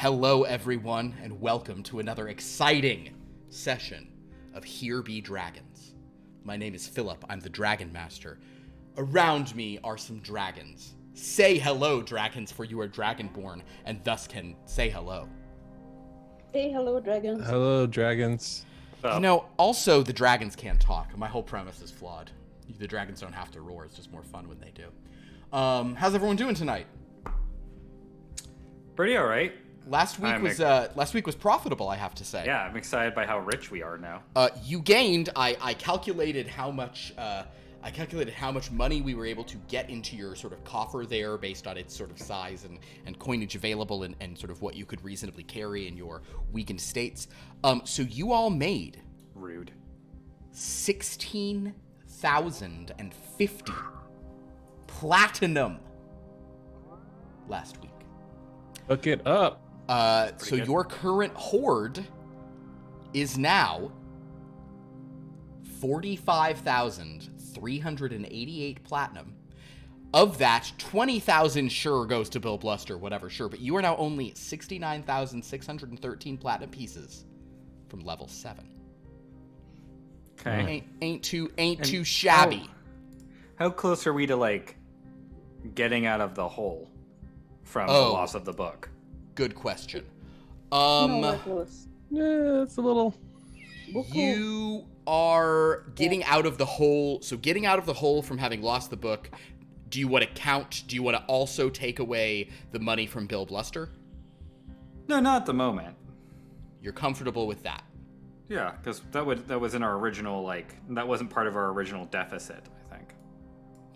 Hello, everyone, and welcome to another exciting session of Here Be Dragons. My name is Philip. I'm the Dragon Master. Around me are some dragons. Say hello, dragons, for you are dragonborn, and thus can say hello. Say hello, dragons. Hello, dragons. You know, also, the dragons can't talk. My whole premise is flawed. The dragons don't have to roar. It's just more fun when they do. How's everyone doing tonight? Pretty all right. Last week was profitable, I have to say. Yeah, I'm excited by how rich we are now. You gained. I calculated how much. I calculated how much money we were able to get into your sort of coffer there, based on its sort of size and coinage available, and sort of what you could reasonably carry in your weakened states. So you all made Rude. 16,050 platinum last week. Look it up. So good. Your current hoard is now 45,388 platinum. Of that, 20,000 sure goes to Bill Bluster, whatever, sure. But you are now only 69,613 platinum pieces from level 7. Okay. Ain't too shabby. How close are we to like getting out of the hole from the loss of the book? Good question. No, close. Yeah, it's a little. You are getting out of the hole. So getting out of the hole from having lost the book. Do you want to count? Do you want to also take away the money from Bill Bluster? No, not at the moment. You're comfortable with that? Yeah, because that was in our original, like, that wasn't part of our original deficit, I think.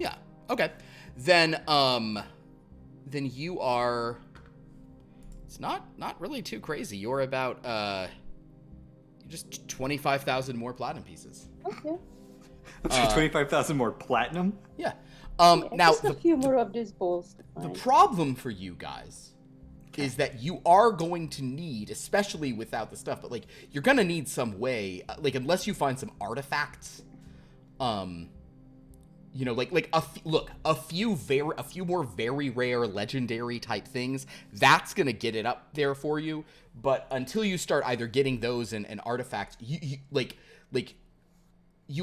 Yeah. Okay. Then you are. It's not really too crazy. You're about just 25,000 more platinum pieces. Okay. 25,000 more platinum? Yeah. Now just a few more of these balls. The problem for you guys is that you are going to need, especially without the stuff, but like you're gonna need some way, like unless you find some artifacts, you know, like a few more very rare legendary type things. That's gonna get it up there for you. But until you start either getting those and artifacts, you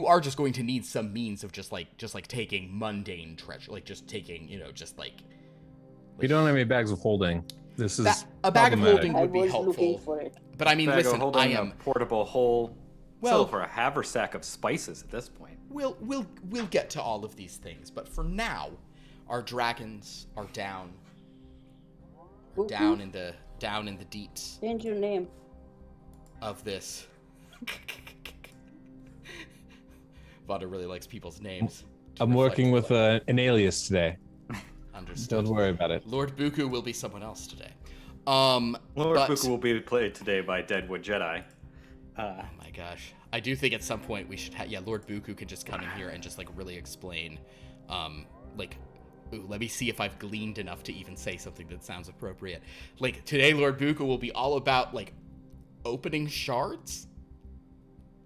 are just going to need some means of just like taking mundane treasure, like just taking, you know, just like We don't have any bags of holding. This is a bag of holding would be helpful. Looking for it. But I mean, listen, I am a portable hole. Well, for a haversack of spices at this point. We'll get to all of these things, but for now, our dragons are down in the deeps. Change your name. Of this. Vanda really likes people's names. I'm working with an alias today. Understood. Don't worry about it. Lord Buku will be someone else today. Lord Buku will be played today by Deadwood Jedi. Oh my gosh. I do think at some point we should Lord Buku can just come in here and just like really explain, let me see if I've gleaned enough to even say something that sounds appropriate. Like today, Lord Buku will be all about like opening shards.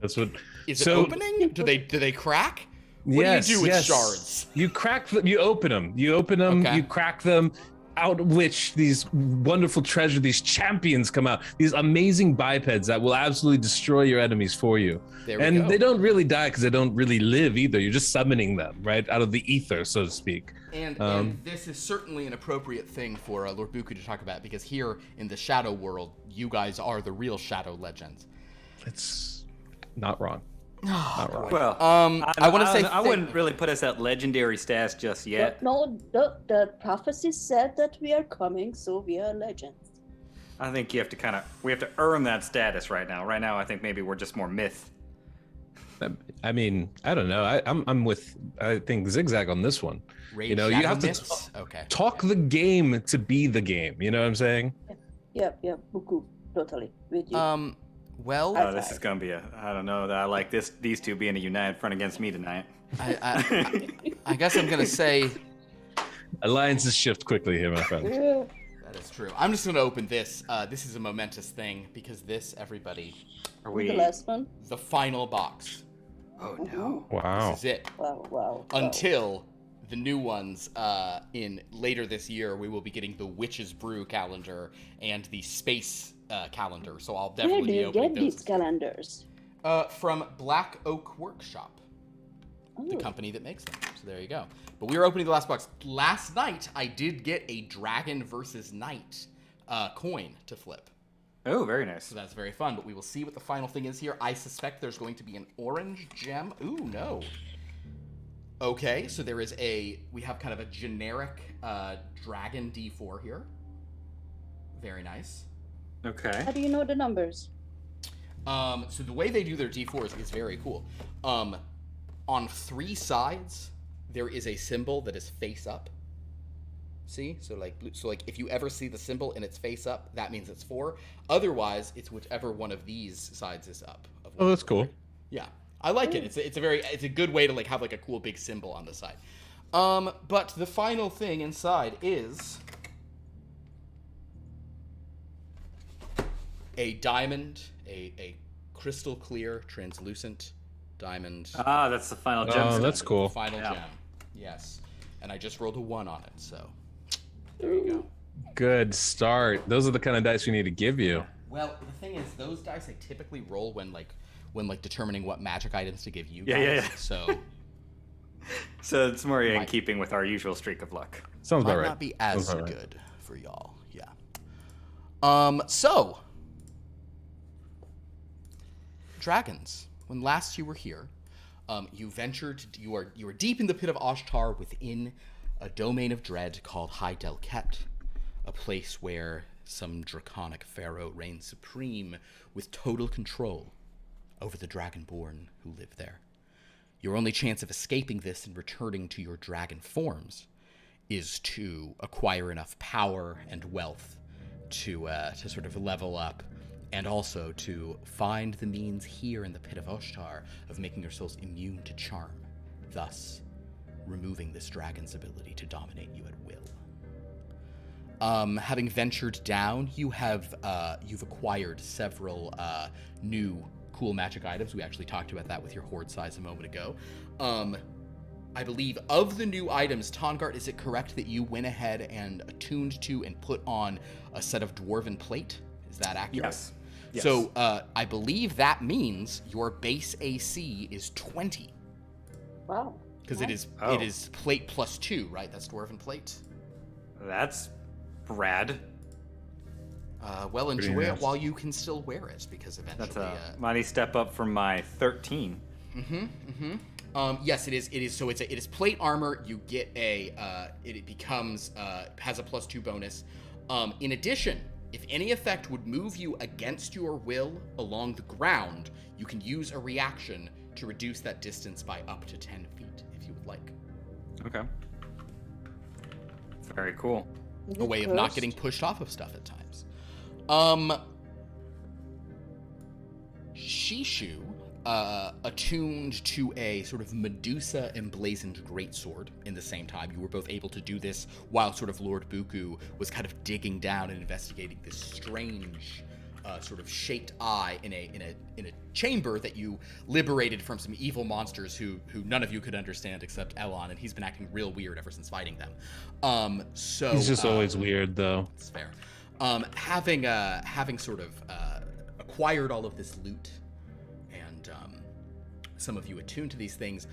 That's what. Is it opening? Do they crack? What do you do with shards? You crack them. You open them. Okay. You crack them. Out of which these wonderful treasure, these champions come out. These amazing bipeds that will absolutely destroy your enemies for you. And they don't really die because they don't really live either. You're just summoning them right out of the ether, so to speak. And this is certainly an appropriate thing for Lord Buku to talk about, because here in the Shadow world, you guys are the real Shadow legends. It's not wrong. Not wrong. Well, I want to say I wouldn't really put us at legendary status just yet. No, the prophecy said that we are coming, so we are legends. I think we have to earn that status right now. Right now, I think maybe we're just more myth. I mean, I don't know. I'm with I think XigXag on this one. Rage, you know, you have to talk the game to be the game. You know what I'm saying? Yeah, Buku, totally with you. Well, this is gonna be I don't know that I like these two being a united front against me tonight. I guess I'm gonna say alliances shift quickly here, my friend. Yeah. That is true. I'm just gonna open this. This is a momentous thing because this, everybody, The last one. The final box. Oh no! Wow. This is it. Wow. Until the new ones in later this year. We will be getting the Witch's Brew calendar and the Space calendar. So I'll definitely be opening those. Where do you get these calendars? From Black Oak Workshop, the company that makes them. So there you go. But we were opening the last box. Last night, I did get a Dragon versus Knight coin to flip. Oh, very nice. So that's very fun, but we will see what the final thing is here. I suspect there's going to be an orange gem. Ooh, no. Okay, so we have kind of a generic Dragon D4 here. Very nice. Okay. How do you know the numbers? So the way they do their D4s is very cool. On 3 sides, there is a symbol that is face up. See? So like if you ever see the symbol and it's face up, that means it's 4. Otherwise, it's whichever one of these sides is up. Oh, that's cool. Yeah. I like it. It's a good way to like have like a cool big symbol on the side. But the final thing inside is a diamond, a crystal clear, translucent diamond. Ah, that's the final gem. Oh, that's cool. Final gem. Yes. And I just rolled a 1 on it, so there you go. Good start. Those are the kind of dice we need to give you. Well, the thing is, those dice I typically roll when determining what magic items to give you guys. Yeah. So it's more in keeping with our usual streak of luck. Sounds about might right. not be as good for y'all. Yeah. So dragons. When last you were here, you ventured. You are deep in the pit of Oshtar within a domain of dread called High Delket, a place where some draconic pharaoh reigns supreme with total control over the dragonborn who live there. Your only chance of escaping this and returning to your dragon forms is to acquire enough power and wealth to sort of level up, and also to find the means here in the pit of Oshtar of making yourselves immune to charm, thus removing this dragon's ability to dominate you at will. Having ventured down, you've acquired several new cool magic items. We actually talked about that with your horde size a moment ago. I believe of the new items, Tongart, is it correct that you went ahead and attuned to and put on a set of dwarven plate? Is that accurate? Yes. So I believe that means your base AC is 20. Wow. Because it is plate plus 2, right? That's dwarven plate. That's rad. Well, enjoy it while you can still wear it, because eventually... That's a mighty step up from my 13. Yes, it is. So it is plate armor. You get it becomes has a plus 2 bonus. In addition, if any effect would move you against your will along the ground, you can use a reaction to reduce that distance by up to 10 feet, if you would like. Okay. Very cool. A way of not getting pushed off of stuff at times. Shishu attuned to a sort of Medusa emblazoned greatsword in the same time. You were both able to do this while sort of Lord Buku was kind of digging down and investigating this strange sort of shaped eye in a chamber that you liberated from some evil monsters who none of you could understand except Elon, and he's been acting real weird ever since fighting them. So he's just always weird, though. It's fair. Having sort of acquired all of this loot, and some of you attuned to these things,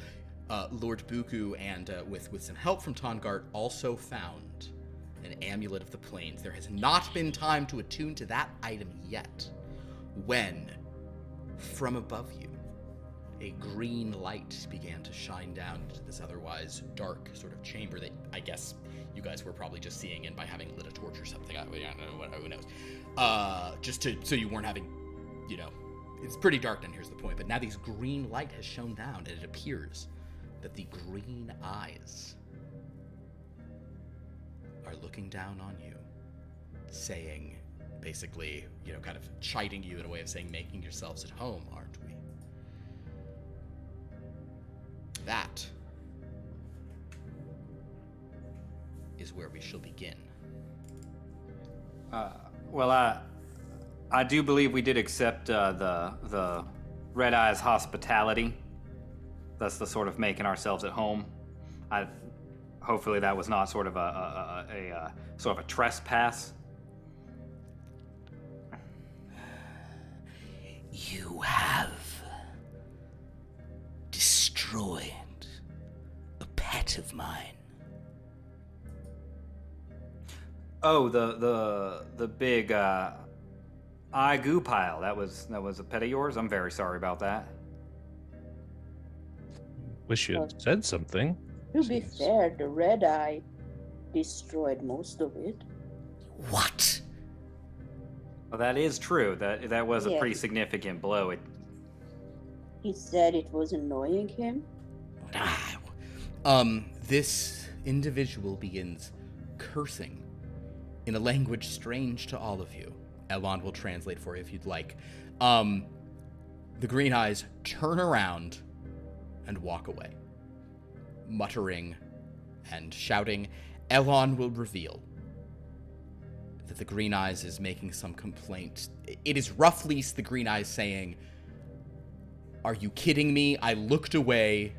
Lord Buku and with some help from Tongart also found an amulet of the plains. There has not been time to attune to that item yet, when from above you a green light began to shine down into this otherwise dark sort of chamber that I guess you guys were probably just seeing in by having lit a torch or something. I don't know, who knows? So you weren't having, it's pretty dark down here's the point, but now this green light has shone down, and it appears that the green eyes are looking down on you, saying, basically, kind of chiding you in a way of saying, making yourselves at home, aren't we? That is where we shall begin. I do believe we did accept the Red Eyes hospitality. That's the sort of making ourselves at home. hopefully that was not sort of a sort of a trespass. You have destroyed a pet of mine. Oh, the big eye goo pile. That was a pet of yours. I'm very sorry about that. Wish you had said something. To be fair, the red eye destroyed most of it. What? Well, that is true. That was a pretty significant blow. He said it was annoying him. This individual begins cursing in a language strange to all of you. Elon will translate for you if you'd like. The green eyes turn around and walk away, muttering and shouting. Elon will reveal that the green eyes is making some complaint. It is roughly the green eyes saying, "Are you kidding me? I looked away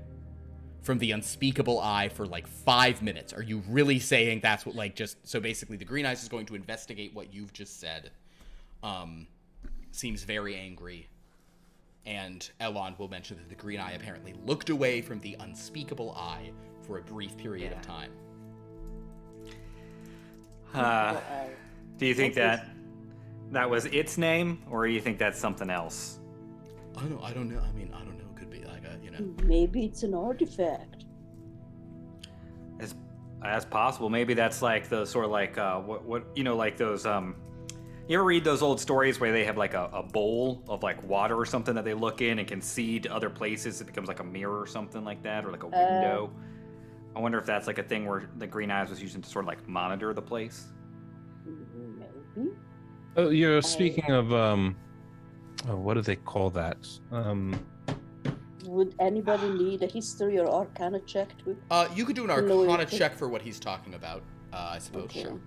from the unspeakable eye for like 5 minutes. Are you really saying that's what, like, just..." So basically the green eyes is going to investigate what you've just said. Seems very angry. And Elon will mention that the green eye apparently looked away from the unspeakable eye for a brief period of time. Do you think that was its name, or do you think that's something else? I don't know. I mean, I don't know. It could be like a, Maybe it's an artifact. As possible. Maybe that's like the sort of like what like those you ever read those old stories where they have like a bowl of like water or something that they look in and can see to other places? It becomes like a mirror or something like that, or like a window. I wonder if that's like a thing where the green eyes was using to sort of like monitor the place. Maybe. Oh, you're speaking of what do they call that? Would anybody need a history or arcana check to? You could do an arcana check for what he's talking about. I suppose. Okay. Sure.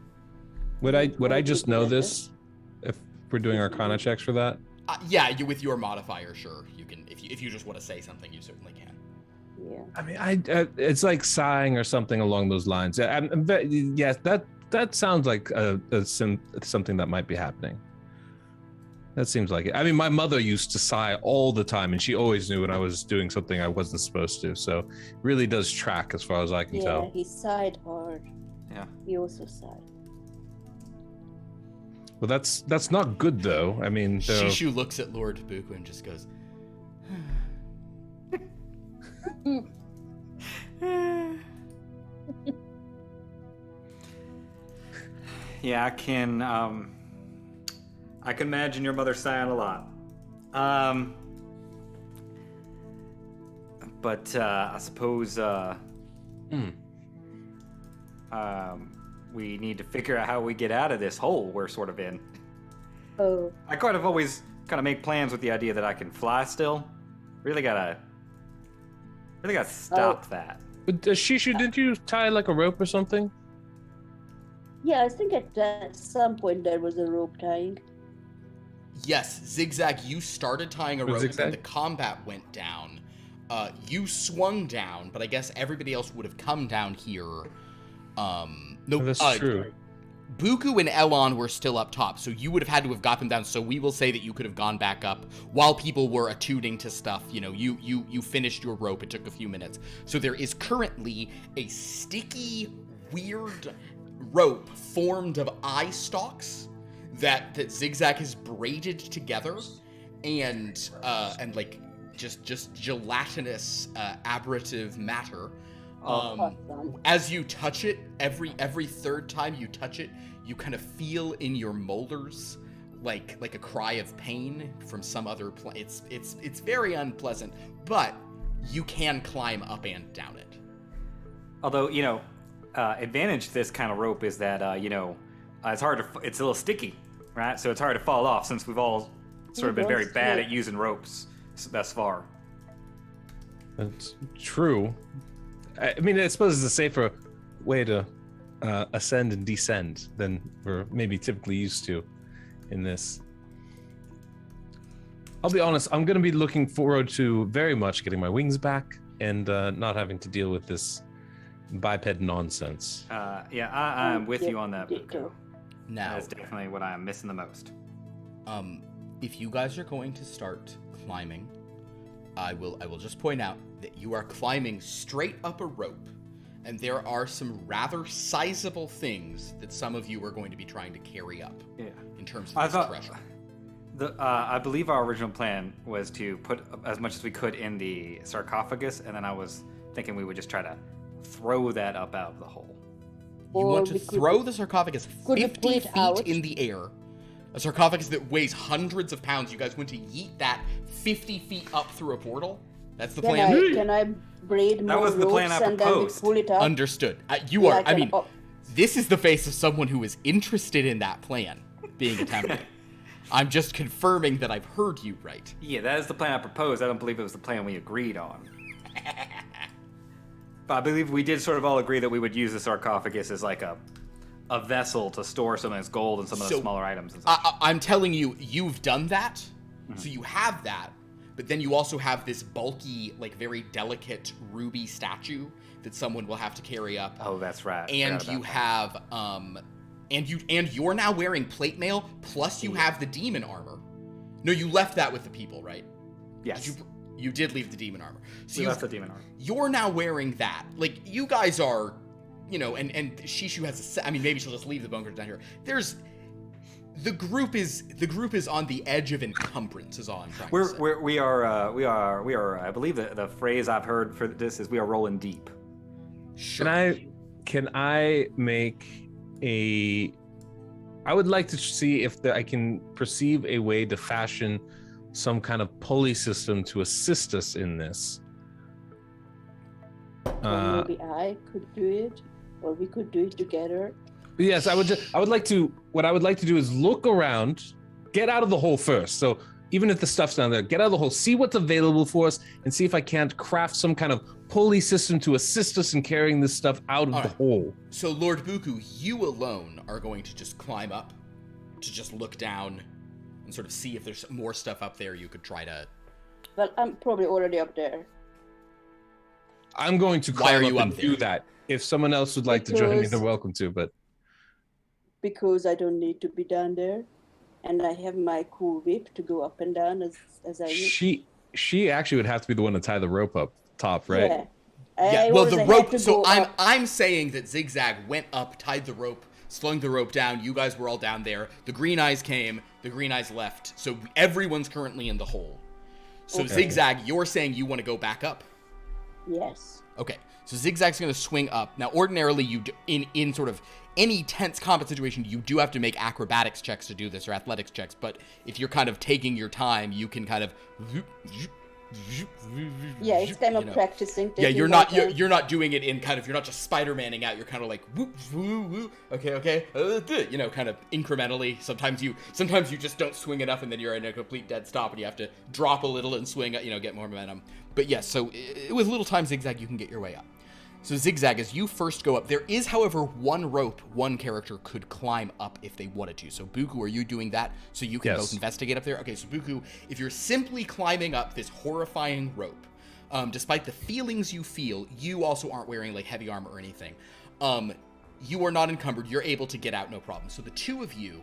Would I just know this if we're doing arcana checks for that? Yeah, you with your modifier, sure. You can if you just want to say something, you certainly can. Yeah. I mean, it's like sighing or something along those lines. Yes, that sounds like something that might be happening. That seems like it. I mean, my mother used to sigh all the time, and she always knew when I was doing something I wasn't supposed to. So, it really does track as far as I can tell. Yeah, he sighed hard. Yeah. He also sighed. Well, that's not good, though. I mean, Shishu looks at Lord Buku and just goes, Yeah, I can imagine your mother sighing a lot. But I suppose we need to figure out how we get out of this hole we're sort of in. Oh. I always make plans with the idea that I can fly still. Really gotta stop that. But Shishu, didn't you tie like a rope or something? Yeah, I think at some point there was a rope tying. Yes, XigXag, you started tying a rope and the combat went down. You swung down, but I guess everybody else would have come down here. No, that's true. Buku and Elon were still up top, so you would have had to have got them down. So we will say that you could have gone back up while people were attuning to stuff. You finished your rope. It took a few minutes. So there is currently a sticky, weird rope formed of eye stalks that XigXag has braided together, and like just gelatinous aberrative matter. As you touch it, every third time you touch it, you kind of feel in your molars like a cry of pain from some other it's very unpleasant, but you can climb up and down it. Although, advantage to this kind of rope is that it's a little sticky, right? So it's hard to fall off, since we've all sort of been very bad at using ropes thus far. That's true. I mean, I suppose it's a safer way to ascend and descend than we're maybe typically used to in this. I'll be honest, I'm going to be looking forward to very much getting my wings back and not having to deal with this biped nonsense. I'm with you on that, Buko. Now, that's definitely what I am missing the most. If you guys are going to start climbing, I will just point out that you are climbing straight up a rope, and there are some rather sizable things that some of you are going to be trying to carry up. Yeah. In terms of this treasure. I believe our original plan was to put as much as we could in the sarcophagus, and then I was thinking we would just try to throw that up out of the hole. You want to throw the sarcophagus 50 feet in the air. A sarcophagus that weighs hundreds of pounds. You guys want to yeet that 50 feet up through a portal? That's the plan? Can I braid more ropes and then we pull it up? Understood. This is the face of someone who is interested in that plan being attempted. I'm just confirming that I've heard you right. Yeah, that is the plan I proposed. I don't believe it was the plan we agreed on. But I believe we did sort of all agree that we would use the sarcophagus as like a vessel to store some of this gold and some of the smaller items. And I'm telling you, you've done that. So you have that. But then you also have this bulky, like very delicate ruby statue that someone will have to carry up. Oh, that's right. And you have, and you're now wearing plate mail, plus you have the demon armor. No, you left that with the people, right? Yes. You did leave the demon armor. So you left the demon armor. You're now wearing that. Like, you guys are, and Shishu has maybe she'll just leave the bunker down here. The group is on the edge of encumbrance, is all I'm trying to say. We are. I believe that the phrase I've heard for this is we are rolling deep. Sure. Can I make I would like to see if I can perceive a way to fashion some kind of pulley system to assist us in this. Maybe I could do it, or we could do it together. Yes, what I would like to do is look around, get out of the hole first. So even if the stuff's down there, get out of the hole, see what's available for us, and see if I can't craft some kind of pulley system to assist us in carrying this stuff out of the hole. So Lord Buku, you alone are going to just climb up, to just look down and sort of see if there's more stuff up there you could try to... Well, I'm probably already up there. I'm going to climb up and do that. If someone else would like to join me, they're welcome to, but... Because I don't need to be down there, and I have my cool whip to go up and down as I need. She actually would have to be the one to tie the rope up top, right? Yeah. Well, the rope. So I'm saying that XigXag went up, tied the rope, slung the rope down. You guys were all down there. The green eyes came. The green eyes left. So everyone's currently in the hole. So XigXag, you're saying you want to go back up? Yes. Okay. So XigXag's going to swing up. Now, ordinarily, you in sort of any tense combat situation, you do have to make acrobatics checks to do this, or athletics checks. But if you're kind of taking your time, you can kind of... Yeah, it's kind of practicing. Yeah, you're not doing it in kind of, you're not just Spider-Manning out. You're kind of like, whoop, woo, woo, okay, kind of incrementally. Sometimes you just don't swing enough, and then you're in a complete dead stop, and you have to drop a little and swing, get more momentum. But yes, so with little time XigXag, you can get your way up. So XigXag, as you first go up, there is, however, one rope one character could climb up if they wanted to. So Buku, are you doing that so you can both investigate up there? Okay, so Buku, if you're simply climbing up this horrifying rope, despite the feelings you feel, you also aren't wearing like heavy armor or anything. You are not encumbered. You're able to get out, no problem. So the two of you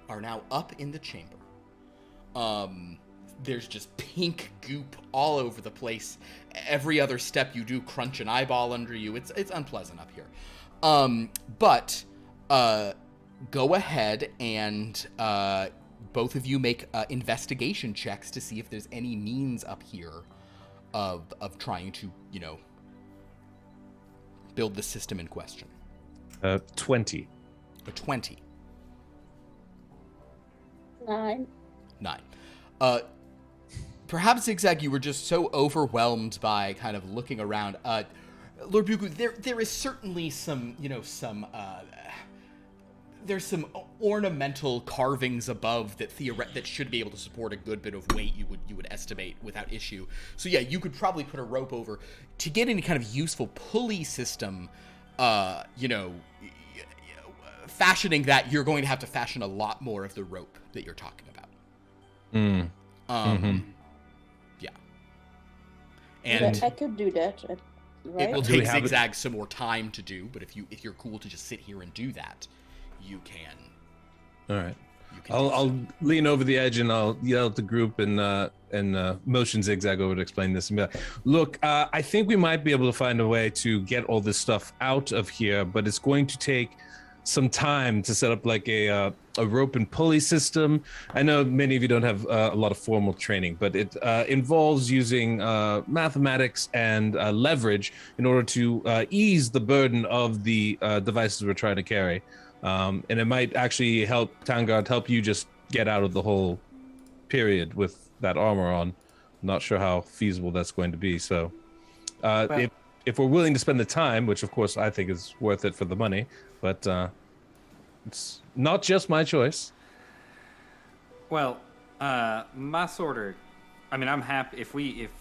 are now up in the chamber. There's just pink goop all over the place. Every other step you do, crunch an eyeball under you. It's unpleasant up here. But go ahead and both of you make investigation checks to see if there's any means up here of trying to, build the system in question. 20. A 20. 9. Perhaps XigXag, you were just so overwhelmed by kind of looking around. Lord Buku, there is certainly some, there's some ornamental carvings above that should be able to support a good bit of weight. You would estimate without issue. So yeah, you could probably put a rope over to get any kind of useful pulley system. Fashioning that, you're going to have to fashion a lot more of the rope that you're talking about. Yeah. And I could do that. right? It will take XigXag some more time to do, but if you're cool to just sit here and do that, you can. All right. I'll lean over the edge and I'll yell at the group and motion XigXag over to explain this and be like, look, I think we might be able to find a way to get all this stuff out of here, but it's going to take some time to set up like a rope and pulley system. I know many of you don't have a lot of formal training, but it involves using mathematics and leverage in order to ease the burden of the devices we're trying to carry. And it might actually help Tangard help you just get out of the whole period with that armor on. I'm not sure how feasible that's going to be. So if we're willing to spend the time, which of course I think is worth it for the money, but it's not just my choice. Well, my sort of, I mean, I'm happy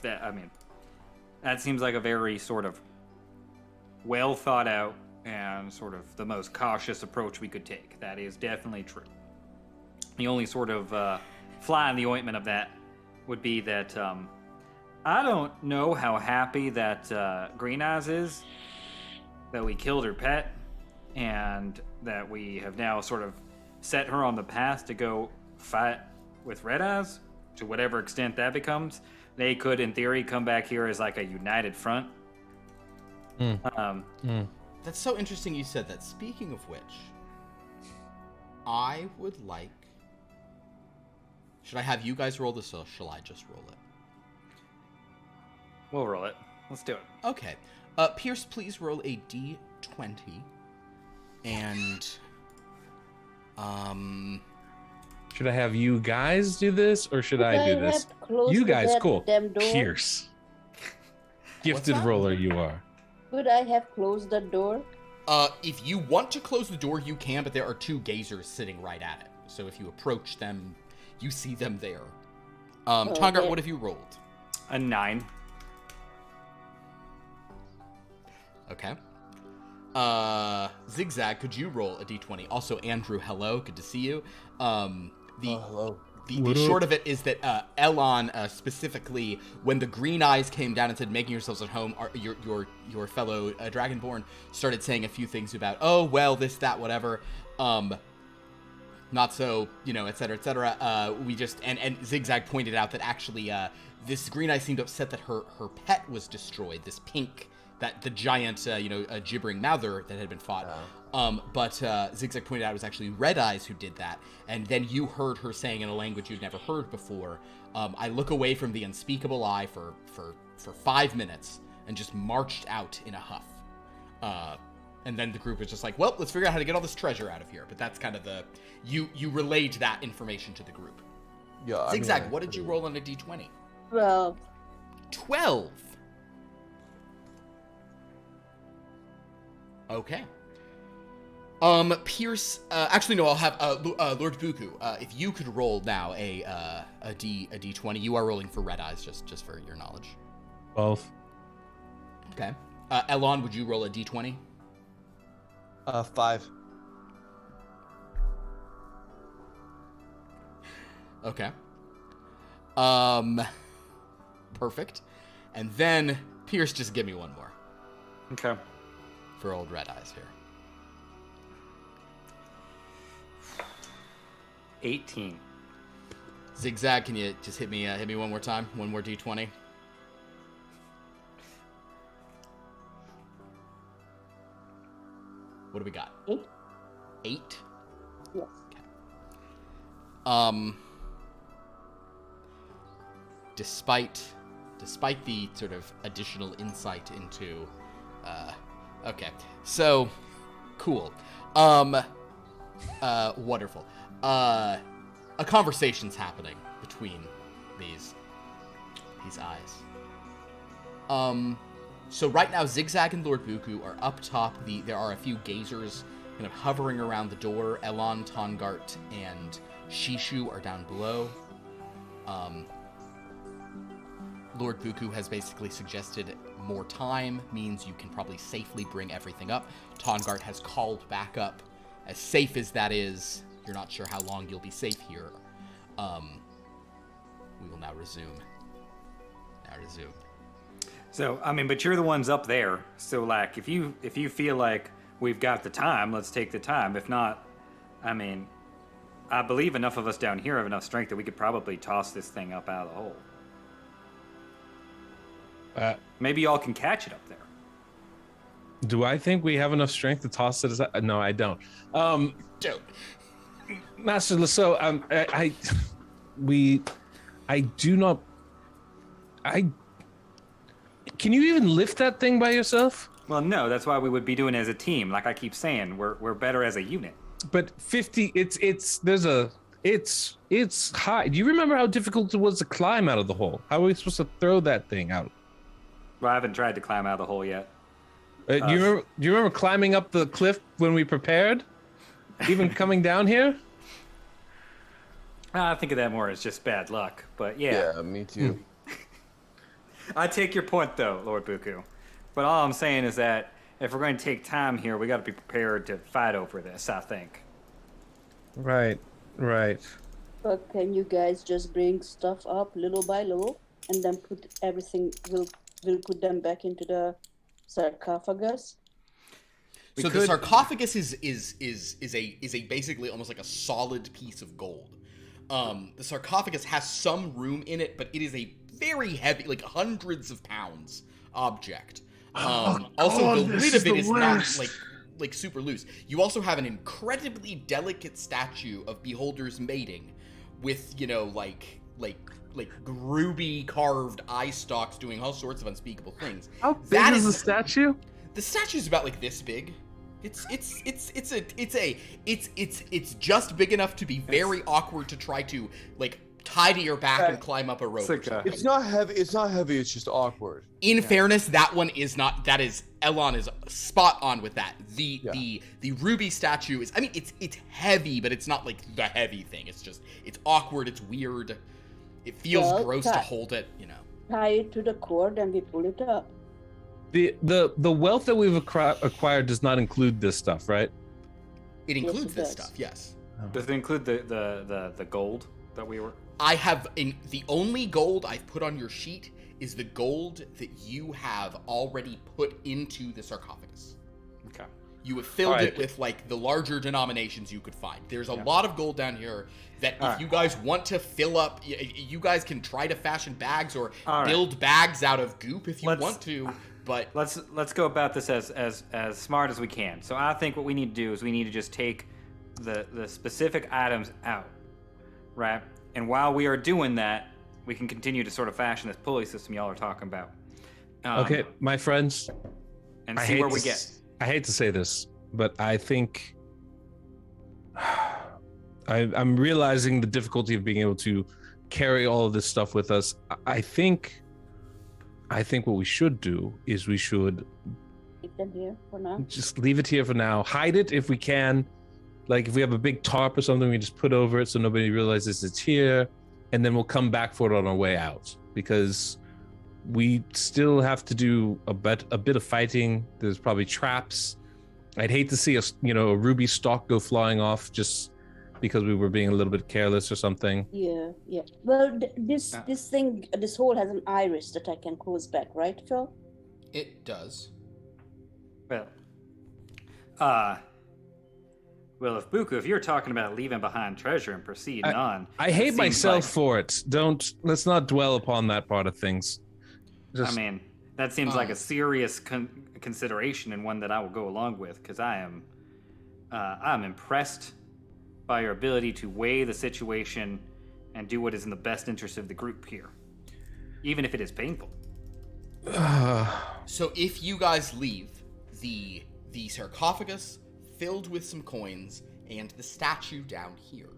that seems like a very sort of well thought out and sort of the most cautious approach we could take. That is definitely true. The only sort of fly in the ointment of that would be that I don't know how happy that Green Eyes is that we killed her pet and that we have now sort of set her on the path to go fight with Red Eyes, to whatever extent that becomes. They could, in theory, come back here as like a united front. That's so interesting you said that. Speaking of which, I would like... Should I have you guys roll this, or shall I just roll it? We'll roll it. Let's do it. Okay. Pierce, please roll a d20. And... Should I have you guys do this, or should I do this? You guys, cool. Pierce. Gifted roller you are. Could I have closed the door? If you want to close the door, you can, but there are two gazers sitting right at it. So if you approach them, you see them there. Tangard, what have you rolled? A 9. Okay. XigXag, could you roll a d20? Also, Andrew, hello, good to see you. Hello. The short of it is that Elon specifically, when the Green Eyes came down and said, "Making yourselves at home," your fellow Dragonborn started saying a few things about, "Oh well, this, that, whatever." Not so, etc., etc. We just and XigXag pointed out that actually this Green Eye seemed upset that her pet was destroyed. This pink. That the giant, gibbering mouther that had been fought. But XigXag pointed out it was actually Red Eyes who did that. And then you heard her saying in a language you'd never heard before, I look away from the unspeakable eye for 5 minutes and just marched out in a huff. And then the group was just like, well, let's figure out how to get all this treasure out of here. But that's kind of you relayed that information to the group. Yeah. XigXag, what did you roll on a d20? 12. 12? Okay. Pierce. Actually, no. I'll have Lord Buku. If you could roll now a d20, you are rolling for Red Eyes, just for your knowledge. 12. Okay. Elon, would you roll a d20? 5. Okay. Perfect. And then Pierce, just give me one more. Okay. For old Red Eyes here. 18. XigXag, can you just hit me one more time? One more d20. What do we got? 8. 8? Yes. Okay. Despite the sort of additional insight into okay, so cool. Wonderful. A conversation's happening between these eyes. So right now, XigXag and Lord Buku are up top. There are a few gazers kind of hovering around the door. Elon, Tangart, and Shishu are down below. Lord Buku has basically suggested more time means you can probably safely bring everything up. Tangart has called back up. As safe as that is, you're not sure how long you'll be safe here. We will now resume. So, I mean, but you're the ones up there. So, like, if you feel like we've got the time, let's take the time. If not, I mean, I believe enough of us down here have enough strength that we could probably toss this thing up out of the hole. Maybe y'all can catch it up there. Do I think we have enough strength to toss it? No, I don't. Master Lasso, I do not. Can you even lift that thing by yourself? Well, no, that's why we would be doing it as a team. Like I keep saying, we're better as a unit. But 50, it's high. Do you remember how difficult it was to climb out of the hole? How are we supposed to throw that thing out? Well, I haven't tried to climb out of the hole yet. Do you remember climbing up the cliff when we prepared? Even coming down here? I think of that more as just bad luck, but yeah. Yeah, me too. I take your point, though, Lord Buku. But all I'm saying is that if we're going to take time here, we got to be prepared to fight over this, I think. Right. But can you guys just bring stuff up little by little and then put everything, we'll put them back into the sarcophagus? So the sarcophagus is a basically almost like a solid piece of gold. The sarcophagus has some room in it, but it is a very heavy, like hundreds of pounds object. Also, the lid of it is not like super loose. You also have an incredibly delicate statue of beholders mating, with like ruby carved eye stalks doing all sorts of unspeakable things. How big is the statue? The statue's about like this big. It's just big enough to be very awkward to try to like tie to your back and climb up a rope. It's not heavy. It's just awkward. In fairness, that one is not. That is Elon is spot on with that. The ruby statue is. I mean, it's heavy, but it's not like the heavy thing. It's awkward. It's weird. It feels gross to hold it. Tie it to the cord and we pull it up. The wealth that we've acquired does not include this stuff, right? It includes this stuff, yes. Does it include the gold that we were? I have the only gold I've put on your sheet is the gold that you have already put into the sarcophagus. Okay. You have filled it with like the larger denominations you could find. There's a lot of gold down here that if you guys want to fill up, you guys can try to fashion bags or build bags out of goop if you want to. But let's go about this as smart as we can. So I think what we need to do is we need to just take the specific items out, right? And while we are doing that, we can continue to sort of fashion this pulley system y'all are talking about. Okay, my friends. And see where we get. I hate to say this, but I think I'm realizing the difficulty of being able to carry all of this stuff with us. I think what we should do is we should Leave them here for now. just leave it here for now. Hide it if we can. Like if we have a big tarp or something, we just put over it so nobody realizes it's here, and then we'll come back for it on our way out, because we still have to do a bit of fighting. There's probably traps. I'd hate to see a ruby stalk go flying off just because we were being a little bit careless or something. Yeah. Well, this hole has an iris that I can close back, right, Phil? it does. Well, if you're talking about leaving behind treasure and proceeding on, I hate myself for it. Let's not dwell upon that part of things. I mean, that seems like a serious consideration and one that I will go along with, because I'm impressed by your ability to weigh the situation and do what is in the best interest of the group here, even if it is painful. So if you guys leave the sarcophagus filled with some coins and the statue down here,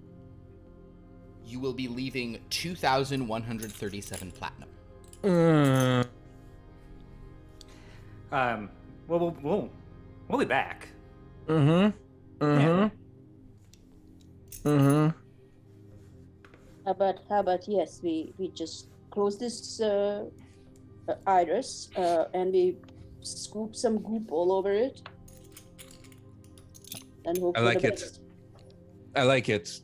you will be leaving 2,137 platinum. We'll be back. How about yes, we just close this iris and we scoop some goop all over it. And hope I like it. I like it.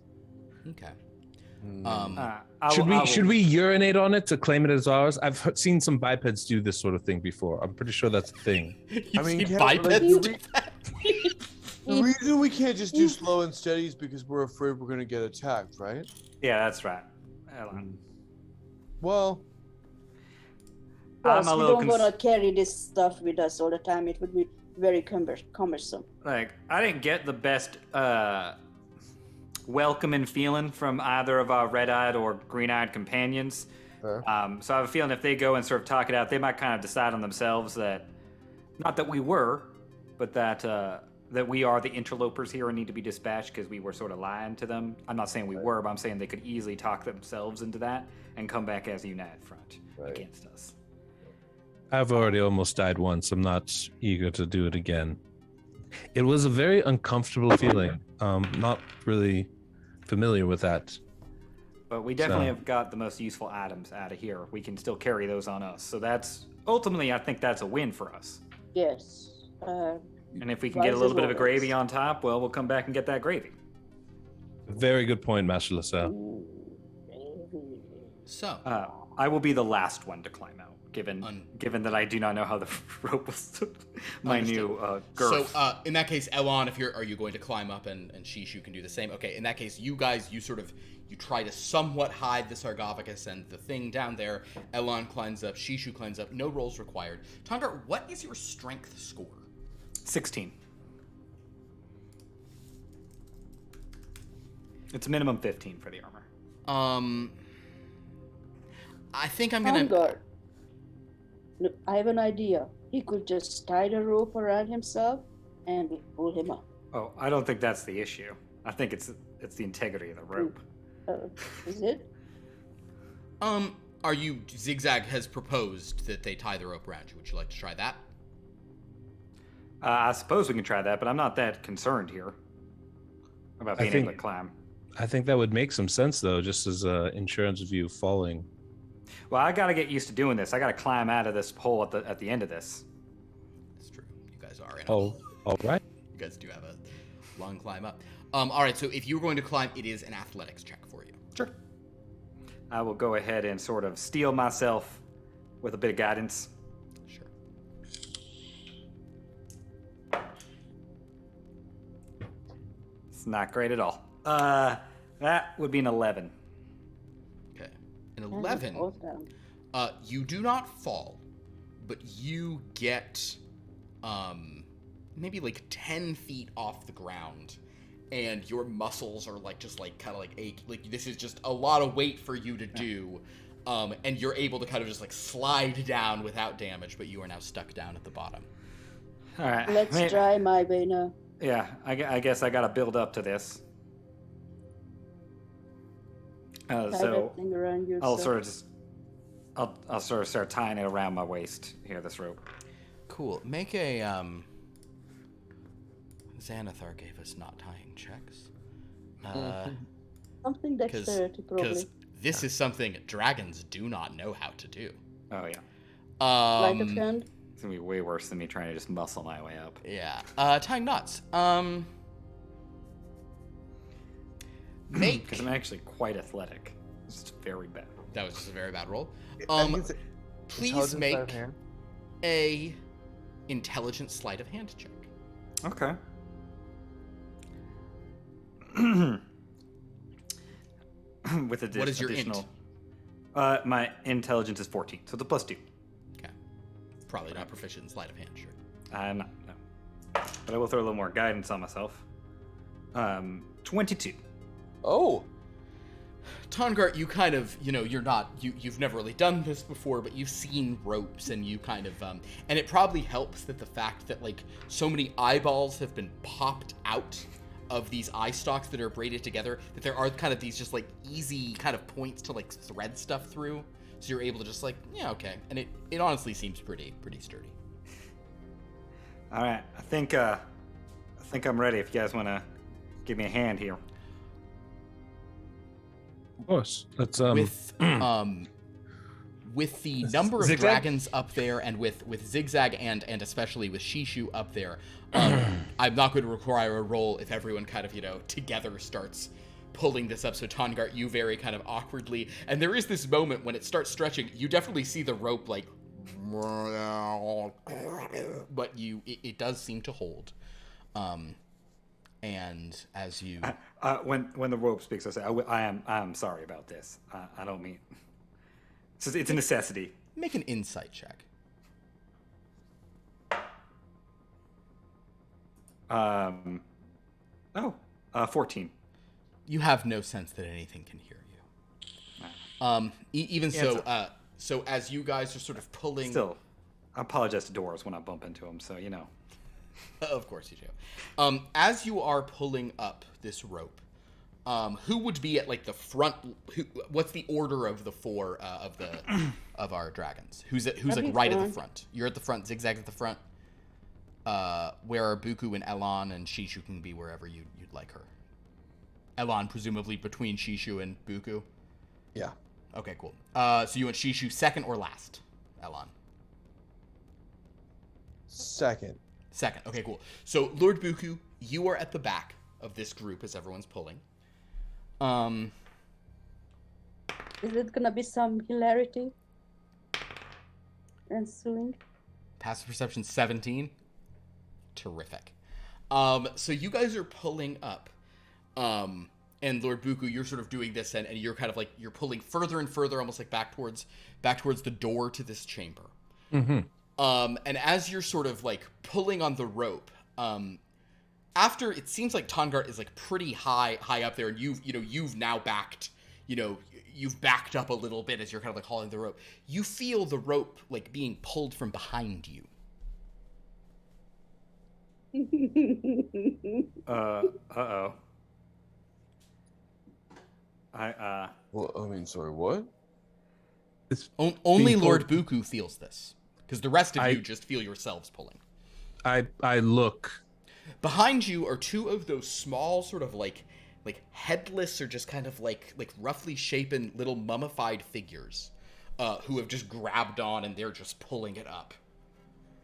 Okay. Should we urinate on it to claim it as ours? I've seen some bipeds do this sort of thing before. I'm pretty sure that's a thing. You've seen bipeds do that? The reason we can't just do slow and steady is because we're afraid we're gonna get attacked, right? Yeah, that's right. Well, plus, we don't want to carry this stuff with us all the time. It would be very cumbersome. Like, I didn't get the best welcoming feeling from either of our red-eyed or green-eyed companions. So I have a feeling if they go and sort of talk it out, they might kind of decide on themselves that, not that we were, but that we are the interlopers here and need to be dispatched because we were sort of lying to them. I'm not saying we were, but I'm saying they could easily talk themselves into that and come back as a united front against us. I've already almost died once. I'm not eager to do it again. It was a very uncomfortable feeling. Not really familiar with that. But we definitely have got the most useful items out of here. We can still carry those on us. So that's, ultimately, I think that's a win for us. Yes. And if we can get a little bit of a gravy on top, well, we'll come back and get that gravy. Very good point, Master LaSalle. So, I will be the last one to climb out, given that I do not know how the rope was. My new girth. So, in that case, Elon, are you going to climb up and Shishu can do the same? Okay, in that case, you guys, you try to somewhat hide the sarcophagus and the thing down there. Elon climbs up, Shishu climbs up. No rolls required. Tongar, what is your strength score? 16. It's minimum 15 for the armor. I think I'm gonna. Tongar. No, I have an idea. He could just tie the rope around himself and pull him up. Oh, I don't think that's the issue. I think it's the integrity of the rope. Is it? XigXag has proposed that they tie the rope around you. Would you like to try that? I suppose we can try that, but I'm not that concerned here about being able to climb. I think that would make some sense, though, just as insurance of you falling. Well, I got to get used to doing this. I got to climb out of this hole at the end of this. That's true. You guys are in. All right. You guys do have a long climb up. All right. So if you're going to climb, it is an athletics check for you. Sure. I will go ahead and sort of steel myself with a bit of guidance. Sure. It's not great at all. That would be an 11. Okay. An 11. You do not fall, but you get maybe like 10 feet off the ground, and your muscles are kind of ache. Like this is just a lot of weight for you to do, and you're able to kind of just slide down without damage, but you are now stuck down at the bottom. All right. Let's try my way now. Yeah, I guess I got to build up to this. So I'll sort of start tying it around my waist here, this rope. Cool. Make a Xanathar gave us not tying checks. Something dexterity, probably. Because this is something dragons do not know how to do. Oh yeah. Like a friend. It's gonna be way worse than me trying to just muscle my way up. Yeah. Tying knots. Because I'm actually quite athletic. It's very bad. That was just a very bad roll. Please make a intelligence sleight of hand check. Okay. With additional. What is your int? My intelligence is 14, so it's a +2. Okay. Probably not proficient in sleight of hand, sure. I'm not, no. But I will throw a little more guidance on myself. 22. Oh. Tongar, you kind of, you've never really done this before, but you've seen ropes, and you kind of, and it probably helps that the fact that, so many eyeballs have been popped out of these eye stalks that are braided together, that there are kind of these just, easy kind of points to, thread stuff through, so you're able to just, yeah, okay. And it honestly seems pretty sturdy. All right, I think I'm ready if you guys want to give me a hand here. Of course. Let's with the number of dragons up there, and with XigXag and especially with Shishu up there, I'm not going to require a roll if everyone kind of together starts pulling this up. So Tongart, you very kind of awkwardly, and there is this moment when it starts stretching, you definitely see the rope like, but it does seem to hold. And as you when the rope speaks, I say, I am sorry about this. I don't mean it's a necessity. Make an insight check. 14. You have no sense that anything can hear you. Even so, so as you guys are sort of pulling... Still, I apologize to dwarves when I bump into them, so you know. Of course you do. As you are pulling up this rope, who would be at like the front? What's the order of the four of our dragons? Who's like right at the front? You're at the front. XigXag at the front. Where are Buku and Elan, and Shishu can be wherever you'd like her. Elan presumably between Shishu and Buku. Yeah. Okay, cool. So you want Shishu second or last, Elan? Second. Second. Okay, cool. So Lord Buku, you are at the back of this group as everyone's pulling. Is it gonna be some hilarity ensuing? Passive perception 17. Terrific. So you guys are pulling up. And Lord Buku, you're sort of doing this and you're kind of like you're pulling further and further, almost like back towards the door to this chamber. Mm-hmm. And as you're sort of like pulling on the rope, after it seems like Tongart is like pretty high up there, and you've now backed, you've backed up a little bit as you're kind of like hauling the rope. You feel the rope like being pulled from behind you. Uh-oh. Well, I mean, sorry, what? It's only Lord Buku feels this, because the rest of you just feel yourselves pulling. I look. Behind you are two of those small, sort of like headless or just kind of like roughly shapen little mummified figures, who have just grabbed on and they're just pulling it up.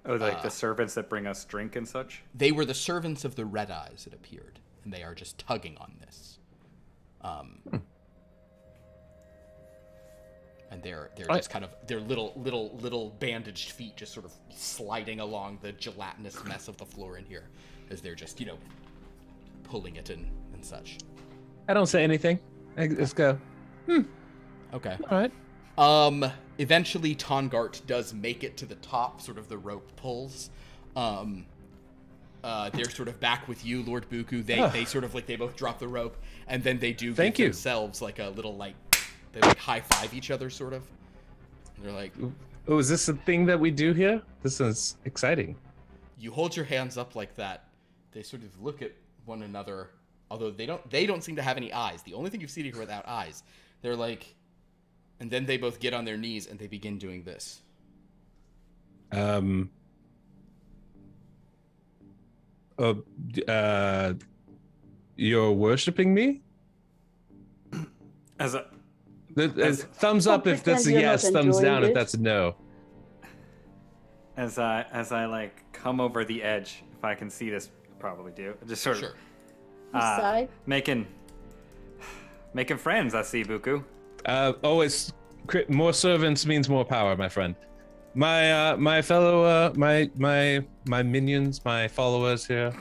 Oh, like the servants that bring us drink and such? They were the servants of the Red Eyes, it appeared, and they are just tugging on this. And they're just kind of their little bandaged feet just sort of sliding along the gelatinous mess of the floor in here as they're just pulling it and such. I don't say anything. Let's go. Okay. All right. Eventually Tongart does make it to the top, sort of the rope pulls. They're sort of back with you, Lord Buku. They sort of like they both drop the rope, and then they do give themselves like a little like they like high five each other sort of. And they're like, "Oh, is this a thing that we do here? This is exciting." You hold your hands up like that. They sort of look at one another, although they don't seem to have any eyes. The only thing you've seen here without eyes. They're like, and then they both get on their knees and they begin doing this. You're worshiping me? As thumbs up if that's a yes, thumbs down if that's a no. As I like come over the edge, if I can see this, probably do. Just sort of making friends. I see, Buku. Always more servants means more power, my friend. My fellow my minions, my followers here,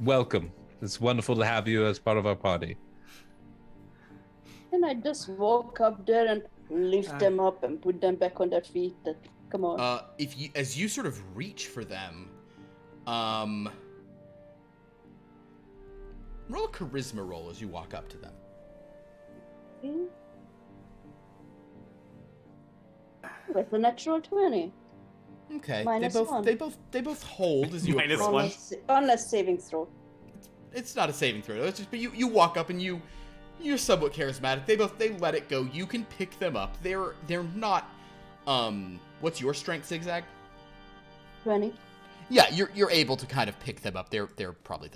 welcome. It's wonderful to have you as part of our party. Can I just walk up there and lift them up and put them back on their feet? Come on. As you sort of reach for them, roll a charisma roll as you walk up to them. That's a natural 20. Okay. -1. They both hold as you -1. Unless saving throw. It's not a saving throw. It's just but you walk up and you're somewhat charismatic. They let it go. You can pick them up. They're not what's your strength, XigXag? 20. Yeah, you're able to kind of pick them up. They're probably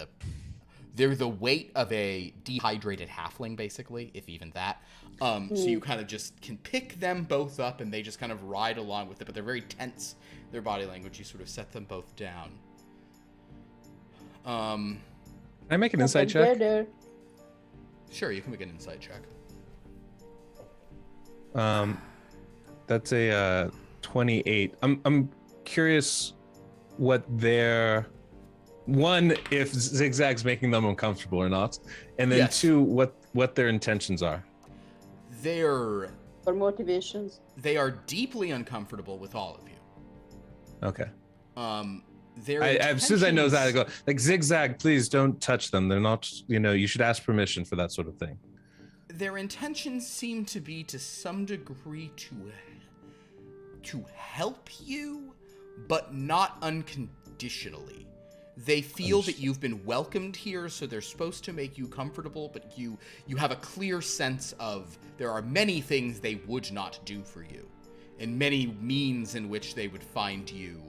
they're the weight of a dehydrated halfling, basically, if even that. So you kind of just can pick them both up, and they just kind of ride along with it. But they're very tense, their body language. You sort of set them both down. Can I make an insight check? Sure, you can make an insight check. That's a 28. I'm curious what their one, if XigXag's making them uncomfortable or not, and then Yes. two, what their intentions are. They're For motivations. They are deeply uncomfortable with all of you. Okay. As soon as I know that, I go like, XigXag, please don't touch them. They're not, you should ask permission for that sort of thing. Their intentions seem to be, to some degree, to help you, but not unconditionally. They feel that you've been welcomed here, so they're supposed to make you comfortable, but you have a clear sense of there are many things they would not do for you, and many means in which they would find you.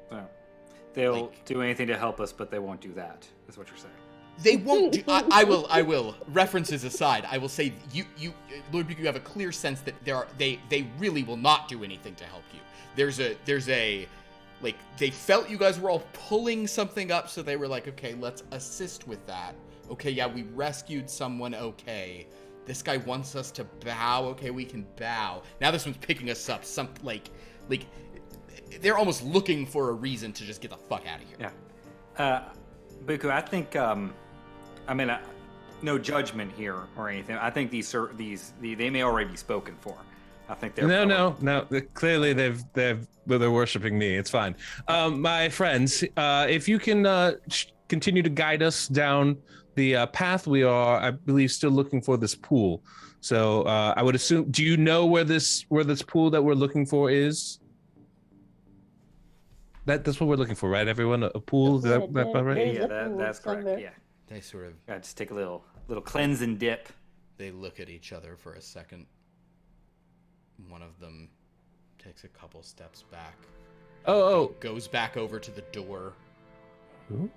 So, they'll do anything to help us, but they won't do that, is what you're saying. They won't do, I will, references aside, I will say you Lord Buku, you have a clear sense that they really will not do anything to help you. There's a like, they felt you guys were all pulling something up, so they were like, okay, let's assist with that. Okay, yeah, we rescued someone, okay. This guy wants us to bow, okay, we can bow. Now this one's picking us up, like, they're almost looking for a reason to just get the fuck out of here. Yeah. Buku, I think, no judgment here or anything. I think they may already be spoken for. I think they're no. Clearly they're worshiping me. It's fine. My friends, if you can continue to guide us down the path, we are, I believe, still looking for this pool. So I would assume. Do you know where this pool that we're looking for is? That's what we're looking for, right? Everyone, a pool. Is that right? Yeah, that's correct. Yeah. They sort of just take a little cleanse and dip. They look at each other for a second. One of them takes a couple steps back. Goes back over to the door. Ooh.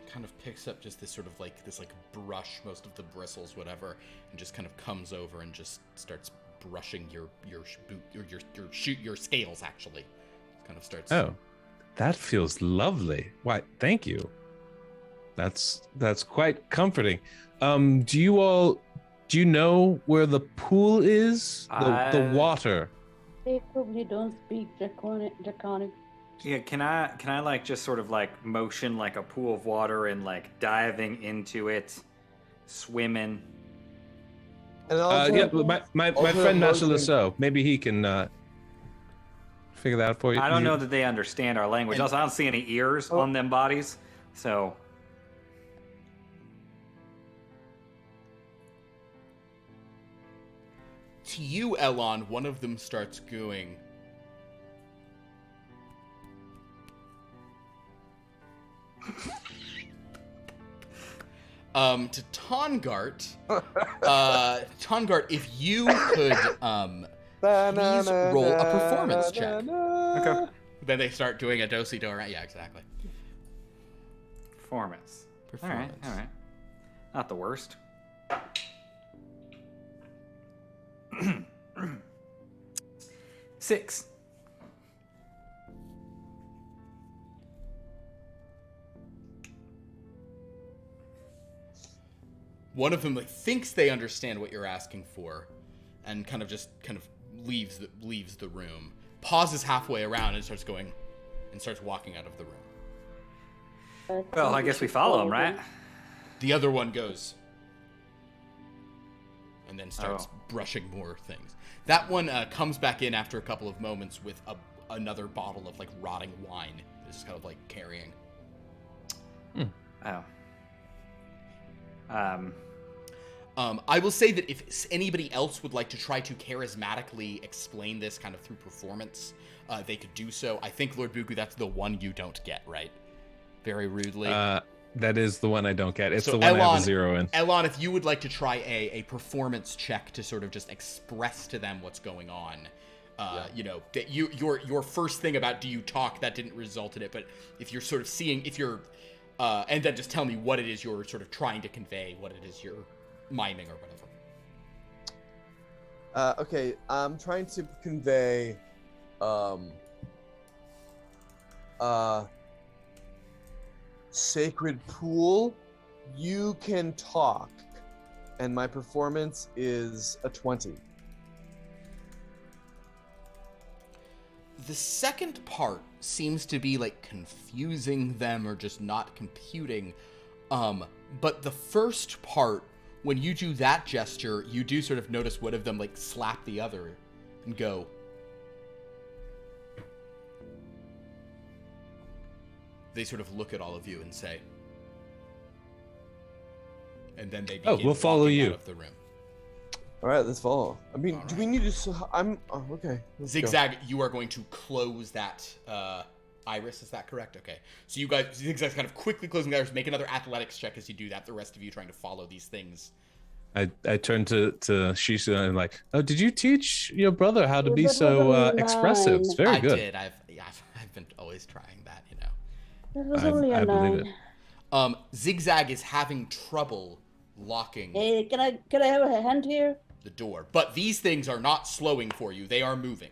Kind of picks up just this sort of this brush, most of the bristles, whatever, and just kind of comes over and just starts brushing your scales, actually. Kind of starts. Oh, that feels lovely. Why? Thank you. That's quite comforting. Do you know where the pool is? The water. They probably don't speak draconic. Yeah, can I just sort of motion a pool of water and diving into it, swimming? And also, my friend merciless, maybe he can figure that out for you. I don't know that they understand our language. Also, I don't see any ears on them bodies, so. To you, Elon, one of them starts going. To Tongart, if you could, please roll a performance check. Okay. Then they start doing a do-si-do, right? Yeah, exactly. Performance. All right. Not the worst. 6. One of them thinks they understand what you're asking for, and kind of leaves the room. Pauses halfway around and starts walking out of the room. Well, I guess we follow him, right? The other one goes, and then starts brushing more things. That one comes back in after a couple of moments with another bottle of rotting wine. It's just kind of carrying. I will say that if anybody else would like to try to charismatically explain this kind of through performance, they could do so. I think, Lord Buku, that's the one you don't get, right? Very rudely. That is the one I don't get. It's so the one I have a 0 in. Elon, if you would like to try a performance check to sort of just express to them what's going on, that your first thing about do you talk, that didn't result in it, but if you're sort of seeing, and then just tell me what it is you're sort of trying to convey, what it is you're miming or whatever. Okay, I'm trying to convey, sacred pool, you can talk. and my performance is a 20. The second part seems to be like confusing them or just not computing. But the first part, when you do that gesture, you do sort of notice one of them like slap the other and go. They sort of look at all of you and say. And then they begin we'll follow walking you out of the room. All right, let's follow. I mean, All do right. we need to? Okay. Let's go. XigXag, you are going to close that iris. Is that correct? Okay. So you guys, XigXag's kind of quickly closing the iris. Make another athletics check as you do that. The rest of you trying to follow these things. I turn to Shisha and I'm like, oh, did you teach your brother how to be That was so a expressive? It's very I good. did. I've been always trying that, you know. That was only a I believe 9. it. XigXag is having trouble locking Hey, can I have a hand here? the door, but these things are not slowing for you. They are moving.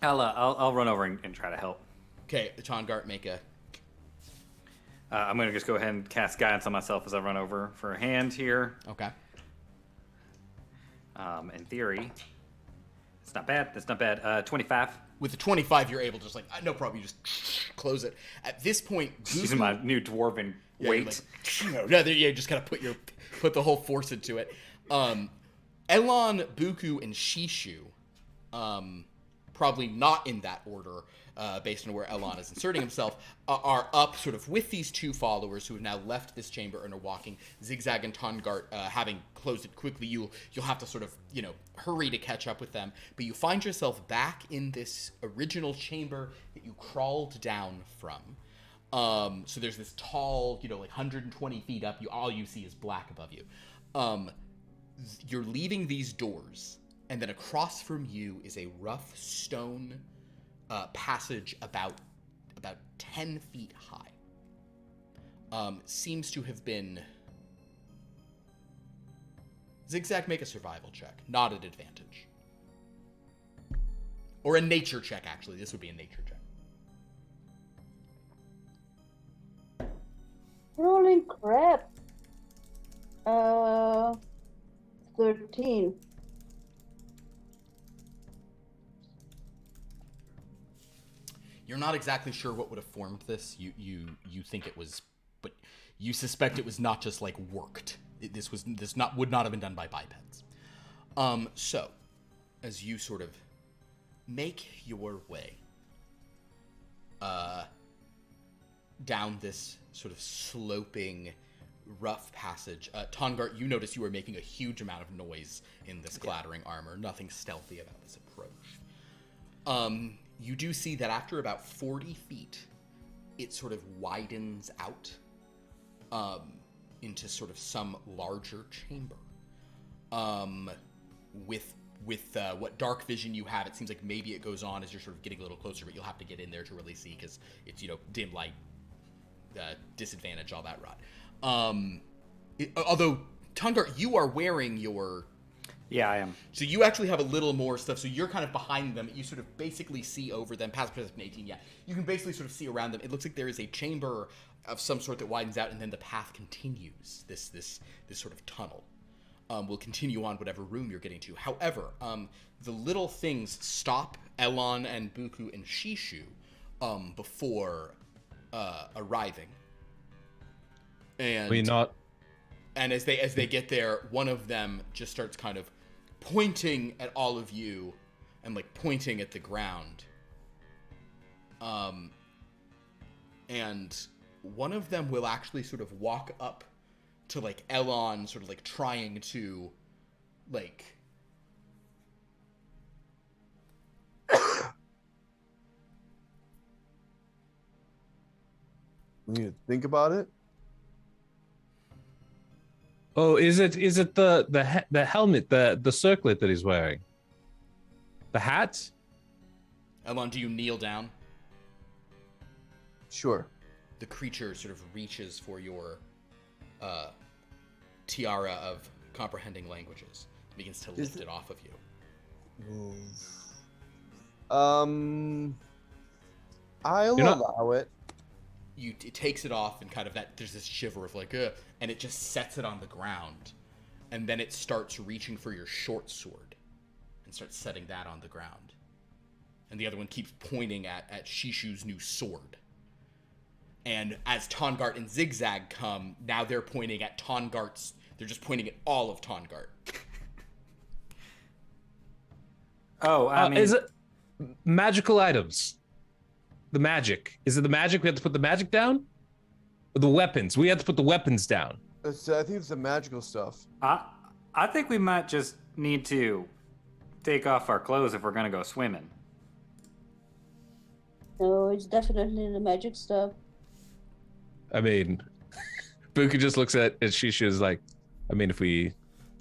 I'll run over and try to help. Okay, Tongart, make a. I'm gonna just go ahead and cast guidance on myself as I run over for a hand here. Okay. In theory, it's not bad. That's not bad. 25. With the 25, you're able to just like, no problem, you just close it. At this point, Using my new dwarven weight. You just kind of put the whole force into it. Elon, Buku, and Shishu, probably not in that order, based on where Elon is inserting himself, are up sort of with these two followers who have now left this chamber and are walking. XigXag and Tongart, having closed it quickly, you'll have to sort of, hurry to catch up with them. But you find yourself back in this original chamber that you crawled down from. So there's this tall, like 120 feet up. All you see is black above you. You're leaving these doors, and then across from you is a rough stone passage about 10 feet high. Seems to have been. XigXag, make a survival check, not at advantage. Or a nature check, actually. This would be a nature check. Rolling crap. 13. You're not exactly sure what would have formed this. You think it was, but you suspect it was not just like worked. Would not have been done by bipeds. So, as you sort of make your way down this sort of sloping, rough passage, Tongart, you notice you are making a huge amount of noise in this clattering armor. Nothing stealthy about this approach. You do see that after about 40 feet, it sort of widens out into sort of some larger chamber. With what dark vision you have, it seems like maybe it goes on as you're sort of getting a little closer, but you'll have to get in there to really see because it's, dim light, disadvantage, all that rot. Although, Tongart, you are wearing your... Yeah, I am. So you actually have a little more stuff. So you're kind of behind them. You sort of basically see over them. Past perception 18, yeah. You can basically sort of see around them. It looks like there is a chamber of some sort that widens out, and then the path continues. This sort of tunnel will continue on whatever room you're getting to. However, the little things stop Elon and Buku and Shishu before arriving. And And as they get there, one of them just starts kind of pointing at all of you and like pointing at the ground. And one of them will actually sort of walk up to like Elon, sort of like trying to like We need to think about it. Oh, is it the helmet, the circlet that he's wearing? The hat? Elon, do you kneel down? Sure. The creature sort of reaches for your tiara of comprehending languages. It begins to lift it off of you. I'll allow it. it takes it off, and kind of there's this shiver of like, and it just sets it on the ground, and then it starts reaching for your short sword, and starts setting that on the ground, and the other one keeps pointing at Shishu's new sword. And as Tongart and XigXag come, now they're pointing at Tongart's. They're just pointing at all of Tongart. Oh, I mean, is it magical items? The magic. Is it the magic? We have to put the magic down? Or the weapons? We have to put the weapons down. I think it's the magical stuff. I think we might just need to take off our clothes if we're gonna go swimming. No, it's definitely the magic stuff. I mean, Buka just looks at Shishu is like, I mean,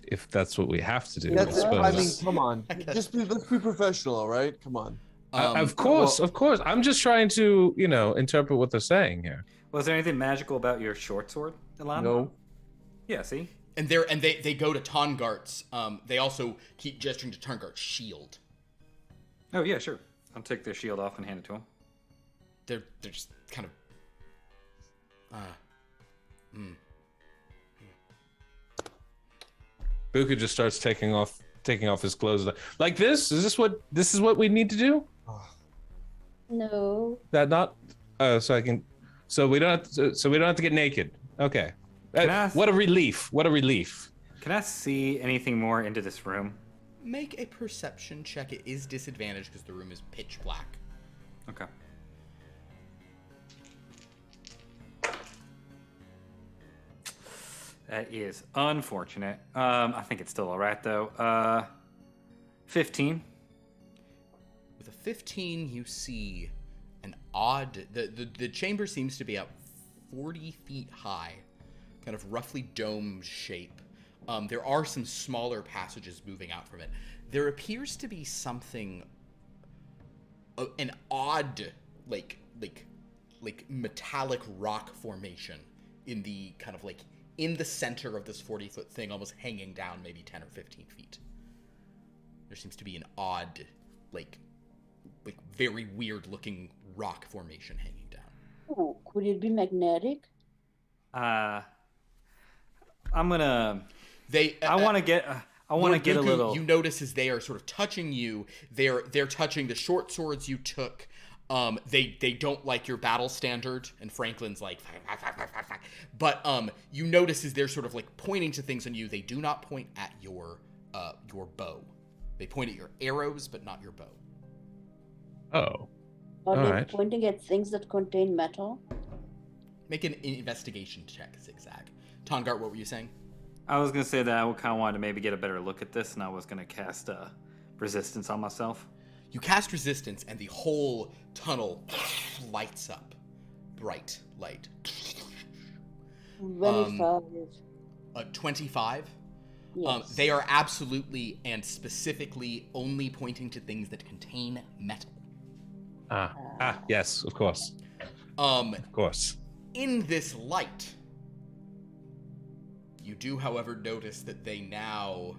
if that's what we have to do, That's I it. suppose. I mean, come on. Let's be professional, all right? Come on. Of course. I'm just trying to, interpret what they're saying here. Was there anything magical about your short sword, Alana? No. Yeah, see? And they go to Tongart's. They also keep gesturing to Tongart's shield. Oh yeah, sure. I'll take their shield off and hand it to him. They're just kind of. Buka just starts taking off his clothes. Like this? Is this what we need to do? No. That not? So we don't have to get naked. Okay. What a relief. What a relief. Can I see anything more into this room? Make a perception check. It is disadvantaged because the room is pitch black. Okay. That is unfortunate. I think it's still all right though. 15. With a 15, you see an odd. The chamber seems to be about 40 feet high, kind of roughly dome shape. There are some smaller passages moving out from it. There appears to be something, an odd, like metallic rock formation in the kind of like in the center of this 40-foot thing, almost hanging down maybe 10 or 15 feet. There seems to be an odd, like very weird-looking rock formation hanging down. Oh, could it be magnetic? I'm gonna. I want to get a little. You notice as they are sort of touching you, they're touching the short swords you took. They don't like your battle standard, and Franklin's like, but you notice as they're sort of like pointing to things on you, they do not point at your bow. They point at your arrows, but not your bow. Oh. Are they right. pointing at things that contain metal? Make an investigation check, XigXag. Tongart, what were you saying? I was gonna say that I kind of wanted to maybe get a better look at this, and I was gonna cast resistance on myself. You cast resistance, and the whole tunnel lights up. Bright light. 25. 25? Yes. They are absolutely and specifically only pointing to things that contain metal. Yes, of course. Of course. In this light, you do, however, notice that they now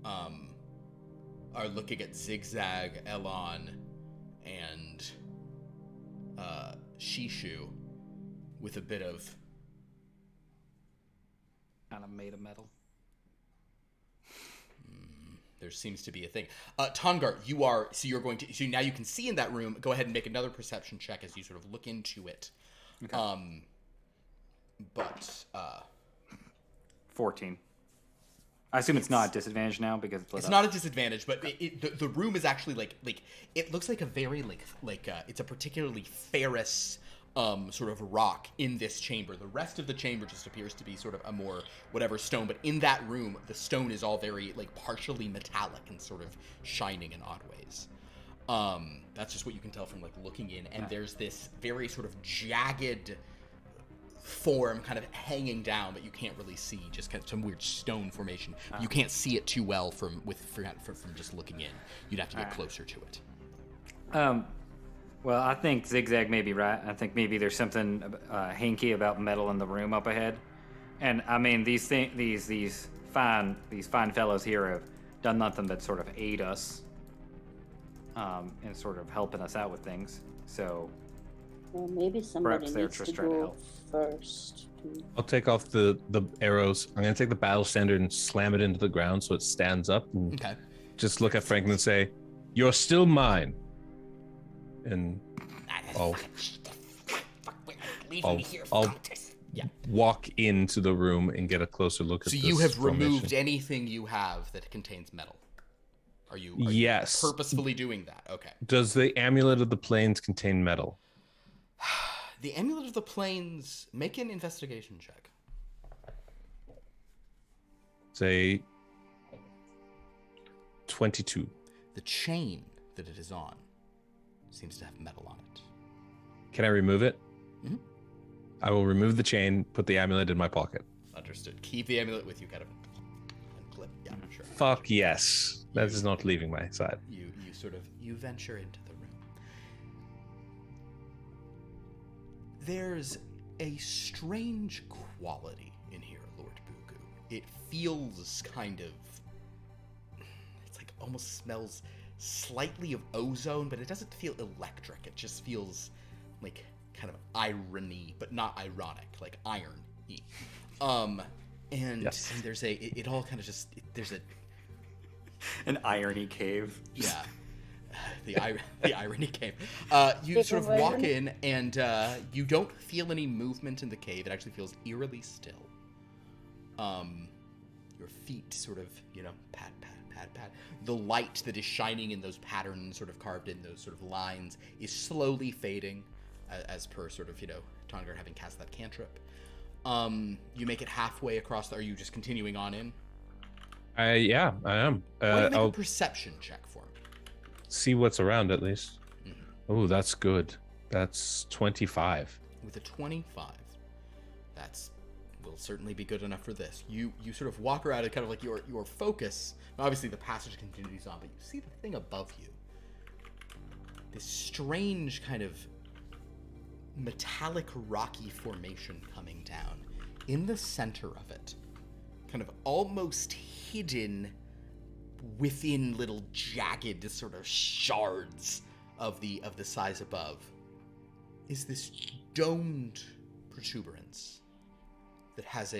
are looking at XigXag, Elon, and Shishu with a bit of Kind of made of metal. there seems to be a thing. Tongart, so now you can see in that room. Go ahead and make another perception check as you sort of look into it. Okay. 14. I assume it's not a disadvantage now because it's lit It's up. not a disadvantage, but the room is actually like it looks like a very it's a particularly ferrous sort of rock in this chamber. The rest of the chamber just appears to be sort of a more whatever stone, but in that room the stone is all very like partially metallic and sort of shining in odd ways. That's just what you can tell from like looking in, and there's this very sort of jagged form kind of hanging down, but you can't really see, just kind of some weird stone formation. You can't see it too well from just looking in. You'd have to get closer to it. Well, I think XigXag may be right. I think maybe there's something hanky about metal in the room up ahead. And I mean, these fine fellows here have done nothing but sort of aid us, and sort of helping us out with things. So Well, maybe somebody Perhaps they're needs just to trying to go help. first. I'll take off the arrows. I'm gonna take the battle standard and slam it into the ground so it stands up. And Okay. just look at Franklin and say, "You're still mine." And I'll walk into the room and get a closer look at So this you have formation. removed anything you have that contains metal. Are you Yes. purposefully doing that? Okay. Does the amulet of the plains contain metal? The amulet of the plains, make an investigation check. Say 22. The chain that it is on seems to have metal on it. Can I remove it? Mm-hmm. I will remove the chain, put the amulet in my pocket. Understood. Keep the amulet with you, kind of. And clip. Yeah, sure. Fuck yes. That is not leaving my side. You venture into the room. There's a strange quality in here, Lord Buku. It feels kind of... It's like almost smells slightly of ozone, but it doesn't feel electric. It just feels like kind of irony, but not ironic, like iron-y. And there's it all kind of just, there's a... An irony cave. Yeah. The irony cave. You sort of walk in, and you don't feel any movement in the cave. It actually feels eerily still. Your feet sort of, pat, pat, pat, pat. The light that is shining in those patterns, sort of carved in those sort of lines, is slowly fading, as per sort of, Tongar having cast that cantrip. You make it halfway across. Are you just continuing on in? Yeah, I am. Make a perception check for me. See what's around at least. Mm-hmm. Oh, that's good. That's 25. With a 25, will certainly be good enough for this. You sort of walk around and kind of like your focus. Obviously, the passage continues on, but you see the thing above you. This strange kind of metallic rocky formation coming down. In the center of it, kind of almost hidden within little jagged sort of shards of the size above, is this domed protuberance that has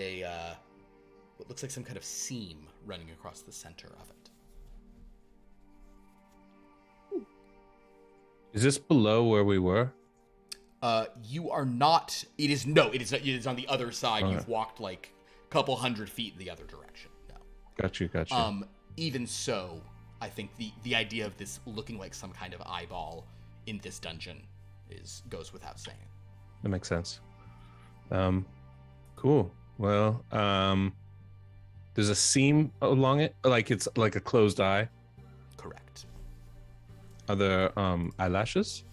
what looks like some kind of seam running across the center of it. Is this below where we were? You are not. It is not. It is on the other side. Okay. You've walked like a couple hundred feet in the other direction. No. Got you. Even so, I think the idea of this looking like some kind of eyeball in this dungeon goes without saying. That makes sense. Cool. Well, there's a seam along it, like it's like a closed eye. Correct. Are there eyelashes?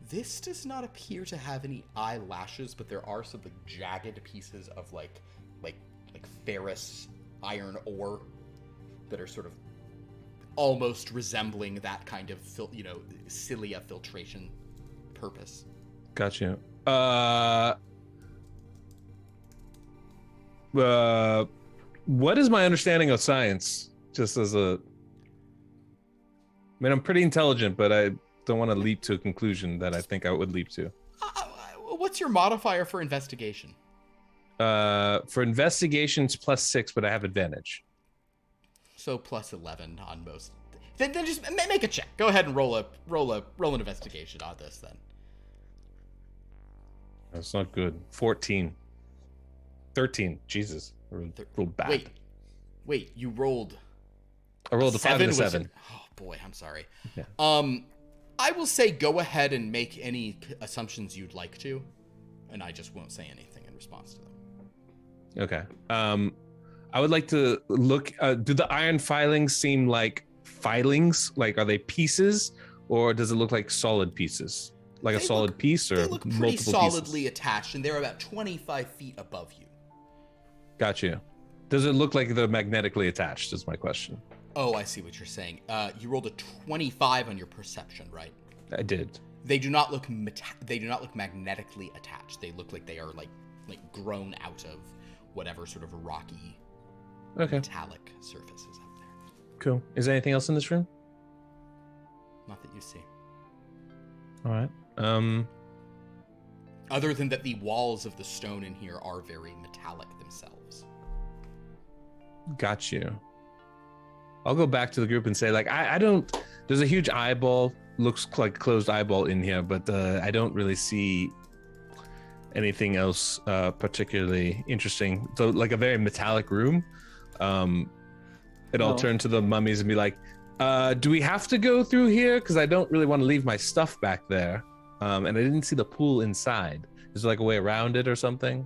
This does not appear to have any eyelashes, but there are some like jagged pieces of like ferrous iron ore that are sort of almost resembling that kind of cilia filtration purpose. Got you. What is my understanding of science? Just as I'm pretty intelligent, but I don't want to leap to a conclusion that I think I would leap to. What's your modifier for investigation? For investigations +6, but I have advantage. So +11 on most. Then just make a check. Go ahead and roll an investigation on this then. That's not good. 14. 13. Jesus. I rolled bad. Wait, you rolled. I rolled a 5 and a 7. Oh boy, I'm sorry. Yeah. I will say go ahead and make any assumptions you'd like to, and I just won't say anything in response to them. Okay. I would like to look. Do the iron filings seem like filings? Like, are they pieces, or does it look like solid pieces? Like a solid piece, or they look pretty multiple solidly pieces? attached, and they're about 25 feet above you. Got you. Does it look like they're magnetically attached? Is my question. Oh, I see what you're saying. You rolled a 25 on your perception, right? I did. They do not look magnetically attached. They look like they are like grown out of whatever sort of rocky, metallic surface is up there. Cool. Is there anything else in this room? Not that you see. All right. Other than that, the walls of the stone in here are very metallic themselves. Got you. I'll go back to the group and say, like, I don't. There's a huge eyeball, looks like closed eyeball in here, but I don't really see anything else particularly interesting. So, like a very metallic room. I'll turn to the mummies and be like, do we have to go through here? Because I don't really want to leave my stuff back there. And I didn't see the pool inside. Is there like a way around it or something?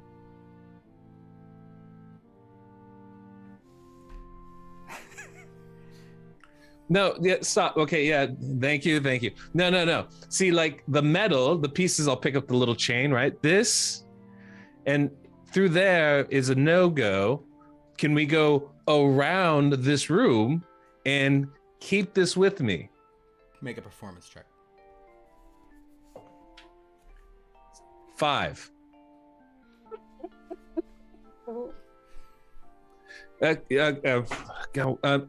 No, yeah, stop. Okay, yeah, thank you. No. See, like the metal, the pieces, I'll pick up the little chain, right? This, and through there is a no-go. Can we go around this room and keep this with me? Make a performance check. 5.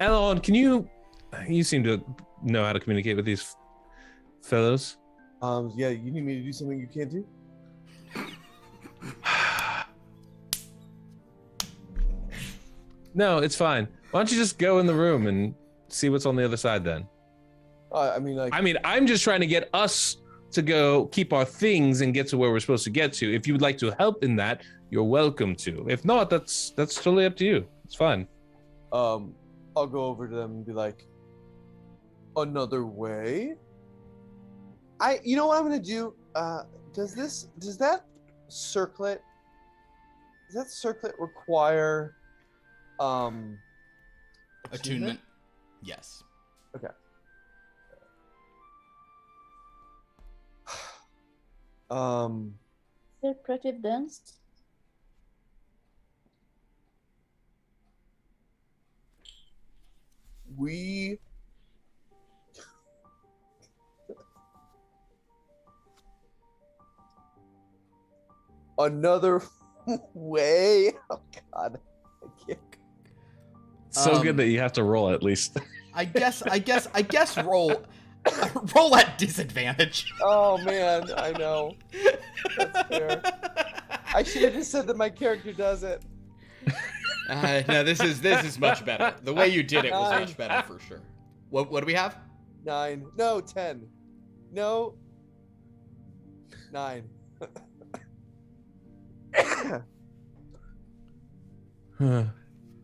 Elon, can you seem to know how to communicate with these fellows. Yeah, you need me to do something you can't do? No, it's fine. Why don't you just go in the room and see what's on the other side then? I'm just trying to get us to go keep our things and get to where we're supposed to get to. If you would like to help in that, you're welcome to. If not, that's totally up to you. It's fine. I'll go over to them and be like, another way? You know what I'm gonna do? Does that circlet require attunement? Yes. Okay. Interpretive dance. We another way. Oh God, I can't. So good that you have to roll at least. I guess roll roll at disadvantage. Oh man, I know. That's fair. I should have just said that my character does it. No, this is much better. The way you did it was much better for sure. What do we have? 9. No, 10. No. 9.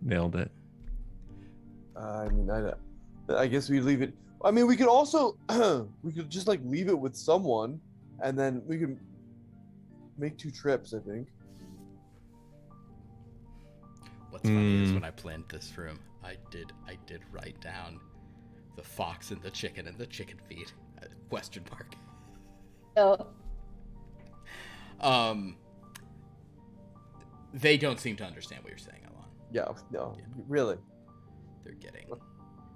Nailed it. I guess we leave it. I mean, we could also we could just like leave it with someone, and then we could make 2 trips. I think. What's funny is when I planned this room, I did write down the fox and the chicken feet. Question mark. Oh. They don't seem to understand what you're saying, Alon. Yeah. No. Yeah. Really. They're getting.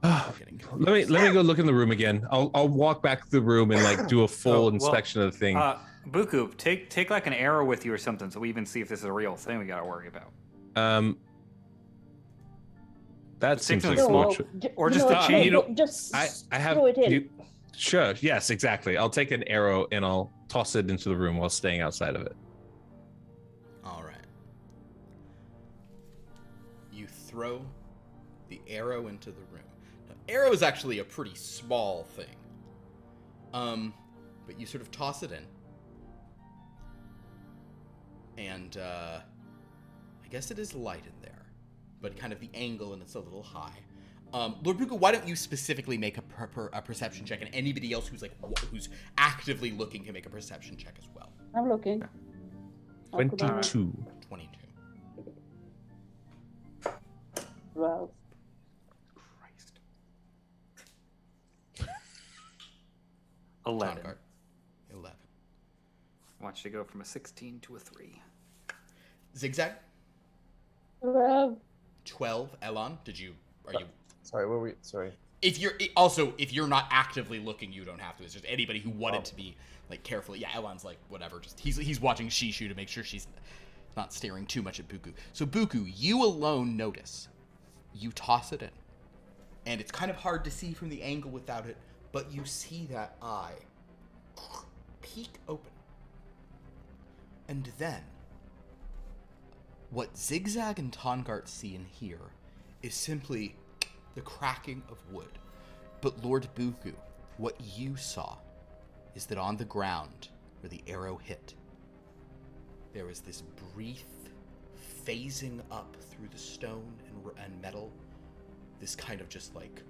Let me go look in the room again. I'll walk back through the room and like do a full inspection of the thing. Buku, take like an arrow with you or something, so we even see if this is a real thing we gotta worry about. That seems like small, or just a chain. Just I have. throw it in. Sure. Yes. Exactly. I'll take an arrow and I'll toss it into the room while staying outside of it. All right. You throw the arrow into the room. Now, arrow is actually a pretty small thing. But you sort of toss it in. And I guess it is light in there. But kind of the angle, and it's a little high. Lord Buku, why don't you specifically make a perception check, and anybody else who's actively looking can make a perception check as well. I'm looking. 22. 22. Wow. Christ. 11. 11. I want you to go from a 16 to a 3. XigXag? 12. Elon, are you? Sorry, what were we? Sorry. If you're not actively looking, you don't have to. It's just anybody who wanted to be like carefully. Yeah, Elon's like whatever. Just he's watching Shishu to make sure she's not staring too much at Buku. So Buku, you alone notice. You toss it in, and it's kind of hard to see from the angle without it, but you see that eye peek open. And then, what XigXag and Tongart see and hear is simply the cracking of wood. But Lord Buku, what you saw is that on the ground where the arrow hit, there was this brief phasing up through the stone and metal, this kind of just like,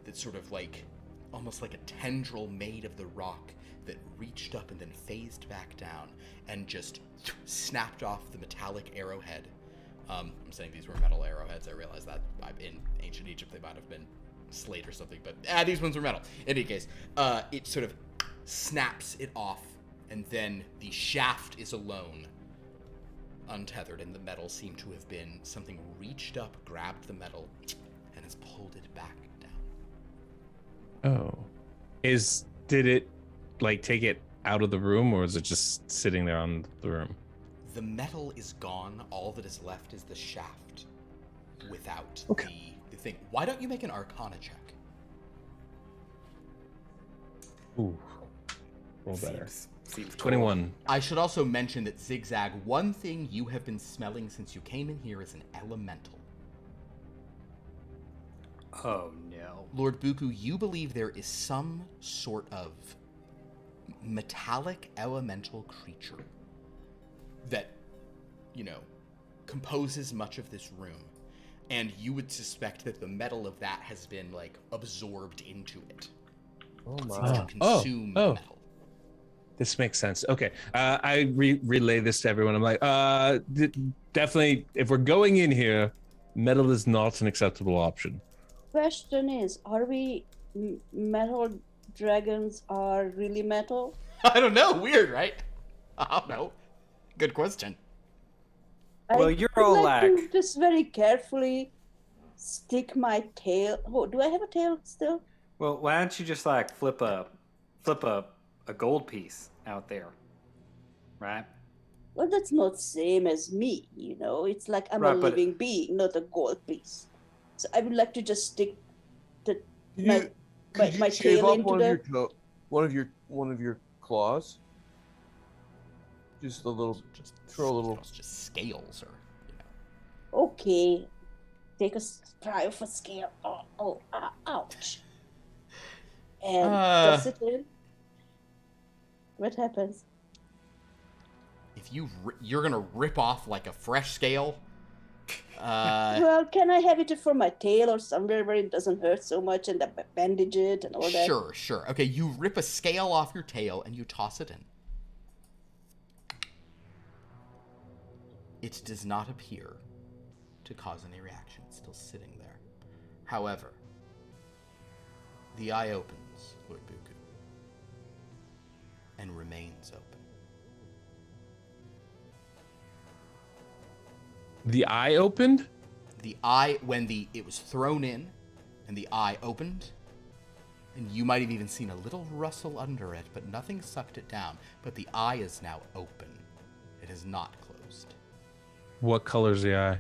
that sort of like, almost like a tendril made of the rock that reached up and then phased back down and just snapped off the metallic arrowhead. I'm saying these were metal arrowheads. I realize that in ancient Egypt they might have been slate or something, but these ones were metal. In any case, it sort of snaps it off, and then the shaft is alone, untethered, and the metal seemed to have been something reached up, grabbed the metal, and has pulled it back down. Oh. Did it, like, take it out of the room, or is it just sitting there on the room? The metal is gone. All that is left is the shaft without the thing. Why don't you make an Arcana check? Ooh. Roll better. Seems 21. I should also mention that XigXag, one thing you have been smelling since you came in here is an elemental. Oh no. Lord Buku, you believe there is some sort of metallic elemental creature that, composes much of this room. And you would suspect that the metal of that has been, like, absorbed into it. Oh It my. seems to consume the metal. This makes sense. Okay. I relay this to everyone. I'm like, definitely, if we're going in here, metal is not an acceptable option. Question is, are we metal dragons are really metal? I don't know. Weird, right? I don't know. Good question. Well, you're all like like... to just very carefully stick my tail. Oh, do I have a tail still? Well, why don't you just like flip a gold piece out there, right? Well, that's not same as me, It's like I'm Right, a but- living being, not a gold piece. So I would like to just stick Could my you shave tail off into one the. of your one of your claws? Just a little. Throw a little. It's just scales, or Okay, take a try of a scale. Ouch! And toss it in. What happens? if you're gonna rip off like a fresh scale. Well, can I have it for my tail or somewhere where it doesn't hurt so much and bandage it and all that? Sure. Okay, you rip a scale off your tail and you toss it in. It does not appear to cause any reaction. It's still sitting there. However, the eye opens, Lord Buku, and remains open. The eye opened? The eye, when it was thrown in, and the eye opened, and you might have even seen a little rustle under it, but nothing sucked it down. But the eye is now open. It is not closed. What color's the eye?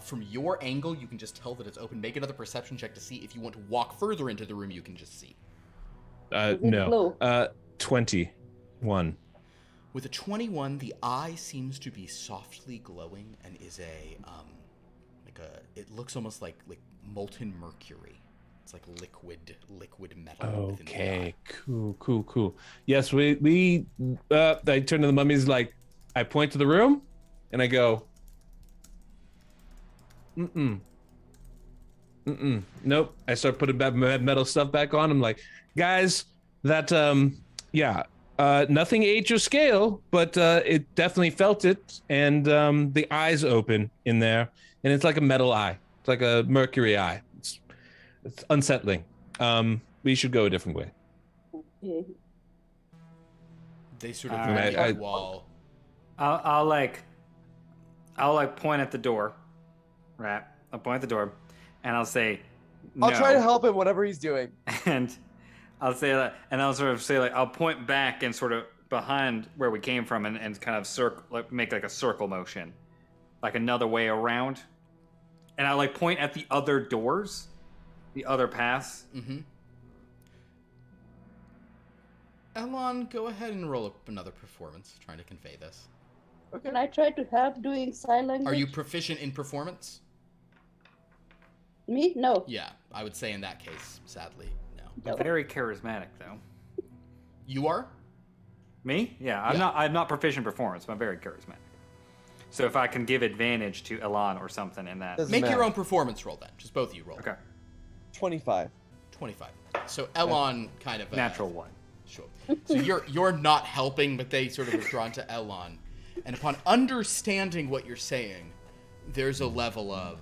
From your angle, you can just tell that it's open. Make another perception check to see if you want to walk further into the room. You can just see. No. 21. With a 21, the eye seems to be softly glowing and is it looks almost like molten mercury. It's like liquid metal within the eye. Cool. Yes, we I turn to the mummies, like, I point to the room and I go, nope. I start putting metal stuff back on. I'm like, guys, that nothing ate your scale, but it definitely felt it, and the eye's open in there, and it's like a metal eye. It's like a mercury eye. It's unsettling. We should go a different way. Okay. They sort of All look right, at the wall. I'll point at the door, right? I'll point at the door, and I'll say, no. I'll try to help him whatever he's doing. And I'll say that, and I'll sort of say, like, I'll point back and sort of behind where we came from, and kind of make like a circle motion, like another way around. And I point at the other doors, the other paths. Mm-hmm. Elon, go ahead and roll up another performance, trying to convey this. Okay. Can I try to help doing sign language? Are you proficient in performance? Me? No. Yeah, I would say in that case, sadly, no. No. Very charismatic, though. You are? Me? Yeah, Yeah. I'm not proficient in performance, but I'm very charismatic. So if I can give advantage to Elan or something in that. Doesn't Make matter. your own performance roll then. Just both of you roll. Okay. 25. 25. So Elon kind of... Natural one. Sure. So you're not helping, but they sort of are drawn to Elon. And upon understanding what you're saying, there's a level of,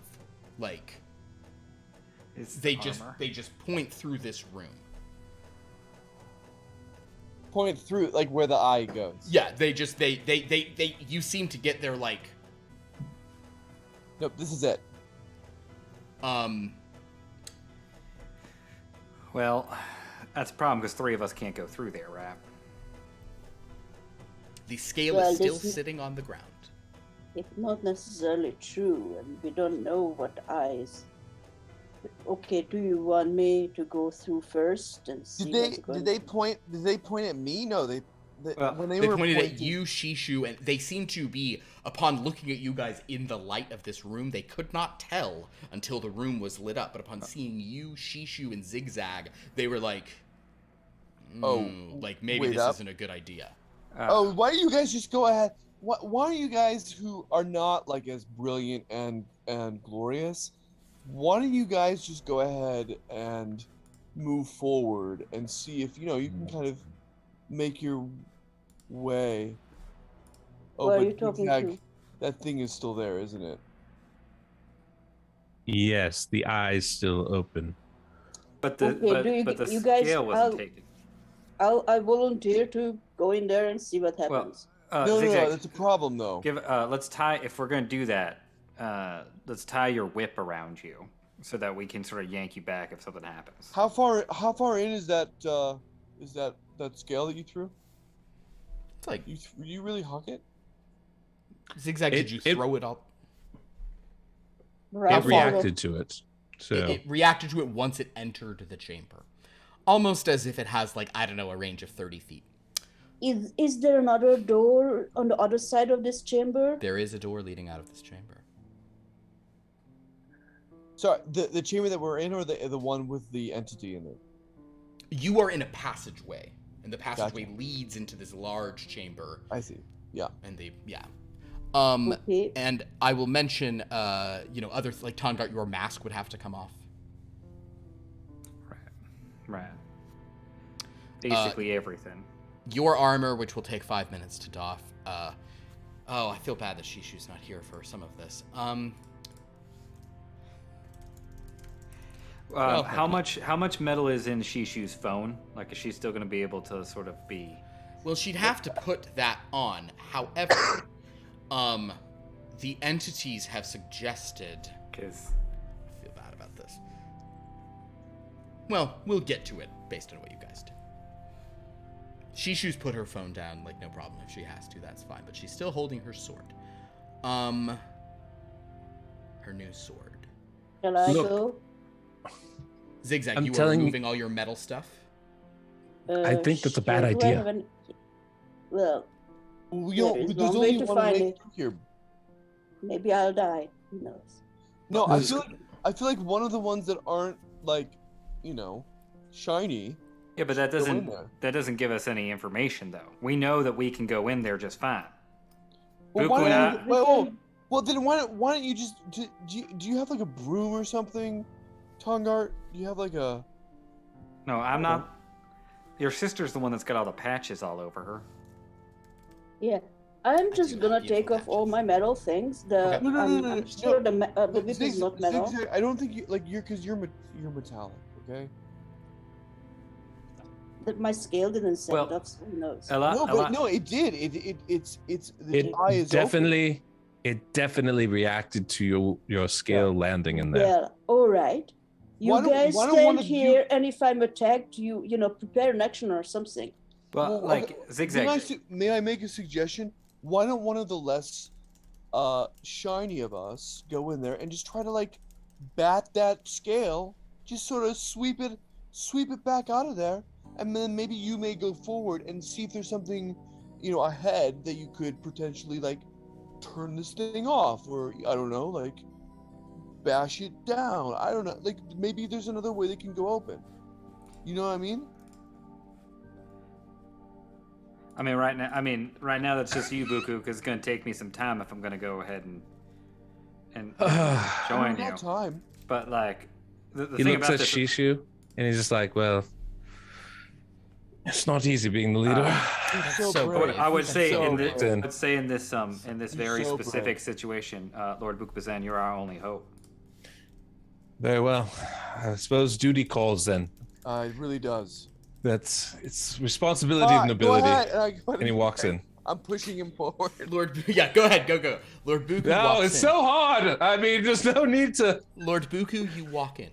like... They just point through this room. Point through, like where the eye goes. Yeah, they you seem to get there like Nope, this is it. Well, that's a problem because 3 of us can't go through there, right? The scale Well, is still this- sitting on the ground. It's not necessarily true, and we don't know what eyes. Okay, do you want me to go through first and see what's going Did they point at me? No, when They were pointed at pointing- you, Shishu, and they seem to be, upon looking at you guys in the light of this room, they could not tell until the room was lit up. But upon seeing you, Shishu, and XigXag, they were like, like maybe wait this up. isn't a good idea. Oh, why don't you guys just go ahead? Why don't you guys who are not like as brilliant and glorious? Why don't you guys just go ahead and move forward and see if you can kind of make your way. Oh, Who are but you talking XigXag, to? that thing is still there, isn't it? Yes, the eye's still open. But the Okay, but the you guys- scale wasn't I'll- taken. I volunteer to go in there and see what happens. No, ZigZag, that's a problem though. let's tie. If we're gonna do that, let's tie your whip around you so that we can sort of yank you back if something happens. How far in is that scale that you threw? It's like, You really huck it? XigXag, did you throw it up? Right, It reacted to it. So It reacted to it once it entered the chamber. Almost as if it has, like, I don't know, a range of 30 feet. Is there another door on the other side of this chamber? There is a door leading out of this chamber. Sorry, the chamber that we're in, or the one with the entity in it? You are in a passageway, and the passageway Gotcha. leads into this large chamber. I see. Yeah. And Okay. and I will mention, other, like, Tongart, your mask would have to come off. Right. Basically everything. Your armor, which will take 5 minutes to doff. I feel bad that Shishu's not here for some of this. How much metal is in Shishu's phone? Like, is she still going to be able to sort of be? Well, she'd have to put that on. However, the entities have suggested. Because I feel bad about this. Well, we'll get to it based on what you guys do. Shishu's put her phone down, like, no problem. If she has to, that's fine. But she's still holding her sword. Her new sword. Shall I Look. go? XigXag, I'm you are telling you- removing all your metal stuff? I think that's a bad sure, do I idea. have well, Well, There is there's one way only to one find way it. through here. maybe I'll die. Who knows? No, I Let's- feel like one of the ones that aren't like, shiny. yeah, but that Go in doesn't there. give us any information though. We know that we can go in there just fine. Well, Buku why and don't I- you, well, then why don't you just do you have like a broom or something, Tongart? Do you have like a? No, I'm not. Your sister's the one that's got all the patches all over her. Yeah, I'm do just have gonna beautiful take off all patches. my metal things. The Okay. No, I'm sure the whip is not metal. ZigZag, I don't think you're metallic, okay? That my scale didn't set Well, it up. So who knows? No, it did. It's the it eye is definitely reacted to your scale landing in there. Well, all right. You Why don't- guys why don't one stand of you- here, and if I'm attacked, prepare an action or something. Well, Well, like okay, ZigZag. May I make a suggestion? Why don't one of the less shiny of us go in there and just try to like bat that scale, just sort of sweep it back out of there, and then maybe you may go forward and see if there's something, ahead that you could potentially like turn this thing off, or I don't know, like bash it down. I don't know, like maybe there's another way they can go open. You know what I mean? Right now that's just you, Buku, because it's gonna take me some time if I'm gonna go ahead and join you. Time. But like, the he thing looks about at this, Shishu, and he's just like, "Well, it's not easy being the leader." So brave. I would say So in brave. this very so specific brave. situation, Lord Bukbazan, you're our only hope. Very well. I suppose duty calls then. It really does. It's responsibility of Go nobility. ahead. And he walks in. I'm pushing him forward. Go ahead, go. Lord Buku No, walks it's in. so hard. I mean, there's no need to. Lord Buku, you walk in.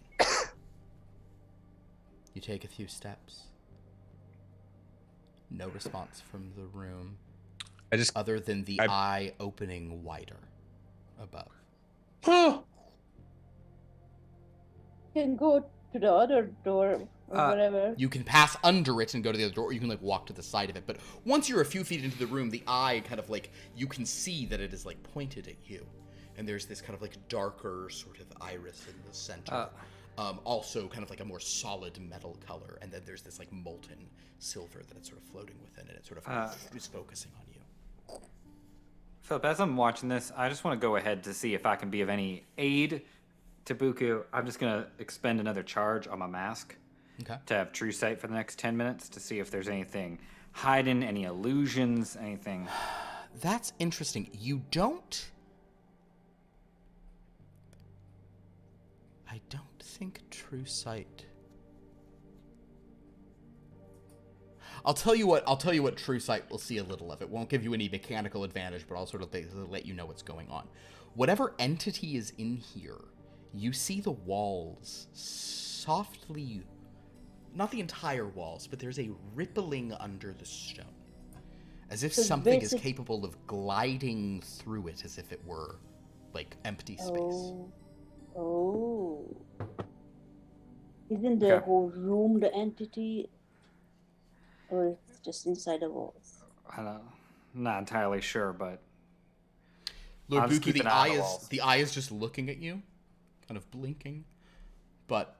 You take a few steps. No response from the room. Other than the eye opening wider above. Oh, You can go to the other door or whatever. You can pass under it and go to the other door, or you can like walk to the side of it. But once you're a few feet into the room, the eye kind of like, you can see that it is like pointed at you. And there's this kind of like darker sort of iris in the center. Also kind of like a more solid metal color. And then there's this like molten silver that it's sort of floating within, and it sort of is focusing on you. Philip, as I'm watching this, I just want to go ahead to see if I can be of any aid to Buku. I'm just going to expend another charge on my mask to have true sight for the next 10 minutes to see if there's anything hiding, any illusions, anything. That's interesting. You don't... I don't think true sight... I'll tell you what true sight will see a little of. It won't give you any mechanical advantage, but I'll sort of let you know what's going on. Whatever entity is in here, you see the walls softly, not the entire walls, but there's a rippling under the stone. As if something is capable of gliding through it, as if it were, like, empty space. Oh. Isn't the whole room the entity? Or it's just inside the walls? I don't know. I'm not entirely sure, but... Lord Buku, the eye is just looking at you, kind of blinking, but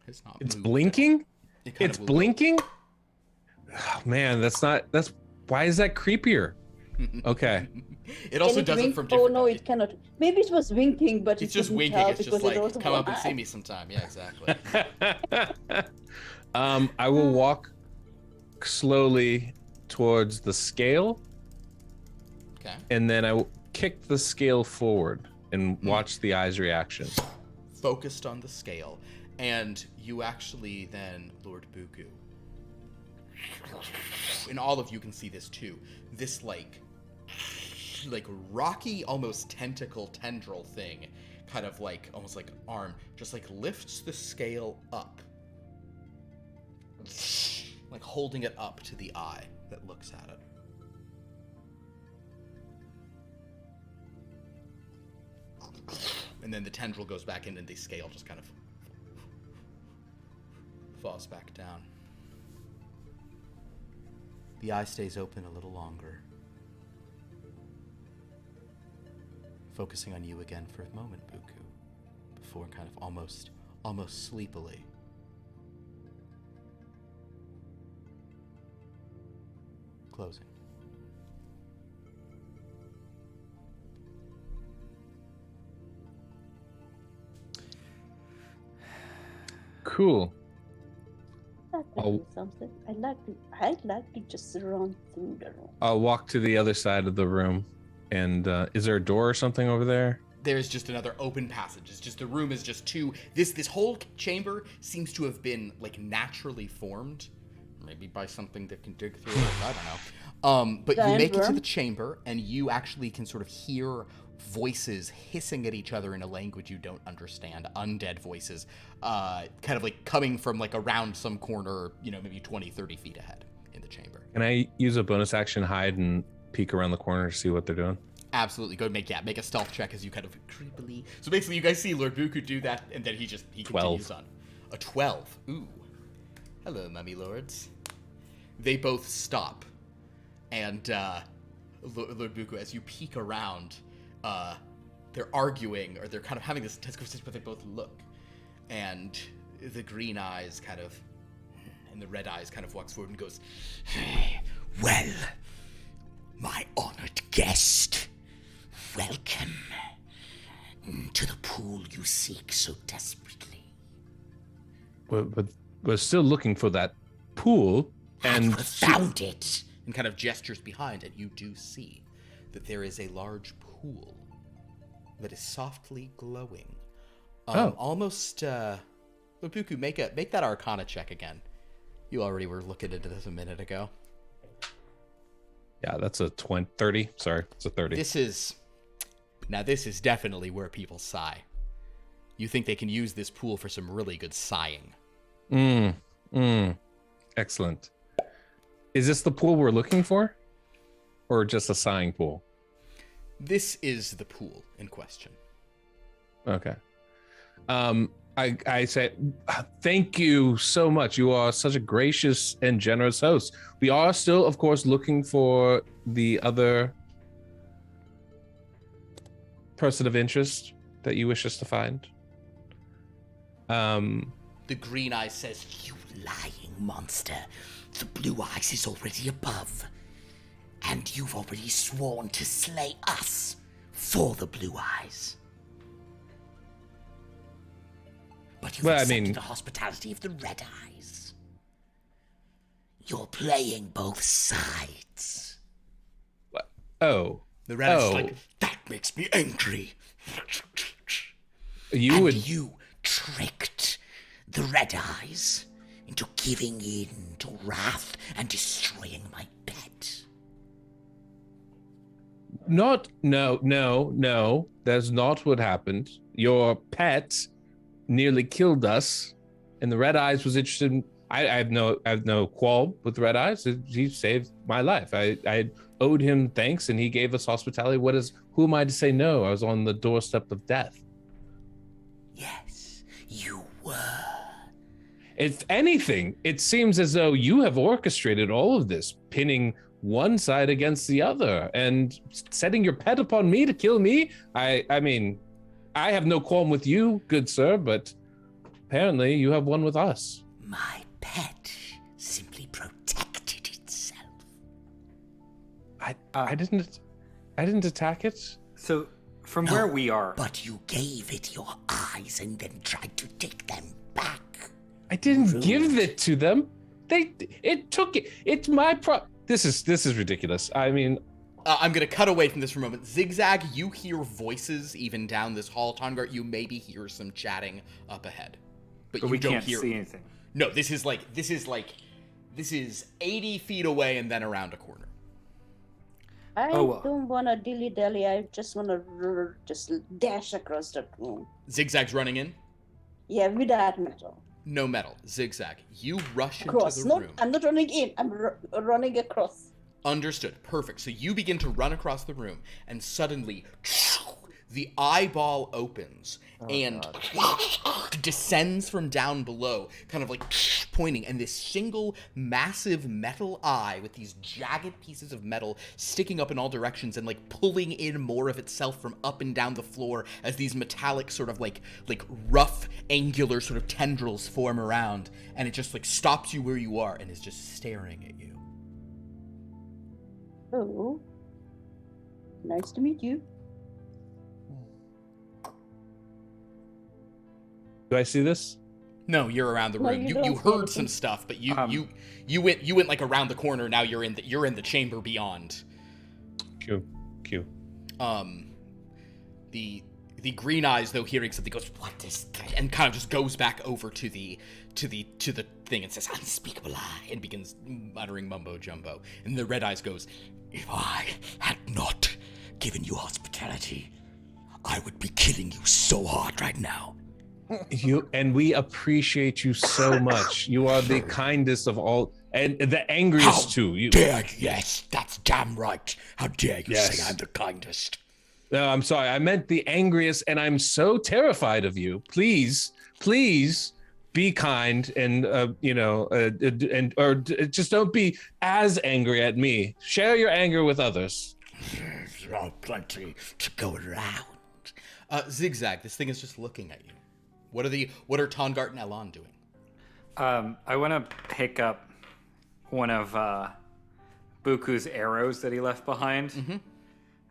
it's not. It's blinking? It's blinking? Oh, man, why is that creepier? Okay. It also does it from different... Oh, no, it cannot. Maybe it was winking, but it's just winking. It's just like, come up and see me sometime. Yeah, exactly. I will walk slowly towards the scale. Okay. And then I will kick the scale forward and watch the eye's reaction. Focused on the scale. And you actually then, Lord Buku, and all of you can see this too, this like rocky, almost tendril thing, kind of like, almost like arm, just like lifts the scale up. Like holding it up to the eye that looks at it. And then the tendril goes back in and the scale just kind of falls back down. The eye stays open a little longer, focusing on you again for a moment, Buku, before kind of almost sleepily closing. Cool. Something. I'd like to just run through the room. I'll walk to the other side of the room, and is there a door or something over there? There's just another open passage. It's just, the room is just two. This whole chamber seems to have been like naturally formed, maybe by something that can dig through it. I don't know. But you make it to the chamber, and you actually can sort of hear voices hissing at each other in a language you don't understand. Undead voices, kind of like coming from like around some corner, maybe 20, 30 feet ahead in the chamber. Can I use a bonus action hide and peek around the corner to see what they're doing? Absolutely. Go make a stealth check as you kind of creepily. So basically, you guys see Lord Buku do that, and then he continues on. A 12. Ooh. Hello, mummy lords. They both stop. And, Lord Buku, as you peek around, they're arguing, or they're kind of having this intense conversation, but they both look. And the green eyes kind of, and the red eyes kind of walks forward and goes, Well, my honored guest, welcome to the pool you seek so desperately. But we're still looking for that pool, and I've found it. and kind of gestures behind, and you do see that there is a large pool that is softly glowing. Almost, Lupuku, make that Arcana check again. You already were looking into this a minute ago. Yeah, that's a 30. Sorry, it's a 30. This is definitely where people sigh. You think they can use this pool for some really good sighing. Excellent. Is this the pool we're looking for? Or just a sighing pool? This is the pool in question. Okay. I say thank you so much. You are such a gracious and generous host. We are still, of course, looking for the other person of interest that you wish us to find. The green eye says, You lying monster. The blue eyes is already above. And you've already sworn to slay us for the blue eyes. But you've accepted the hospitality of the red eyes. You're playing both sides. What? Oh. The red eyes like, that makes me angry. You tricked the red eyes into giving in to wrath and destroying my pet. No. That's not what happened. Your pet nearly killed us, and the red eyes was interested in... I have no qualm with red eyes. He saved my life. I owed him thanks, and he gave us hospitality. Who am I to say no? I was on the doorstep of death. Yes, you were. If anything, it seems as though you have orchestrated all of this, pinning one side against the other and setting your pet upon me to kill me. I mean, I have no qualm with you, good sir, but apparently you have one with us. My pet simply protected itself. I didn't attack it. So, from where we are... But you gave it your eyes and then tried to take them back. I didn't give it to them. It took it. It's my This is ridiculous. I mean... I'm going to cut away from this for a moment. XigXag, you hear voices even down this hall. Tongart, you maybe hear some chatting up ahead. But you we don't can't hear... see anything. No, this is 80 feet away and then around a corner. I don't want to dilly-dally. I just want to just dash across that room. XigXag's running in? Yeah, without metal. No metal. XigXag, you rush Across. into the room. I'm not running in. I'm running across. Understood. Perfect. So you begin to run across the room, and suddenly the eyeball opens and descends from down below, kind of like pointing, and this single massive metal eye with these jagged pieces of metal sticking up in all directions and like pulling in more of itself from up and down the floor as these metallic sort of like rough angular sort of tendrils form around, and it just like stops you where you are and is just staring at you. Oh, nice to meet you. Do I see this? No, you're around the room. You heard some stuff, but you went like around the corner. Now you're in the chamber beyond. Q. The green eyes, though, hearing something, goes, "What is that?" and kind of just goes back over to the thing and says, "Unspeakable eye," and begins muttering mumbo jumbo. And the red eyes goes, "If I had not given you hospitality, I would be killing you so hard right now." And we appreciate you so much. You are the kindest of all, and the angriest too. Yes, that's damn right. How dare you say I'm the kindest? No, I'm sorry. I meant the angriest, and I'm so terrified of you. Please be kind and just don't be as angry at me. Share your anger with others. There's all plenty to go around. XigXag, this thing is just looking at you. What are Tongart and Elan doing? I want to pick up one of Buku's arrows that he left behind.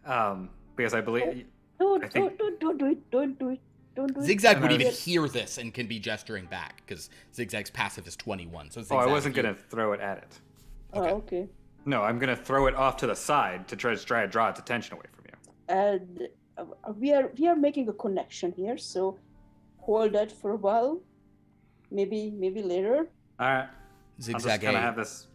Because I believe. Don't do it. Don't do it. Don't do it. XigXag would even hear this and can be gesturing back because XigXag's passive is 21. So I wasn't gonna throw it at it. Okay. Oh, okay. No, I'm gonna throw it off to the side to try to draw its attention away from you. And we are making a connection here, so hold that for a while. Maybe later. All right. XigXag. Kind of have this.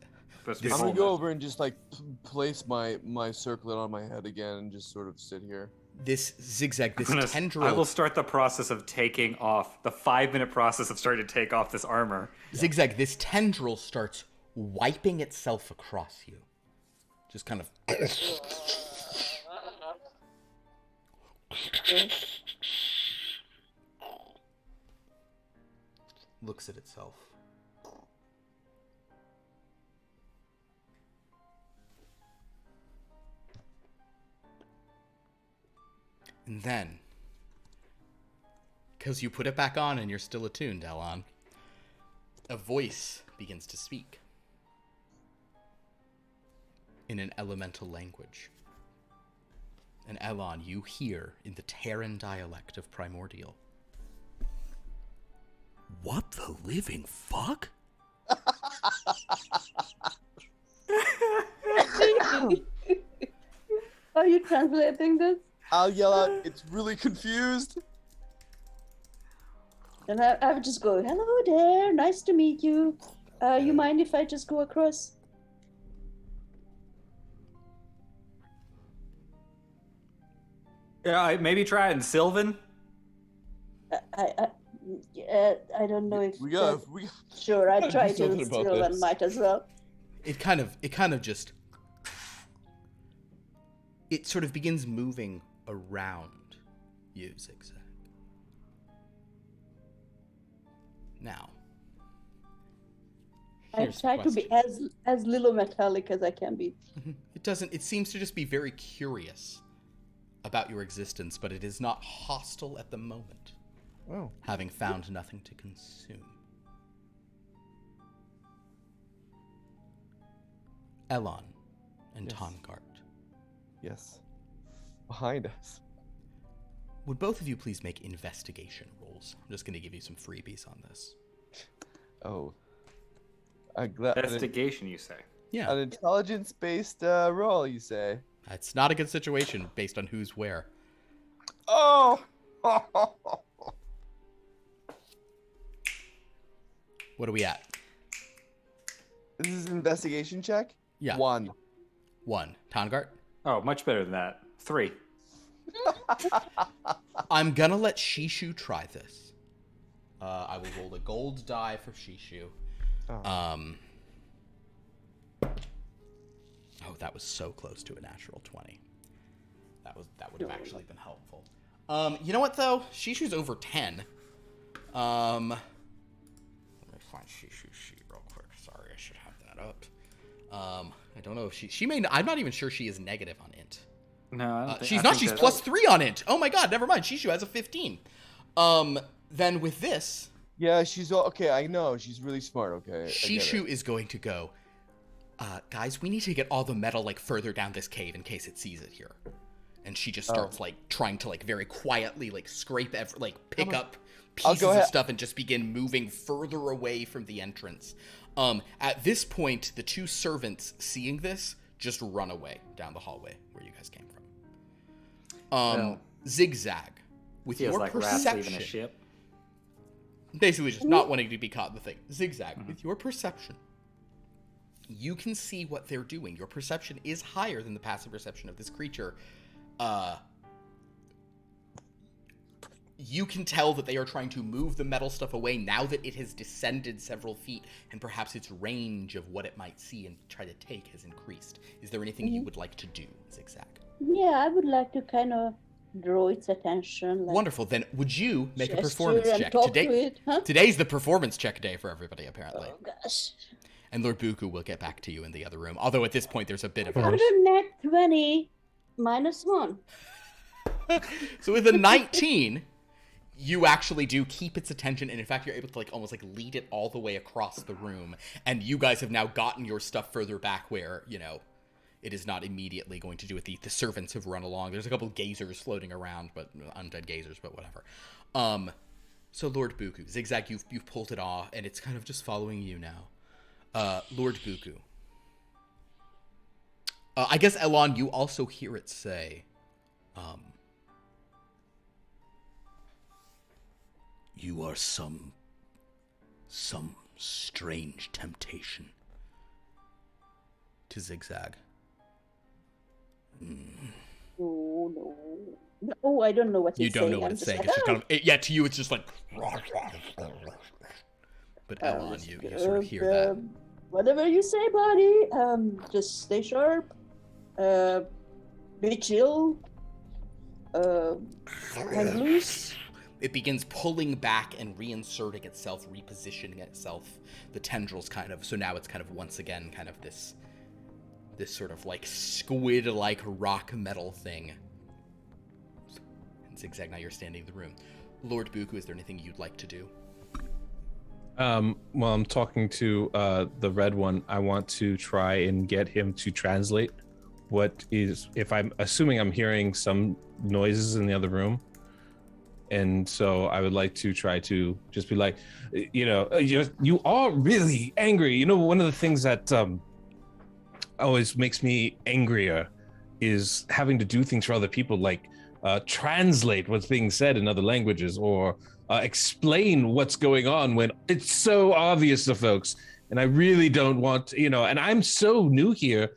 I'm gonna go over and just like place my circlet on my head again and just sort of sit here. This XigXag, this tendril. I will start the process of taking off, the 5-minute process of starting to take off this armor. XigXag, this tendril starts wiping itself across you. Just kind of. Looks at itself. And then, because you put it back on and you're still attuned, Elan, a voice begins to speak in an elemental language. And Elan, you hear in the Terran dialect of Primordial. What the living fuck? Are you translating this? I'll yell out, it's really confused. And I would just go, hello there, nice to meet you. You mind if I just go across? Yeah, maybe try it in Sylvan. I don't know if We got. Sure, I gotta try do to something about steal and this. might as well. It kind of just. It sort of begins moving around you, XigXag. Now. I here's the try to be question. as little metallic as I can be. It seems to just be very curious about your existence, but it is not hostile at the moment. Oh. Having found nothing to consume. Elan and Yes. Tongart, Yes. Behind us. would both of you please make investigation rolls? I'm just going to give you some freebies on this. Oh. Investigation, you say? Yeah, An intelligence-based roll, you say? it's not a good situation based on who's where. Oh! What are we at? This is an investigation check? Yeah. 1. 1. Tongart? Oh, much better than that. 3. I'm gonna let Shishu try this. I will roll a gold die for Shishu. Oh. Oh, that was so close to a natural 20. That would have actually been helpful. You know what though? Shishu's over 10. Let me find Shishu's sheet real quick. Sorry, I should have that up. I don't know if she may. I'm not even sure she is negative on int. No, I don't think, She's I not. think She's that- plus 3 on int. Oh my god, never mind. Shishu has a 15. Then with this, Yeah, she's okay. I know she's really smart. Okay, I get Shishu it. is going to go. Guys, we need to get all the metal like further down this cave in case it sees it here. And she just starts like trying to like very quietly like scrape pick up pieces of stuff and just begin moving further away from the entrance. At this point, the 2 servants seeing this just run away down the hallway where you guys came from. XigXag, with Feels your like rats leaving a perception, ship. basically just not wanting to be caught in the thing. XigXag, with your perception, you can see what they're doing. Your perception is higher than the passive perception of this creature. You can tell that they are trying to move the metal stuff away now that it has descended several feet, and perhaps its range of what it might see and try to take has increased. Is there anything you would like to do, XigXag? Yeah, I would like to kind of droid's attention. Like, Wonderful. Then would you make a gesture performance and check? talk to it, huh? Today's the performance check day for everybody, apparently. Oh gosh. And Lord Buku will get back to you in the other room. Although at this point there's a bit of Got a net 20 -1. So with a 19, you actually do keep its attention, and in fact you're able to like almost like lead it all the way across the room, and you guys have now gotten your stuff further back where, you know, it is not immediately going to do it. The servants have run along. There's a couple of gazers floating around, but undead gazers, but whatever. So Lord Buku, XigXag, you've pulled it off, and it's kind of just following you now. Lord Buku. I guess, Elon, you also hear it say, you are some strange temptation. To XigXag. Oh no. Oh, I don't know what You don't know what it's saying. It's just kind of, yeah, to you it's just like... But Elon, you sort of hear that. Whatever you say, buddy. Just stay sharp. Be chill. Hang loose. It begins pulling back and reinserting itself, repositioning itself. The tendrils kind of, so now it's kind of once again kind of this sort of like squid-like rock metal thing. And XigXag, now you're standing in the room. Lord Buku, is there anything you'd like to do? Well, I'm talking to the red one. I want to try and get him to translate what is, if I'm assuming I'm hearing some noises in the other room. And so I would like to try to just be like, you know, you are really angry. You know, one of the things that always makes me angrier is having to do things for other people, like translate what's being said in other languages, or explain what's going on when it's so obvious to folks. And I really don't want, you know, and I'm so new here,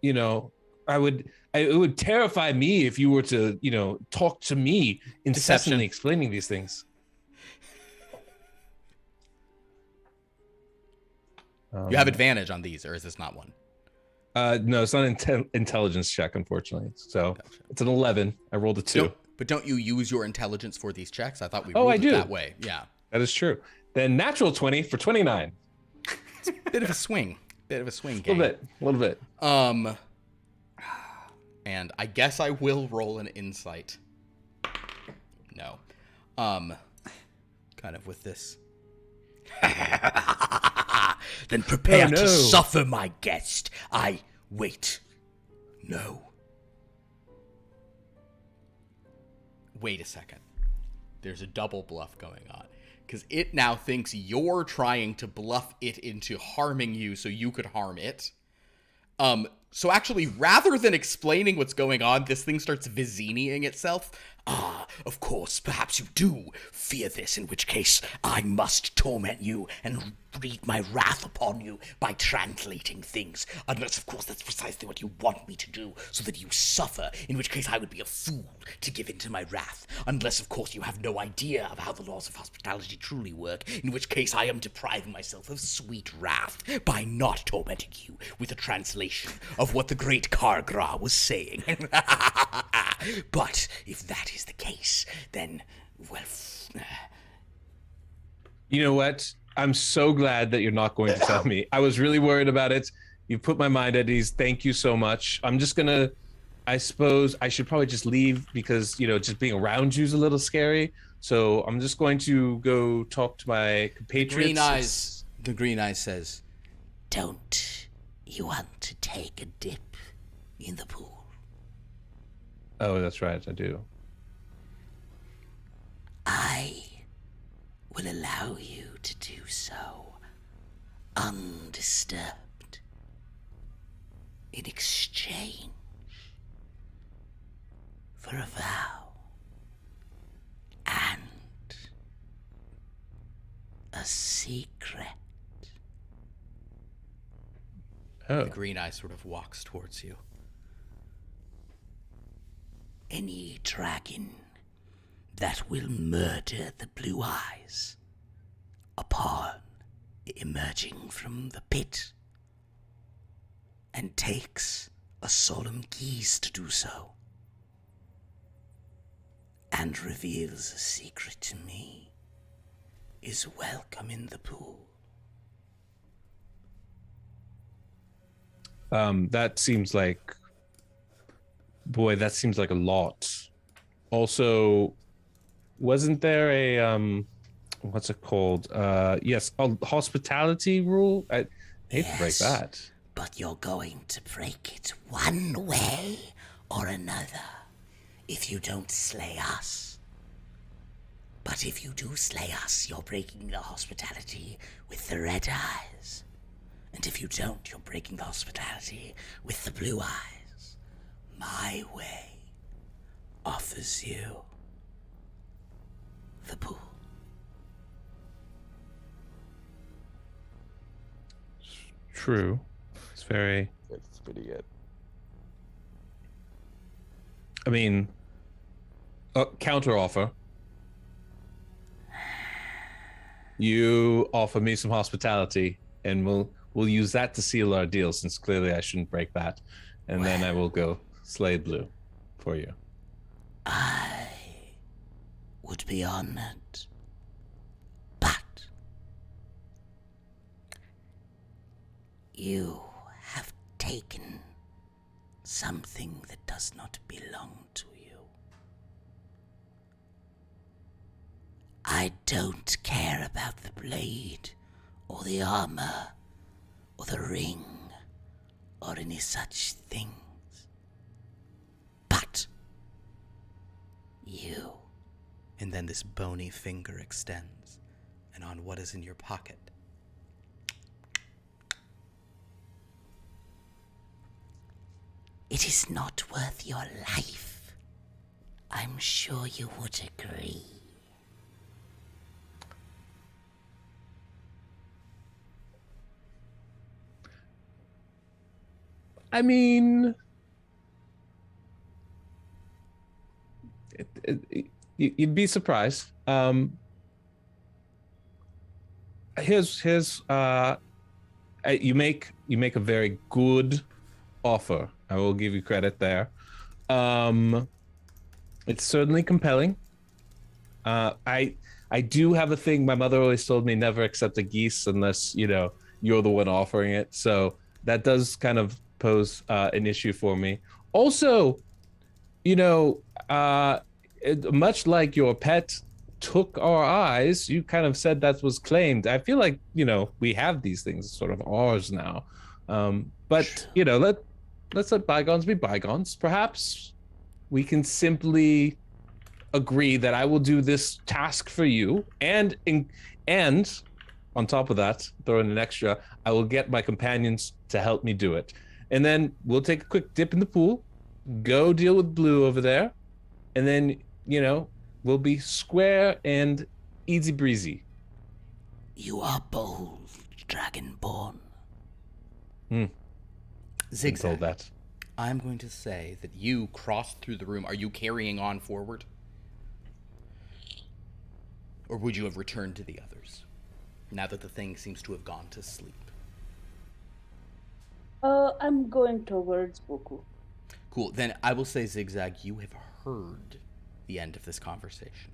you know, it would terrify me if you were to, you know, talk to me incessantly explaining these things. You have advantage on these, or is this not one? No, it's not an intelligence check, unfortunately. So gotcha. It's an 11. I rolled a 2. But don't you use your intelligence for these checks? I thought we rolled it that way. Yeah. That is true. Then natural 20 for 29. It's a bit of a swing. Game. A little bit. And I guess I will roll an insight. No. Kind of with this. Then prepare to suffer, my guest. Wait. No. Wait a second. There's a double bluff going on. Because it now thinks you're trying to bluff it into harming you so you could harm it. So actually, rather than explaining what's going on, this thing starts Viziniing itself. Ah, of course, perhaps you do fear this, in which case I must torment you and wreak my wrath upon you by translating things. Unless, of course, that's precisely what you want me to do, so that you suffer, in which case I would be a fool to give in to my wrath. Unless, of course, you have no idea of how the laws of hospitality truly work, in which case I am depriving myself of sweet wrath by not tormenting you with a translation of what the great Kargra was saying. But if that is the case, then, well... You know what? I'm so glad that you're not going to tell me. I was really worried about it. You put my mind at ease. Thank you so much. I'm just gonna, I suppose I should probably just leave because, you know, just being around you is a little scary. So I'm just going to go talk to my compatriots. The Green Eyes says, don't you want to take a dip in the pool? Oh, that's right, I do. I will allow you to do so undisturbed in exchange for a vow and a secret. Oh. The Green Eye sort of walks towards you. Any dragon that will murder the Blue Eyes upon emerging from the pit and takes a solemn guise to do so and reveals a secret to me is welcome in the pool. That seems like... Boy, that seems like a lot. Also, wasn't there a... what's it called? Yes, a hospitality rule? I hate to break that. But you're going to break it one way or another if you don't slay us. But if you do slay us, you're breaking the hospitality with the red eyes. And if you don't, you're breaking the hospitality with the blue eyes. My way offers you the pool. True. It's very... That's pretty good. I mean, counter offer. You offer me some hospitality, and we'll use that to seal our deal, since clearly I shouldn't break that. And then I will go slay Blue for you. I would be honored, but you have taken something that does not belong to you. I don't care about the blade, or the armor, or the ring, or any such things. But you. And then this bony finger extends, and on what is in your pocket, it is not worth your life. I'm sure you would agree. I mean, you'd be surprised. You make a very good offer. I will give you credit there. It's certainly compelling. I do have a thing. My mother always told me never accept a geese unless you're the one offering it. So that does kind of pose an issue for me. Also, much like your pet took our eyes, you kind of said that was claimed. I feel like we have these things sort of ours now. But let's let bygones be bygones. Perhaps we can simply agree that I will do this task for you, and on top of that, throw in an extra, I will get my companions to help me do it. And then we'll take a quick dip in the pool, go deal with Blue over there, and then, we'll be square and easy breezy. You are bold, Dragonborn. XigXag, told that. I'm going to say that you crossed through the room. Are you carrying on forward? Or would you have returned to the others, now that the thing seems to have gone to sleep? I'm going towards Boku. Cool. Then I will say, XigXag, you have heard the end of this conversation.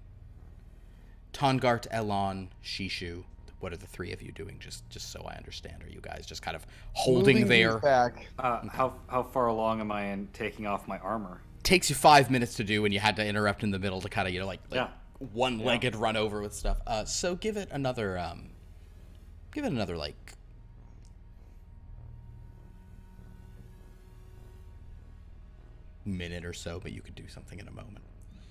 Tongart, Elon, Shishu, what are the three of you doing? Just so I understand. Are you guys just kind of holding Moving there? these back. How far along am I in taking off my armor? Takes you 5 minutes to do, and you had to interrupt in the middle to kind of Yeah. one-legged run over with stuff. So give it another like minute or so, but you could do something in a moment.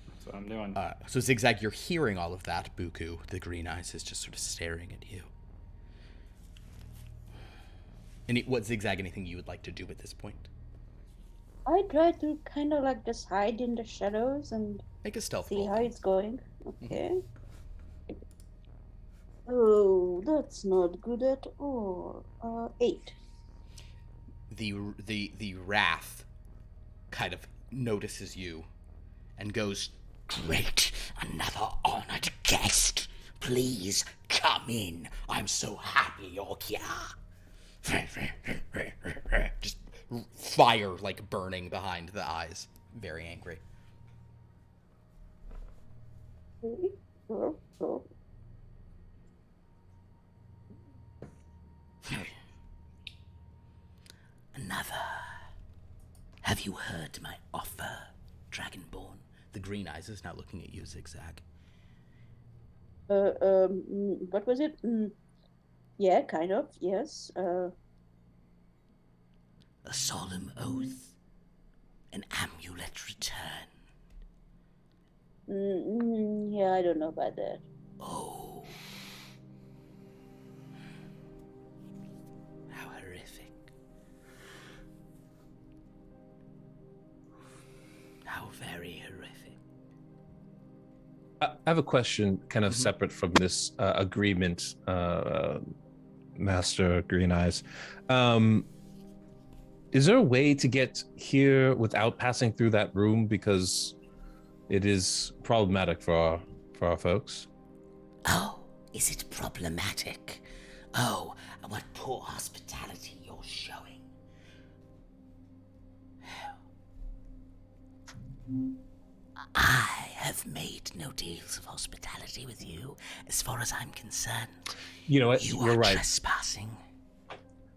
That's what I'm doing. So XigXag, you're hearing all of that. Buku, the green eyes, is just sort of staring at you. What XigXag, anything you would like to do at this point? I try to kind of like just hide in the shadows and Make a stealth see roll. how it's going. Okay. Oh, that's not good at all. 8. The wrath kind of notices you and goes, Great, another honored guest. Please come in. I'm so happy you're here. just fire like burning behind the eyes. Very angry. Okay. Sure. Another. Have you heard my offer, Dragonborn? The green eyes is now looking at you, XigXag. What was it? Yeah, kind of. Yes. A solemn oath. An amulet return. Yeah, I don't know about that. Oh. How horrific. How very horrific. I have a question kind of separate from this agreement, Master Green Eyes. Is there a way to get here without passing through that room? Because it is problematic for our folks. Oh, is it problematic? Oh, what poor hospitality you're showing. I have made no deals of hospitality with you, as far as I'm concerned. You know what? You You're are right. trespassing.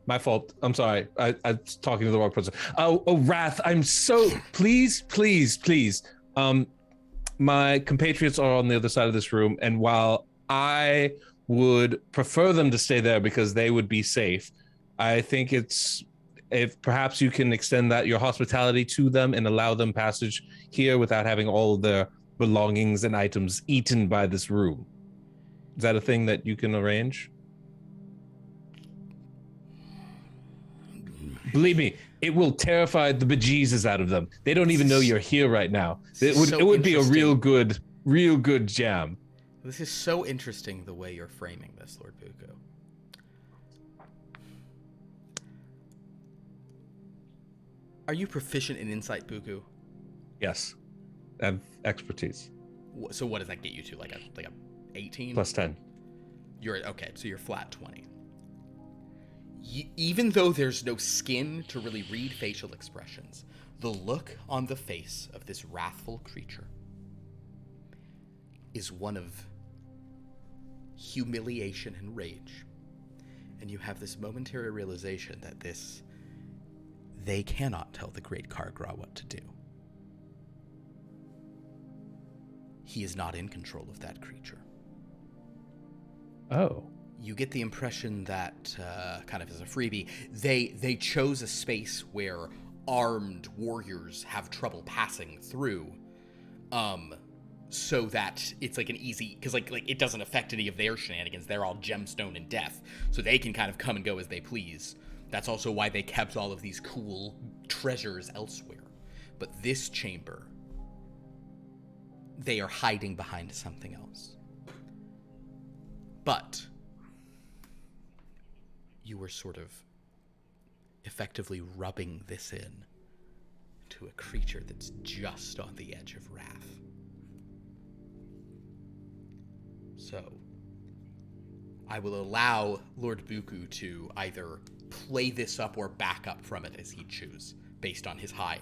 My fault. I'm sorry. I was talking to the wrong person. Oh, Wrath, I'm so... Please. My compatriots are on the other side of this room, and while I would prefer them to stay there because they would be safe, I think if perhaps you can extend your hospitality to them and allow them passage here without having all of their belongings and items eaten by this room. Is that a thing that you can arrange? Believe me, it will terrify the bejesus out of them. They don't even know you're here right now. It would be a real good jam. This is so interesting the way you're framing this, Lord Buku. Are you proficient in insight, Buku? Yes, I have expertise. So what does that get you to? Like a 18? Plus 10. Okay, so you're flat 20. Even though there's no skin to really read facial expressions, the look on the face of this wrathful creature is one of humiliation and rage. And you have this momentary realization that they cannot tell the great Kargra what to do. He is not in control of that creature. Oh. You get the impression that, kind of as a freebie, they chose a space where armed warriors have trouble passing through, so that it's like an easy, because like it doesn't affect any of their shenanigans. They're all gemstone and death, so they can kind of come and go as they please. That's also why they kept all of these cool treasures elsewhere. But this chamber, they are hiding behind something else. But you were sort of effectively rubbing this in to a creature that's just on the edge of wrath. So, I will allow Lord Buku to either play this up or back up from it as he choose, based on his high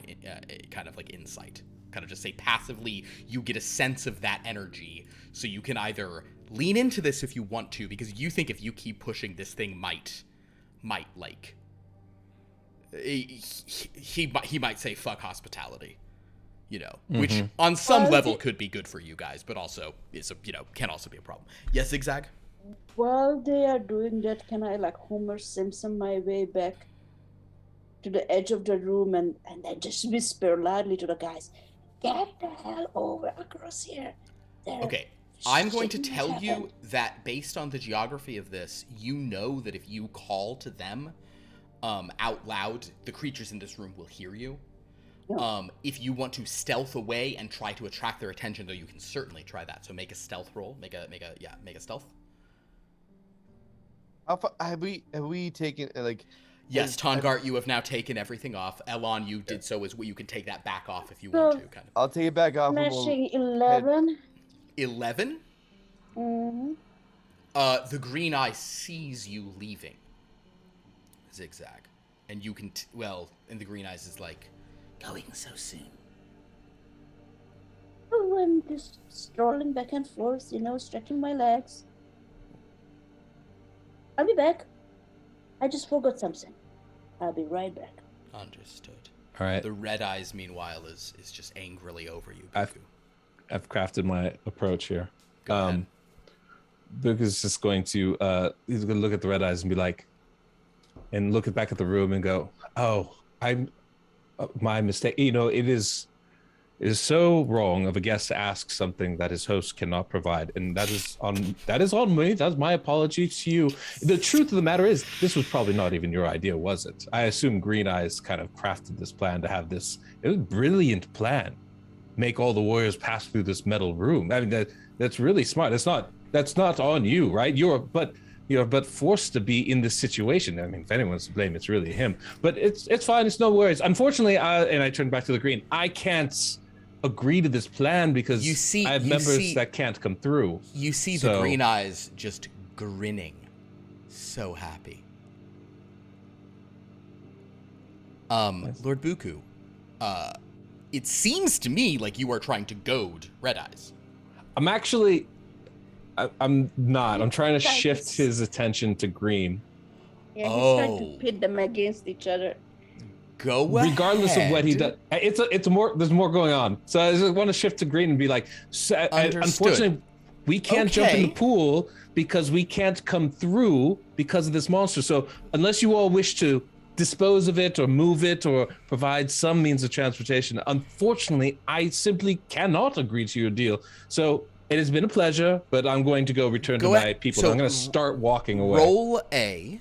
kind of like insight. Kind of just say passively, you get a sense of that energy, so you can either lean into this if you want to, because you think if you keep pushing, this thing might like he might say fuck hospitality, which on some level could be good for you guys, but also can also be a problem. Yes, XigXag? While they are doing that, can I like Homer Simpson my way back to the edge of the room and then just whisper loudly to the guys, get the hell over across here. Okay, I'm going to tell you that based on the geography of this, you know that if you call to them out loud, the creatures in this room will hear you. Yeah. If you want to stealth away and try to attract their attention, though, you can certainly try that. So make a stealth roll. Make a stealth. Have we taken like? Yes, Tongart, you have now taken everything off. Elon, you did so as well. You can take that back off if you want to. Kind of. I'll take it back off. Smashing 11. 11? Mm-hmm. The green eye sees you leaving, XigXag, and you can and the green eyes is like, going so soon. Oh, I'm just strolling back and forth, stretching my legs. I'll be back. I just forgot something. I'll be right back. Understood. All right. The red eyes, meanwhile, is just angrily over you, I've crafted my approach here. Go ahead. Buku is just going to he's going to look at the red eyes and be like, and look back at the room and go, "Oh, I'm my mistake. It is so wrong of a guest to ask something that his host cannot provide, and that is on me. That's my apology to you. The truth of the matter is, this was probably not even your idea, was it? I assume Green Eyes kind of crafted this plan to have this. It was a brilliant plan. Make all the warriors pass through this metal room. I mean, that's really smart. That's not on you, right? You're but forced to be in this situation. I mean, if anyone's to blame, it's really him. But it's fine. It's no worries. Unfortunately, and I turn back to the green. I can't agree to this plan because I have members that can't come through. You see the Green Eyes just grinning, so happy. Lord Buku, it seems to me like you are trying to goad Red Eyes. I'm actually, I'm not. I'm trying to shift his attention to Green. Yeah, he's trying to pit them against each other. Go ahead. Regardless of what he does, it's more. There's more going on. So I just want to shift to Green and be like, unfortunately, we can't jump in the pool because we can't come through because of this monster. So unless you all wish to dispose of it or move it or provide some means of transportation, unfortunately, I simply cannot agree to your deal. So it has been a pleasure, but I'm going to go return to my people. So I'm going to start walking away. Roll a.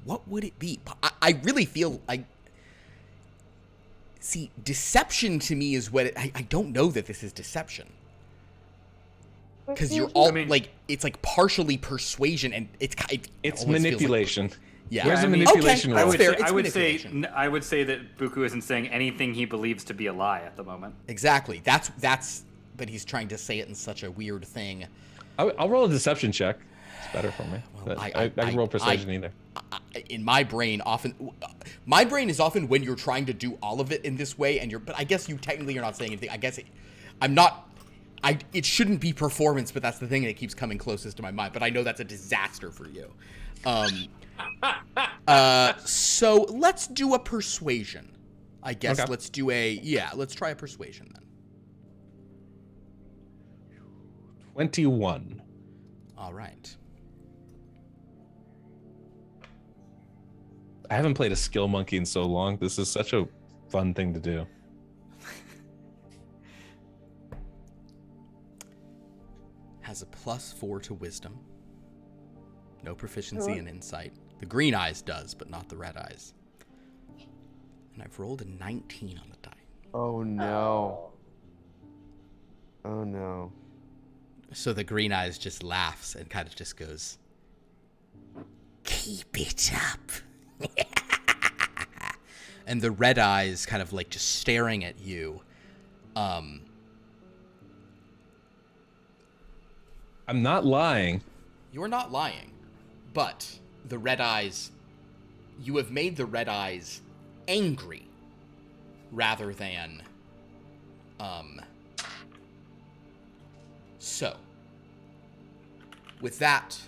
What would it be? I really feel see, deception to me is what I don't know that this is deception. Because you're all it's like partially persuasion and it's manipulation. Like, yeah, where's the manipulation? Okay, I would say that Buku isn't saying anything he believes to be a lie at the moment. Exactly. That's. But he's trying to say it in such a weird thing. I'll roll a deception check. It's better for me. Well, I can roll persuasion either. In my brain, my brain is often when you're trying to do all of it in this way, but I guess you technically are not saying anything. I guess I'm not. It shouldn't be performance, but that's the thing that keeps coming closest to my mind. But I know that's a disaster for you. So let's do a persuasion. I guess let's do let's try a persuasion then. 21. All right. I haven't played a skill monkey in so long. This is such a fun thing to do. Has a +4 to wisdom. No proficiency in insight. The Green Eyes does, but not the Red Eyes. And I've rolled a 19 on the die. Oh no. Oh no. So the Green Eyes just laughs and kind of just goes, "Keep it up." And the Red Eyes kind of like just staring at you. I'm not lying. You are not lying, but the Red Eyes, you have made the Red Eyes angry rather than, So, with that,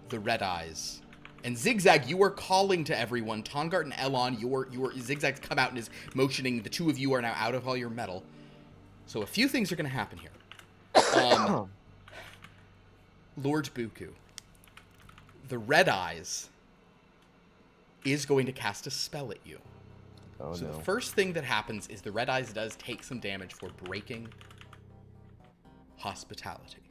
the Red Eyes, and XigXag, you are calling to everyone. Tongart and Elon, your XigXag's come out and is motioning. The two of you are now out of all your metal. So a few things are going to happen here. Lord Buku, the Red Eyes is going to cast a spell at you. Oh, so no. the first thing that happens is the Red Eyes does take some damage for breaking hospitality.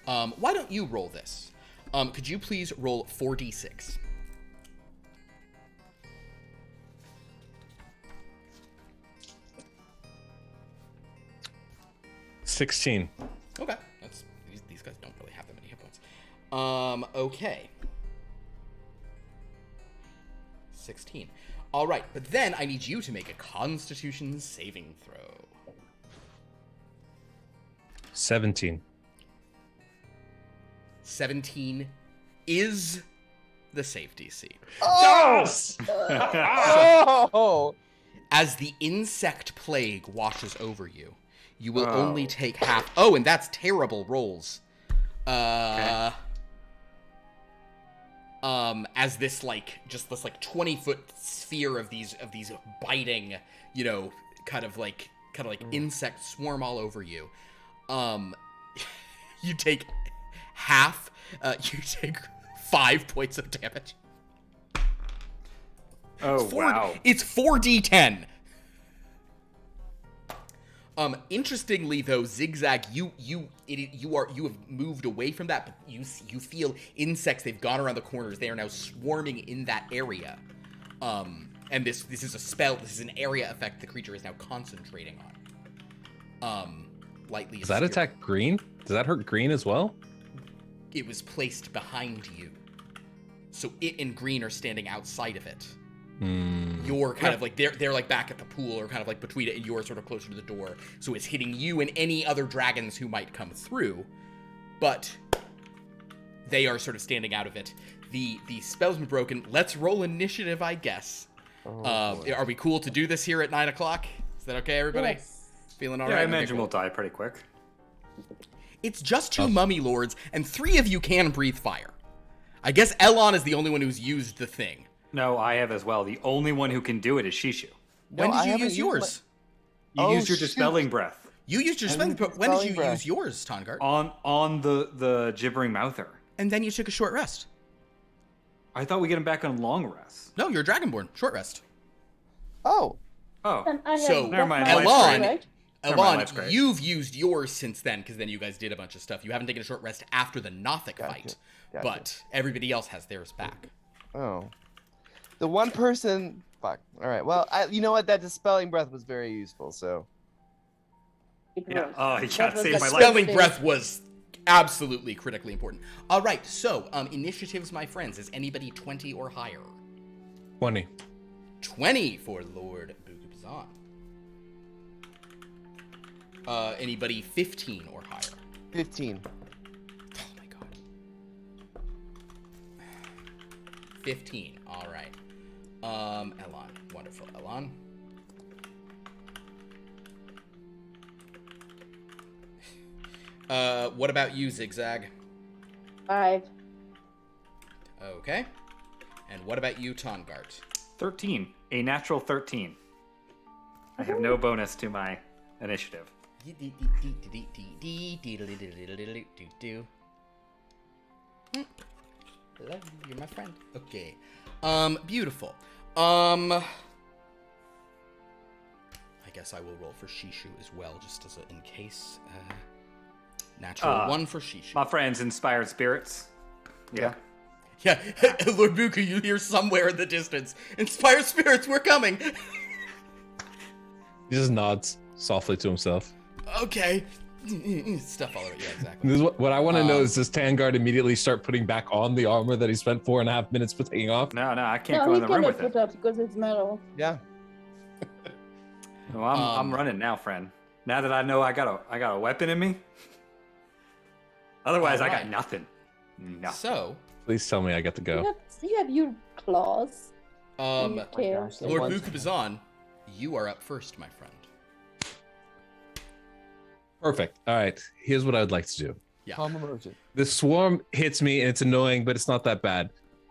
Why don't you roll this? Could you please roll 4d6? $16. Okay. These guys don't really have that many hit points. Okay. 16. All right, but then I need you to make a Constitution saving throw. 17. 17 is the save DC. Yes! Oh! As the insect plague washes over you, you will only take half. Oh, and that's terrible rolls. Okay. As this just this 20-foot sphere of these biting, kind of like insects swarm all over you. You take half. You take 5 points of damage. Oh, wow. It's 4d10. Interestingly though, XigXag, you have moved away from that, but you feel insects. They've gone around the corners. They are now swarming in that area. And this is a spell. This is an area effect the creature is now concentrating on. Lightly. Does that attack green? Does that hurt green as well? It was placed behind you, so it and green are standing outside of it. You're kind of like they're like back at the pool, or kind of like between it, and you're sort of closer to the door. So it's hitting you and any other dragons who might come through, but they are sort of standing out of it. The spell's been broken. Let's roll initiative, I guess. Are we cool to do this here at 9 o'clock? Is that okay, everybody? Yes. Feeling all Yeah, right? I imagine we'll die pretty quick. It's just 2 mummy lords, and 3 of you can breathe fire. I guess Elon is the only one who's used the thing. No, I have as well. The only one who can do it is Shishu. When did you use yours? You used your dispelling breath. You used your dispelling breath. When did you use yours, Tongard? On the gibbering mouther. And then you took a short rest. I thought we get him back on long rest. No, you're a Dragonborn. Short rest. Oh. And I have So, never mind. Elon, right? Elon, you've used yours since then, because then you guys did a bunch of stuff. You haven't taken a short rest after the Nothic fight, but everybody else has theirs back. Oh. The one person... Fuck. All right. Well, you know what? That dispelling breath was very useful, so... Yeah. Oh, he can't save my life. Dispelling breath was absolutely critically important. All right, so initiatives, my friends. Is anybody 20 or higher? 20. 20 for Lord Bugubzan. Anybody 15 or higher? 15. Oh my god. 15. All right. Elon. Wonderful. Elon. What about you, XigXag? 5. Okay. And what about you, Tongart? 13. A natural 13. I have no bonus to my initiative. Love you, you're my friend. Okay. Beautiful. I guess I will roll for Shishu as well, just as in case. Natural 1 for Shishu. My friends, inspired spirits. Yeah. Yeah, Lord Buku, you hear somewhere in the distance. Inspired spirits, we're coming. He just nods softly to himself. Okay. Stuff all over. Yeah, exactly. This is what I want to know is, does Tangard immediately start putting back on the armor that he spent 4.5 minutes taking off? No, I can't go in the room with it. Put up because it's metal. Yeah. Well, I'm running now, friend. Now that I know I got a weapon in me. Otherwise, I got nothing. Nothing. So, please tell me I get to go. You have your claws. Lord gosh, Bukubazan, you are up first, my friend. Perfect. All right. Here's what I would like to do. Yeah. Calm emergent. The swarm hits me and it's annoying, but it's not that bad.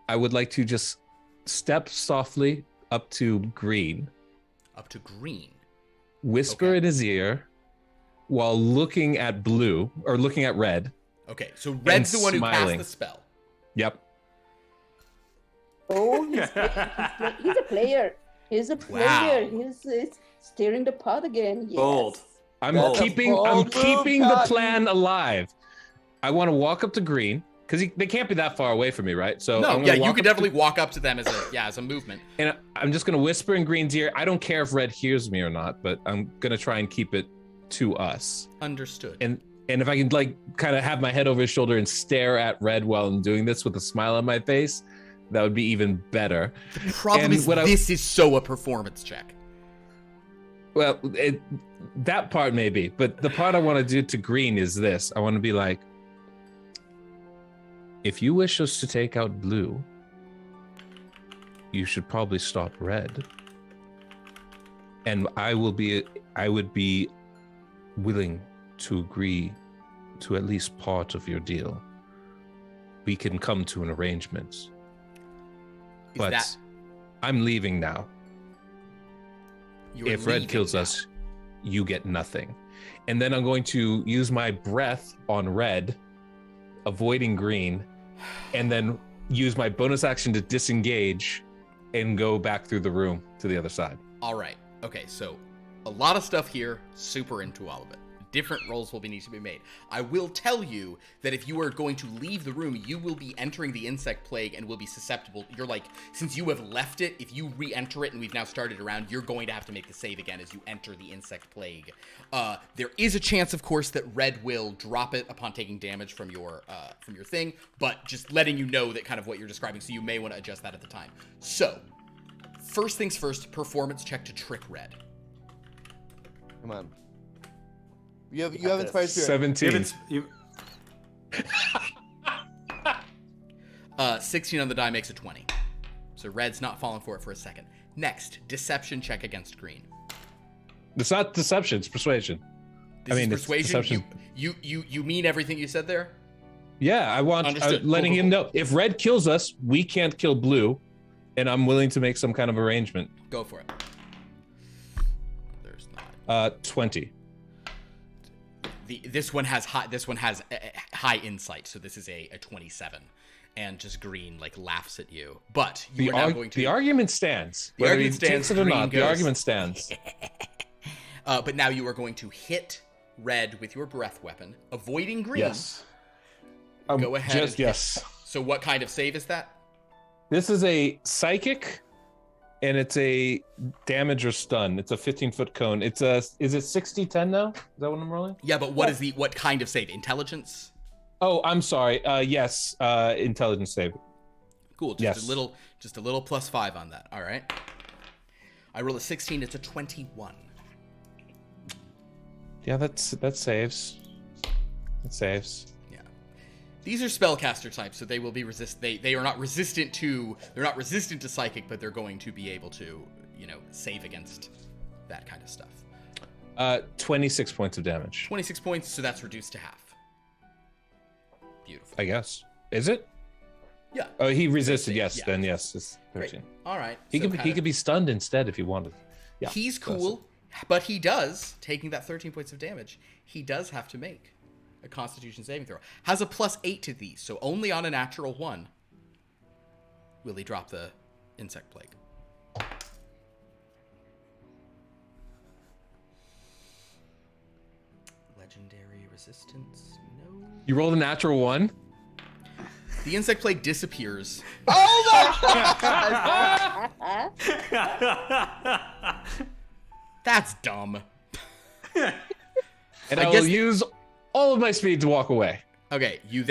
I would like to just step softly up to green. Up to green. Whisper in his ear while looking at blue, or looking at red. Okay, so red's the one who cast smiling. the spell. Yep. Oh, he's a player. He's a player. Wow. He's steering the pot again. Yes. Bold. I'm That's a keeping bold the move, plan alive. I want to walk up to green because they can't be that far away from me, right? So No, I'm gonna yeah, you walk could up definitely walk up to them as a movement. and I'm just gonna whisper in green's ear. I don't care if red hears me or not, but I'm gonna try and keep it to us. Understood. And if I can kind of have my head over his shoulder and stare at red while I'm doing this with a smile on my face, that would be even better. The problem and is what this is so a performance check. Well, that part maybe, but the part I want to do to green is this. I want to be like, if you wish us to take out blue, you should probably stop red. And I would be willing to agree to at least part of your deal. We can come to an arrangement. But I'm leaving now. If red kills us, you get nothing. And then I'm going to use my breath on red, avoiding green, and then use my bonus action to disengage and go back through the room to the other side. All right. Okay, so a lot of stuff here, super into all of it. Different rolls will need to be made. I will tell you that if you are going to leave the room, you will be entering the insect plague and will be susceptible. You're like, since you have left it, if you re-enter it and we've now started around, you're going to have to make the save again as you enter the insect plague. There is a chance, of course, that red will drop it upon taking damage from your thing, but just letting you know that kind of what you're describing, so you may want to adjust that at the time. So, first things first, performance check to trick red. Come on. You have inspired spirit. 17. 16 on the die makes a 20. So red's not falling for it for a second. Next, deception check against green. It's not deception, it's persuasion. This is persuasion. It's deception. You mean everything you said there? Yeah, I want letting him know. If red kills us, we can't kill blue, and I'm willing to make some kind of arrangement. Go for it. There's not. 20. This one has high insight, so this is a 27, and just green like laughs at you. But you are now going to. The argument stands. The argument stands. It or not, the argument stands. But now you are going to hit red with your breath weapon, avoiding green. Yes. Go ahead. Yes. So what kind of save is that? This is a psychic, and it's a damage or stun. It's a 15-foot cone. Is it 60-10 now? Is that what I'm rolling? Yeah, but what kind of save? Intelligence? Oh, I'm sorry. Yes, intelligence save. Cool. Just a little +5 on that. All right. I roll a 16. It's a 21. Yeah, that saves. It saves. Yeah. These are spellcaster types, so they will be they are not resistant to psychic, but they're going to be able to, save against that kind of stuff. 26 points of damage. 26 points, so that's reduced to half. Beautiful. I guess. Is it? Yeah. Oh, he resisted. Yes. Yeah. Then yes, it's 13. Great. All right. He could be stunned instead if he wanted. Yeah. He's cool, but he does, taking that 13 points of damage, he does have to make a Constitution saving throw. Has a +8 to these, so only on a natural 1 will he drop the insect plague. Legendary resistance, no. You rolled a natural 1? The insect plague disappears. Oh my God! That's dumb. And I will use all of my speed to walk away. Okay, you've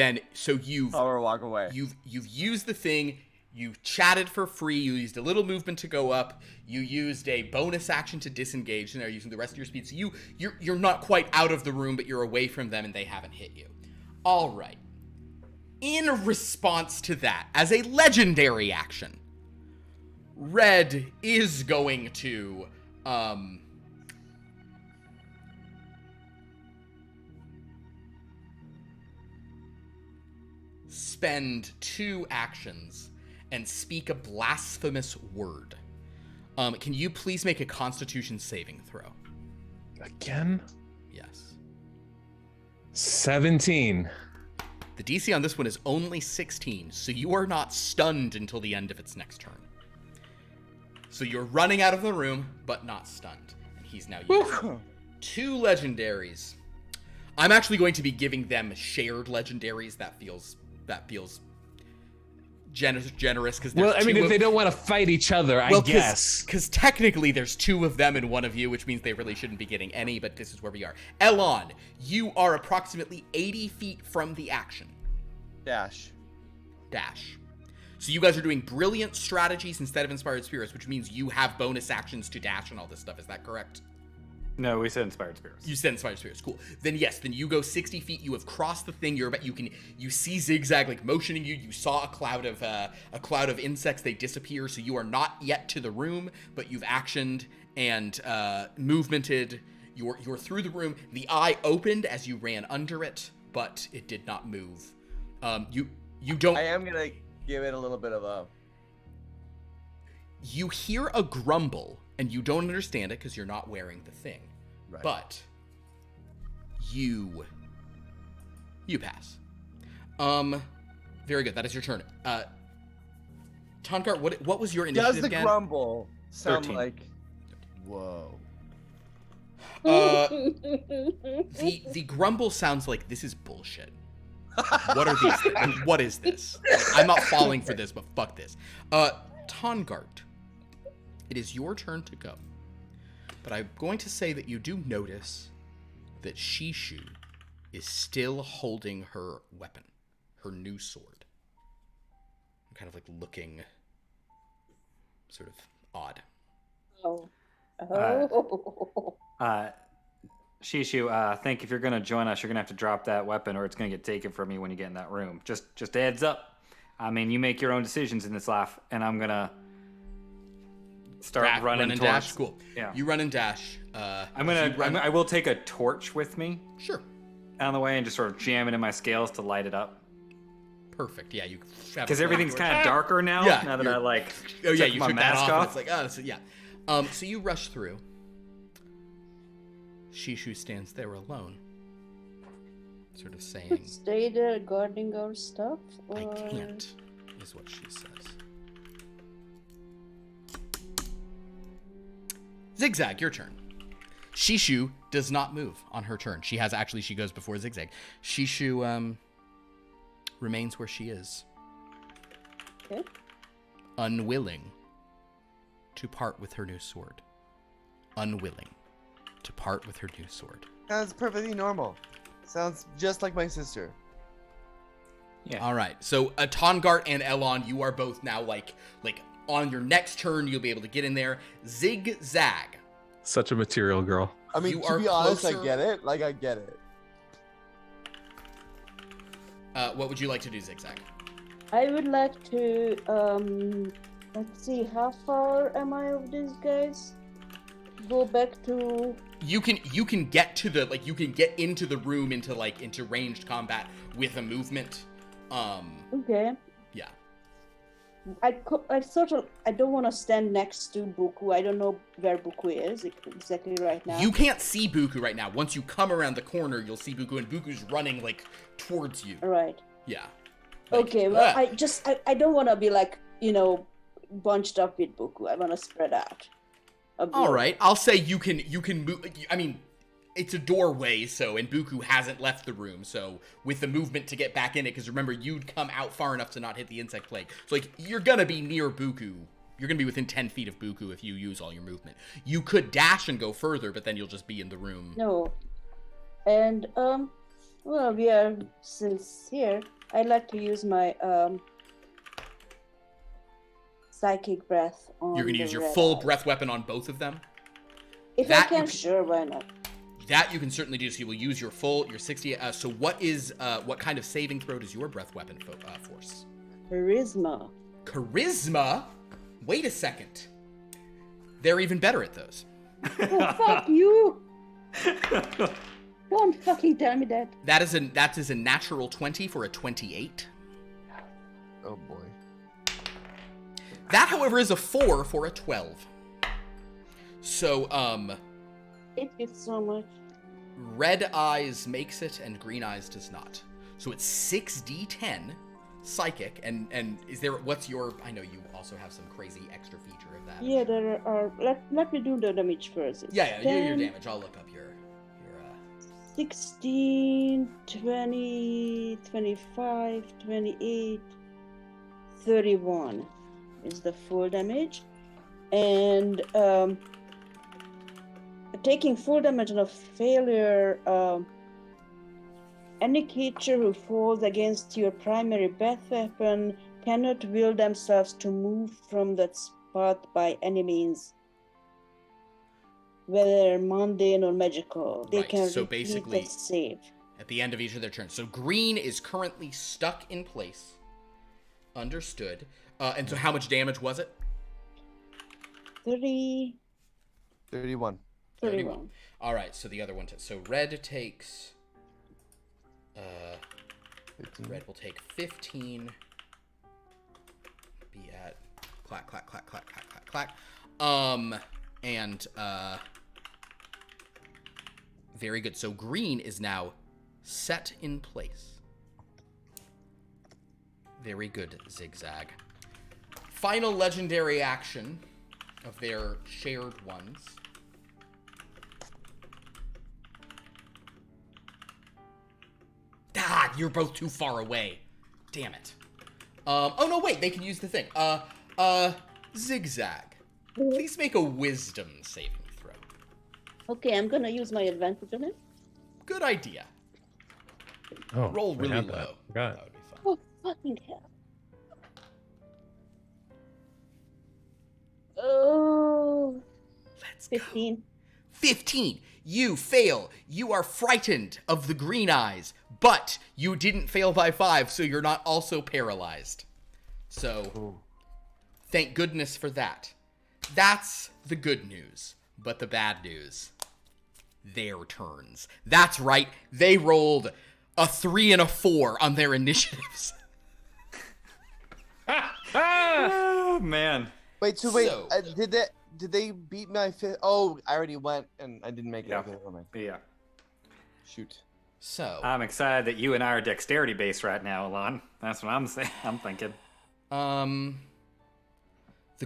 walk away. You've used the thing. You chatted for free. You used a little movement to go up. You used a bonus action to disengage, and they're using the rest of your speed. So you're not quite out of the room, but you're away from them, and they haven't hit you. All right. In response to that, as a legendary action, red is going to spend 2 actions and speak a blasphemous word. Can you please make a Constitution saving throw? Again? Yes. 17. The DC on this one is only 16, so you are not stunned until the end of its next turn. So you're running out of the room, but not stunned. And he's now using 2 legendaries. I'm actually going to be giving them shared legendaries. That feels generous because if they don't want to fight each other, I guess. Because technically there's 2 of them and 1 of you, which means they really shouldn't be getting any, but this is where we are. Elon, you are approximately 80 feet from the action. Dash. So you guys are doing brilliant strategies instead of inspired spirits, which means you have bonus actions to dash and all this stuff. Is that correct? No, we said inspired spirits. You said inspired spirits. Cool. Then yes, then you go 60 feet. You have crossed the thing. You see XigXag like motioning you. You saw a cloud of insects. They disappear. So you are not yet to the room, but you've actioned and movemented. You're through the room. The eye opened as you ran under it, but it did not move. You don't. I am gonna give it a little bit of a. You hear a grumble, and you don't understand it because you're not wearing the thing. Right. But you pass. Very good. That is your turn. Tonkar, what was your initiative Does the again? grumble sound 13. like? Whoa. The grumble sounds like this is bullshit. What are these things? What is this? Like, I'm not falling for this, but fuck this. Tongart, it is your turn to go. But I'm going to say that you do notice that Shishu is still holding her weapon, her new sword. Kind of like looking sort of odd. Shishu, I think if you're gonna join us, you're gonna have to drop that weapon, or it's gonna get taken from you when you get in that room. Just a heads up. I mean, you make your own decisions in this life, and I'm gonna start running and towards. dash. Cool. Yeah. You run and dash. I will take a torch with me. Sure. On the way and just sort of jam it in my scales to light it up. Perfect. Yeah, you. Because everything's kind of darker now. Yeah, Now that I like. Oh yeah, took you my took that mask off. off. It's like so yeah. So you rush through. Shishu stands there alone, sort of saying, "Stay there, guarding our stuff." Or... "I can't," is what she says. XigXag, your turn. Shishu does not move on her turn. She goes before XigXag. Shishu remains where she is. Okay. Unwilling to part with her new sword. Unwilling to part with her new sword. Sounds perfectly normal. Sounds just like my sister. Yeah. All right. So Tongart and Elon, you are both now like on your next turn. You'll be able to get in there. XigXag. Such a material girl. I mean, You to are be honest, closer- I get it. Like, I get it. What would you like to do, XigXag? I would like to let's see, how far am I of these guys? Go back to. You can get to the you can get into the room into ranged combat with a movement. Okay. Yeah. I don't want to stand next to Buku. I don't know where Buku is exactly right now. You can't see Buku right now. Once you come around the corner, you'll see Buku, and Buku's running towards you. All right. Yeah. Okay. Well, I don't want to be bunched up with Buku. I want to spread out. All right. I'll say you can move. I mean, it's a doorway, and Buku hasn't left the room, so with the movement to get back in it, because remember, you'd come out far enough to not hit the insect plague. So, you're gonna be near Buku. You're gonna be within 10 feet of Buku if you use all your movement. You could dash and go further, but then you'll just be in the room. No. And, well, we are since here. I'd like to use my, psychic breath on You're gonna use the your red full eye. breath weapon on both of them? If that I can, you can- sure, why not? That you can certainly do. So you will use your 60. So what kind of saving throw does your breath weapon force? Charisma. Charisma? Wait a second. They're even better at those. Oh, fuck you! Don't fucking tell me that. That is a natural 20 for a 28. Oh boy. That, however, is a 4 for a 12. So, Thank you so much. red eyes makes it and green eyes does not. So it's 6d10 psychic, and is there, what's your, I know you also have some crazy extra feature of that. Yeah, there are. Let me do the damage first. It's Yeah, 10, your damage. I'll look up your 16, 20, 25, 28, 31 is the full damage. And taking full damage on a failure, any creature who falls against your primary breath weapon cannot will themselves to move from that spot by any means. whether mundane or magical. They Right, can so repeat basically- the save. At the end of each of their turns. So green is currently stuck in place. Understood. And so how much damage was it? 30, 31. 31. All right, so the other one. So red takes... red will take 15. Be at... Clack, clack, clack, clack, clack, clack, clack. And, very good. So green is now set in place. Very good, XigXag. Final legendary action of their shared ones. Ah, you're both too far away. Damn it. Oh no, wait, they can use the thing. XigXag. Please make a wisdom saving throw. Okay, I'm gonna use my advantage on it. Good idea. Oh, Roll we really had that. low. Forgot. That would be fun. Oh, fucking hell. Oh, Let's 15. go. 15. You fail. You are frightened of the green eyes, but you didn't fail by 5, so you're not also paralyzed. So, thank goodness for that. That's the good news. But the bad news, their turns. That's right. They rolled a 3 and a 4 on their initiatives. Oh man. Wait, So- did they beat my fifth? Oh, I already went and I didn't make it. Yeah. Okay, never mind. Yeah. Shoot. So, I'm excited that you and I are dexterity based right now, Alon. That's what I'm saying. I'm thinking. the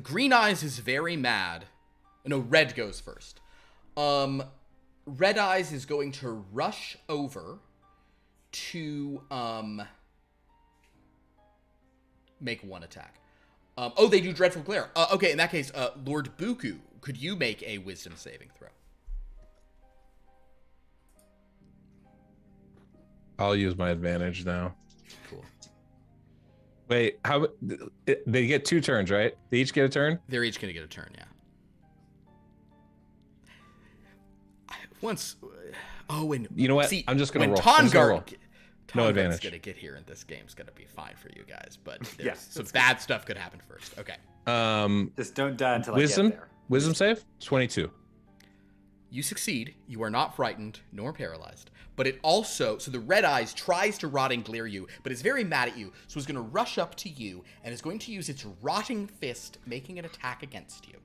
green eyes is very mad. No, red goes first. Red eyes is going to rush over to make one attack. Oh, they do dreadful glare. Okay, in that case, Lord Buku, could you make a wisdom saving throw? I'll use my advantage now. Cool. Wait, how they get 2 turns, right? They each get a turn? They're each going to get a turn, yeah. Once, and You know what? see, I'm just gonna when roll. I'm just gonna roll. No Tongar's advantage. gonna get here in this game's gonna be fine for you guys, but Yeah, some bad stuff could happen first. Okay, Just don't die until Wisdom? I get there. Wisdom save? 22. you succeed. You are not frightened nor paralyzed, but it also the red eyes tries to rotting glare you, but it's very mad at you, so it's gonna rush up to you and is going to use its rotting fist, making an attack against you.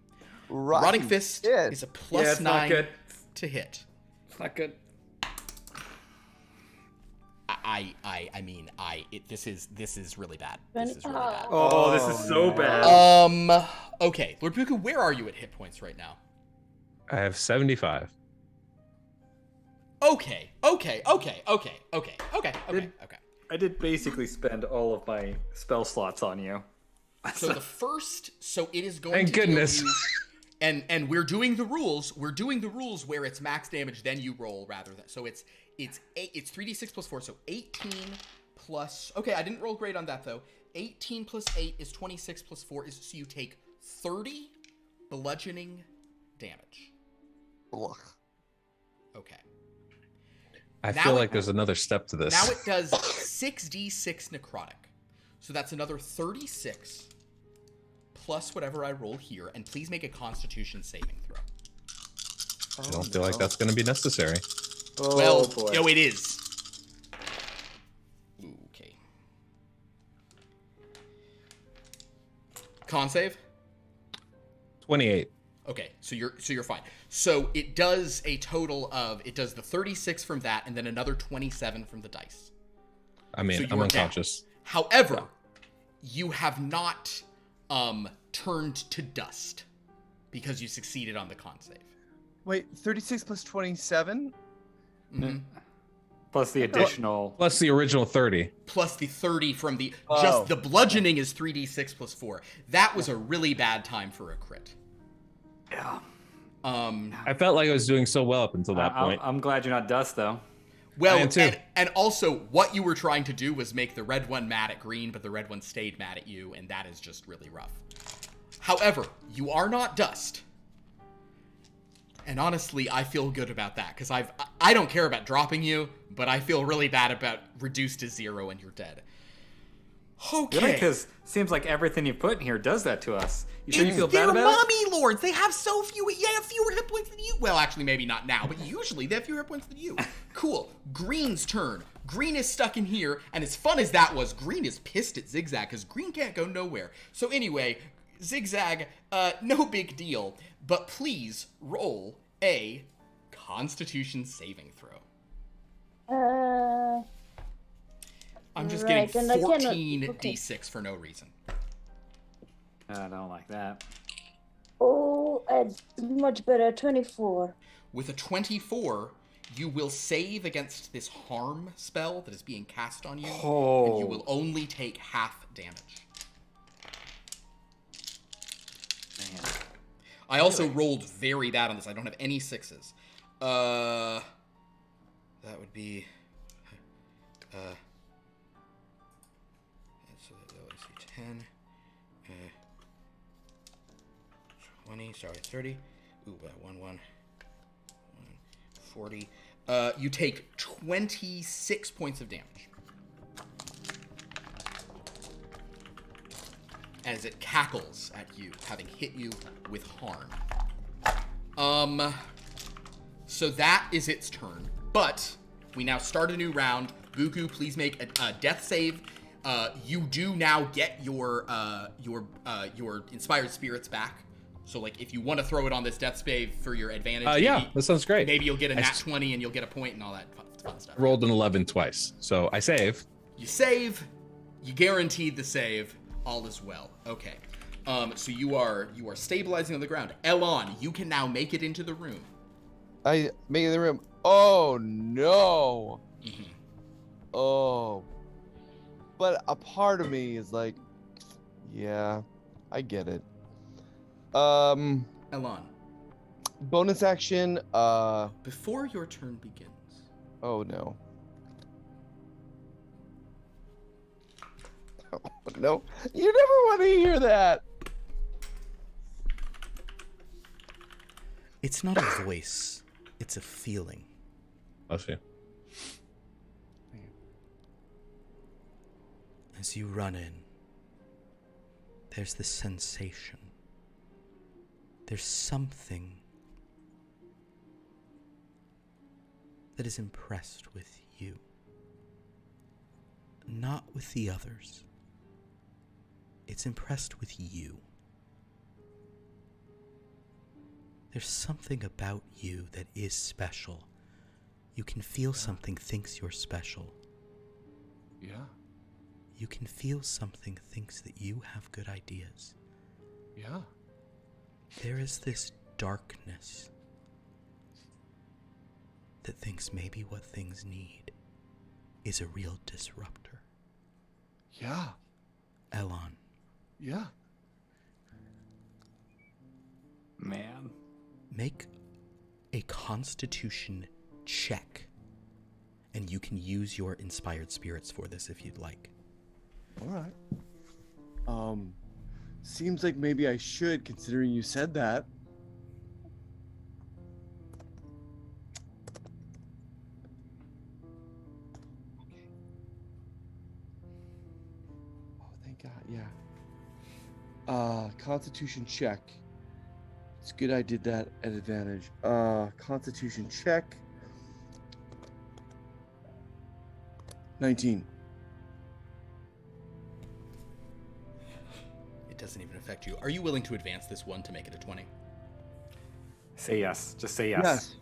Rotting fist is a plus Yeah, it's not 9 good. to hit. It's not good. This is really bad. This is really bad. Oh, this is so bad. Okay, Lord Buku, where are you at hit points right now? I have 75. Okay. I did basically spend all of my spell slots on you. So it is going Thank to goodness. deal you, and we're doing the rules. We're doing the rules where it's max damage, then you roll rather than. So it's 3d6 plus 4, so 18 plus. Okay, I didn't roll great on that though. 18 plus 8 is 26 plus 4 is so you take 30 bludgeoning damage. Ugh. Okay. I Now feel it- like there's another step to this. Now it does 6d6 necrotic. So that's another 36 plus whatever I roll here, and please make a Constitution saving throw. I don't feel like that's going to be necessary. Oh, Well, boy. no, it is. Okay. Con save? 28. Okay, so you're fine. So it does the 36 from that, and then another 27 from the dice. I mean, So I'm you're down. unconscious. However, you have not turned to dust because you succeeded on the con save. Wait, 36 plus 27? Mhm. Plus the additional. Plus the original 30. Plus the 30 from the Oh. just the bludgeoning is 3d6 plus 4. That was a really bad time for a crit. Yeah. I felt like I was doing so well up until that point. I'm glad you're not dust though. Well, I am too. and also what you were trying to do was make the red one mad at green, but the red one stayed mad at you, and that is just really rough. However, you are not dust. And honestly, I feel good about that, because I don't care about dropping you, but I feel really bad about reduced to 0 and you're dead. Okay. Really? Because seems like everything you put in here does that to us. You sure you feel bad about They're it? mummy lords. They have so few. They have fewer hit points than you. Well, actually, maybe not now, but usually they have fewer hit points than you. Cool. Green's turn. Green is stuck in here, and as fun as that was, Green is pissed at XigXag because Green can't go nowhere. So anyway, XigXag, no big deal, but please roll a Constitution saving throw. I'm just getting 14 d6 for no reason. I don't like that. Oh, much better. 24. With a 24, you will save against this harm spell that is being cast on you, and you will only take half damage. Man. I also rolled very bad on this. I don't have any 6s. That would be... so let's see, 10, 20, sorry, 30. Ooh, 40. You take 26 points of damage. As it cackles at you, having hit you with harm. So that is its turn. But we now start a new round. Buku, please make a death save. You do now get your inspired spirits back. So, like, if you want to throw it on this death save for your advantage, yeah, that sounds great. Maybe you'll get a nat 20 and you'll get a point and all that fun stuff. Rolled an 11 twice, so I save. You save. You guaranteed the save. All is well. Okay. So you are stabilizing on the ground. Elon, you can now make it into the room. I make it in the room. Oh no. Mm-hmm. Oh. But a part of me is like, yeah, I get it. Elon. Bonus action. Before your turn begins. Oh no. Oh, no, you never want to hear that. It's not a voice, it's a feeling. I see. As you run in, there's this sensation. There's something that is impressed with you, not with the others. It's impressed with you. There's something about you that is special. You can feel something thinks you're special. Yeah. You can feel something thinks that you have good ideas. Yeah. There is this darkness that thinks maybe what things need is a real disruptor. Yeah. Elon. Yeah. Man. Make a Constitution check, and you can use your inspired spirits for this if you'd like. All right. Seems like maybe I should, considering you said that. Okay. Oh, thank God. Yeah. Constitution check. It's good I did that at advantage. Constitution check. 19. It doesn't even affect you. Are you willing to advance this one to make it a 20? Say yes. Just say yes. Yes.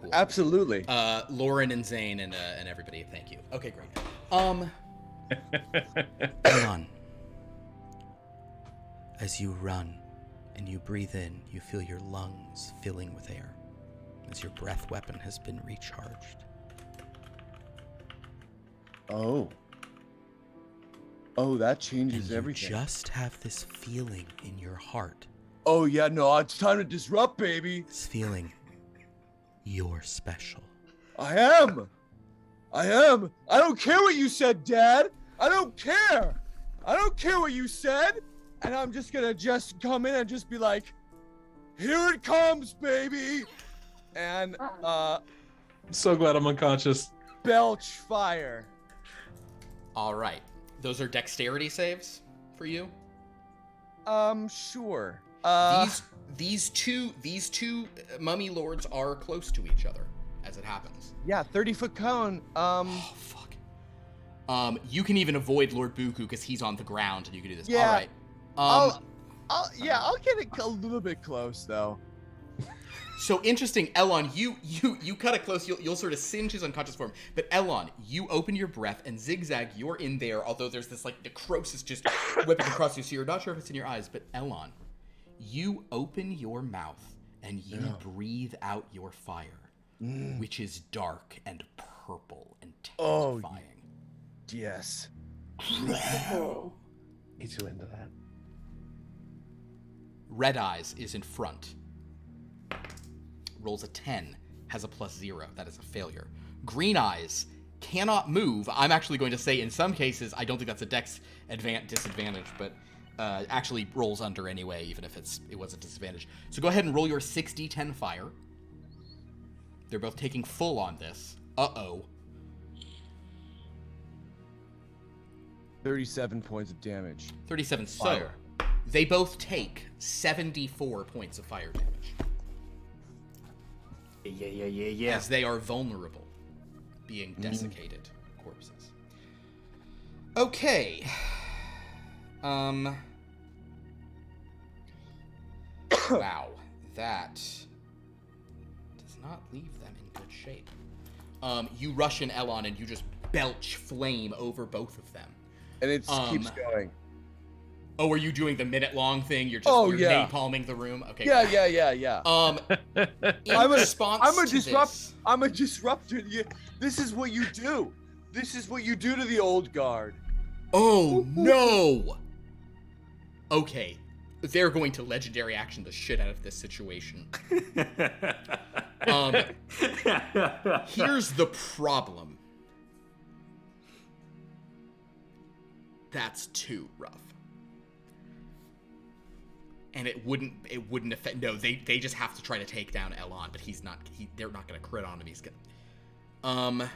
Cool. Absolutely. Lauren and Zane and everybody, thank you. Okay, great. Elon. As you run and you breathe in, you feel your lungs filling with air as your breath weapon has been recharged. Oh. Oh, that changes and you everything. Just have this feeling in your heart. Oh yeah, no, it's time to disrupt, baby. This feeling, you're special. I am. I don't care what you said, Dad. I don't care. I don't care what you said. And I'm just gonna come in and just be like, here it comes, baby. and I'm so glad I'm unconscious. belch fire. All right. Those are dexterity saves for you. Sure. These two mummy lords are close to each other as it happens. Yeah, 30-foot cone. Oh fuck. You can even avoid Lord Buku because he's on the ground and you can do this. Yeah. All right. I'll get it a little bit close though. So interesting, Elon. You cut it close. You'll sort of singe his unconscious form. But Elon, you open your breath, and XigXag, you're in there. Although there's this like necrosis just whipping across you, so you're not sure if it's in your eyes. But Elon, you open your mouth and you breathe out your fire, which is dark and purple and terrifying. Yes. Me too into that. Red Eyes is in front. Rolls a 10, has a +0. That is a failure. Green Eyes cannot move. I'm actually going to say in some cases, I don't think that's a dex disadvantage, but actually rolls under anyway, even if it was a disadvantage. So go ahead and roll your 6d10 fire. They're both taking full on this. Uh-oh. 37 points of damage. 37. So Fire. they both take 74 points of fire damage. Yeah. As they are vulnerable, being desiccated corpses. Okay. Wow. That does not leave them in good shape. You rush in Elon and you just belch flame over both of them. And it keeps going. Oh, are you doing the minute-long thing? You're napalming the room? Okay. Yeah. In response I'm a to disrupt. this, I'm a disruptor. This is what you do. This is what you do to the old guard. oh no! Okay, they're going to legendary action the shit out of this situation. Here's the problem. That's too rough. And it wouldn't affect. No, they just have to try to take down Elon, but they're not gonna crit on him. He's gonna.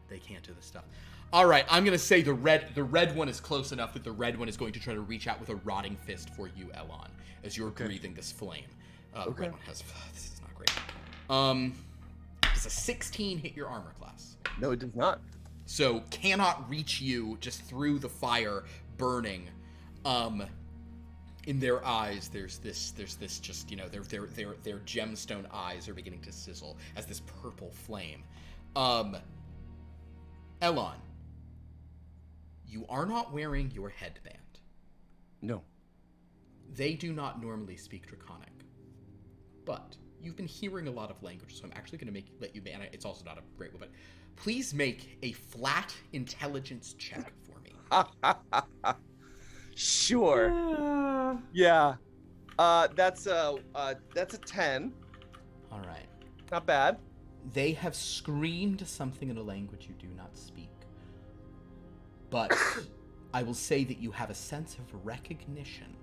They can't do this stuff. All right, I'm gonna say the red one is close enough that the red one is going to try to reach out with a rotting fist for you, Elon, as you're breathing this flame. The red one has. This is not great. Does a 16 hit your armor class? No, it does not. So cannot reach you just through the fire burning. In their eyes, there's this just, you know, their gemstone eyes are beginning to sizzle as this purple flame. Elon, you are not wearing your headband. No. They do not normally speak draconic, but you've been hearing a lot of language, so I'm actually going to let you. And it's also not a great one, but please make a flat intelligence check for me. Sure. Yeah. That's a 10. All right. Not bad. They have screamed something in a language you do not speak. But I will say that you have a sense of recognition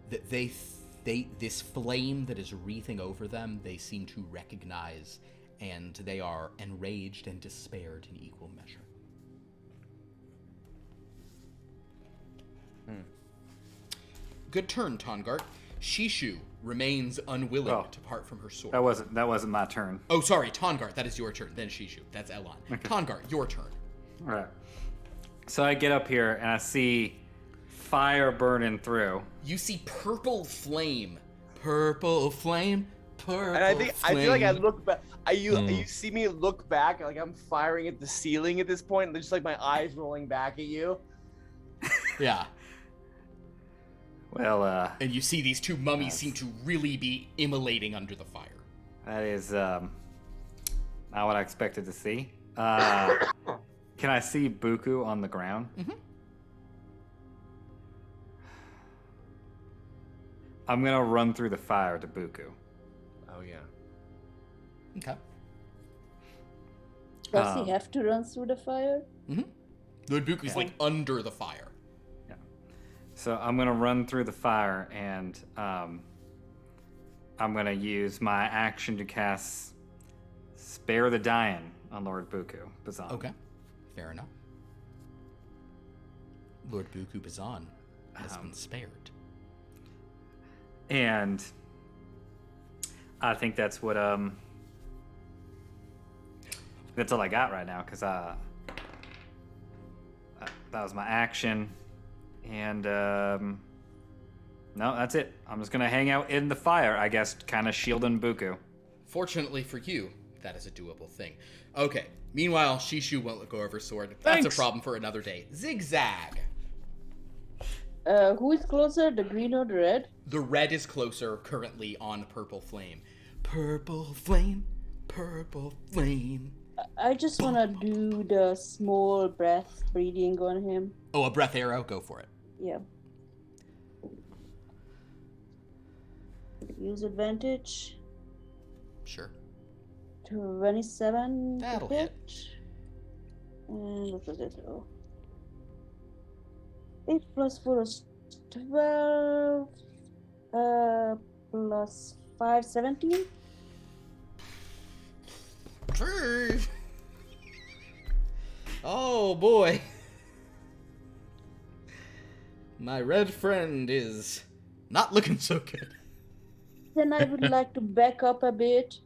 that this flame that is wreathing over them, they seem to recognize, and they are enraged and despaired in equal measure. Good turn, Tongart. Shishu remains unwilling to part from her sword. That wasn't my turn. Oh, sorry, Tongart, that is your turn. Then Shishu, that's Elon. Okay. Tongart, your turn. All right. So I get up here and I see fire burning through. You see purple flame. Purple flame. Purple and I feel like I flame. look back. You see me look back, like I'm firing at the ceiling at this point, and just like my eyes rolling back at you. Yeah. Well, and you see these two mummies seem to really be immolating under the fire. That is not what I expected to see. Can I see Buku on the ground? Mm-hmm. I'm gonna run through the fire to Buku. Oh yeah. Okay. Does he have to run through the fire? Mm-hmm. Lord Buku's like under the fire. Yeah. So I'm gonna run through the fire, and I'm gonna use my action to cast Spare the Dying on Lord Buku Bazan. Okay, fair enough. Lord Buku Bazan has been spared. And I think that's what that's all I got right now, because that was my action. And no, that's it. I'm just gonna hang out in the fire, I guess, kind of shielding Buku. Fortunately for you, that is a doable thing. Okay. Meanwhile, Shishu won't let go of her sword. That's a problem for another day. XigXag. Who is closer, the green or the red? The red is closer, currently on purple flame. Purple flame, purple flame. I just want to do the small breath breathing on him. Oh, a breath arrow? Go for it. Yeah. Use advantage. Sure. 27. That'll to hit. And what was it? Oh. 8 plus 4 is 12. Plus 5, 17. Oh boy. My red friend is not looking so good. Then I would like to back up a bit.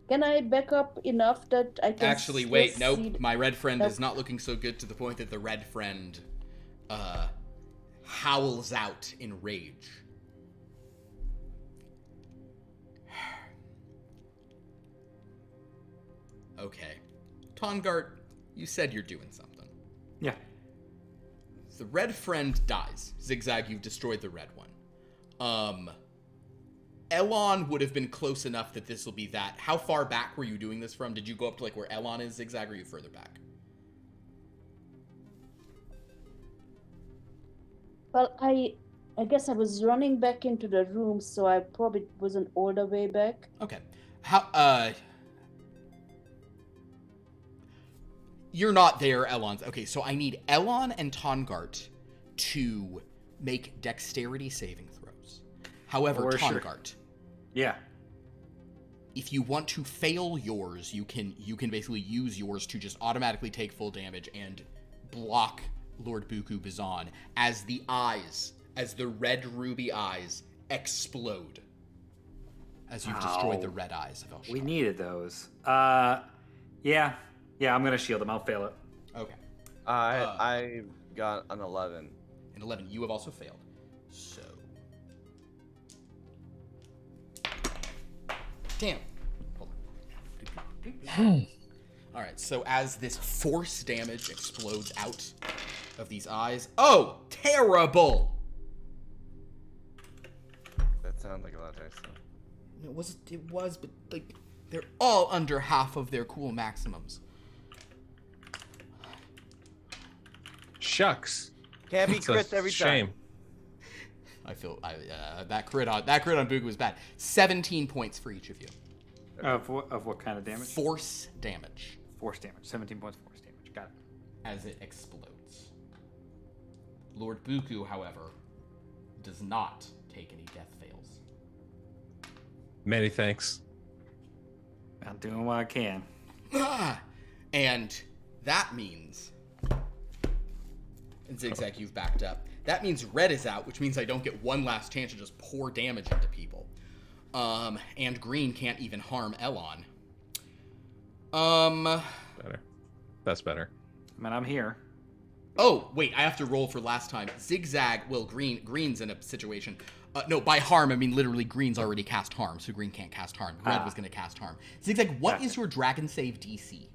Can I back up enough that I can Actually, still wait, see nope. My red friend Nope. is not looking so good to the point that the red friend howls out in rage. Okay. Tongart, you said you're doing something. Yeah. The red friend dies. XigXag, you've destroyed the red one. Elon would have been close enough that this will be that. How far back were you doing this from? Did you go up to like where Elon is, XigXag, or are you further back? Well, I guess I was running back into the room, so I probably wasn't all the way back. Okay. How, you're not there, Elon's. Okay, so I need Elon and Tongart to make dexterity saving throws. However, For sure. Tongart, Yeah. if you want to fail yours, you can basically use yours to just automatically take full damage and block Lord Buku Bazan as the red ruby eyes explode as you've destroyed the red eyes of Elshar. We needed those. Yeah, I'm gonna shield him. I'll fail it. Okay. I got an 11. And 11, you have also failed. So. Damn. Hold on. All right, so as this force damage explodes out of these eyes. Oh, terrible! That sounds like a lot of dice, though. It was, but like they're all under half of their cool maximums. Shucks. Can't be It's a crits every shame. time. I feel that crit on Buku was bad. 17 points for each of you. Of what kind of damage? Force damage Force damage. 17 points of force damage. Got it. as it explodes. Lord Buku, however, does not take any death fails. Many thanks. I'm doing what I can. And that means, and XigXag, you've backed up. That means red is out, which means I don't get one last chance to just pour damage into people. And green can't even harm Elon. Better. That's better. I mean, I'm here. Oh, wait, I have to roll for last time. XigXag, well, green's in a situation. No, by harm, I mean literally green's already cast harm, so green can't cast harm. Red was going to cast harm. XigXag, what is your dragon save DC?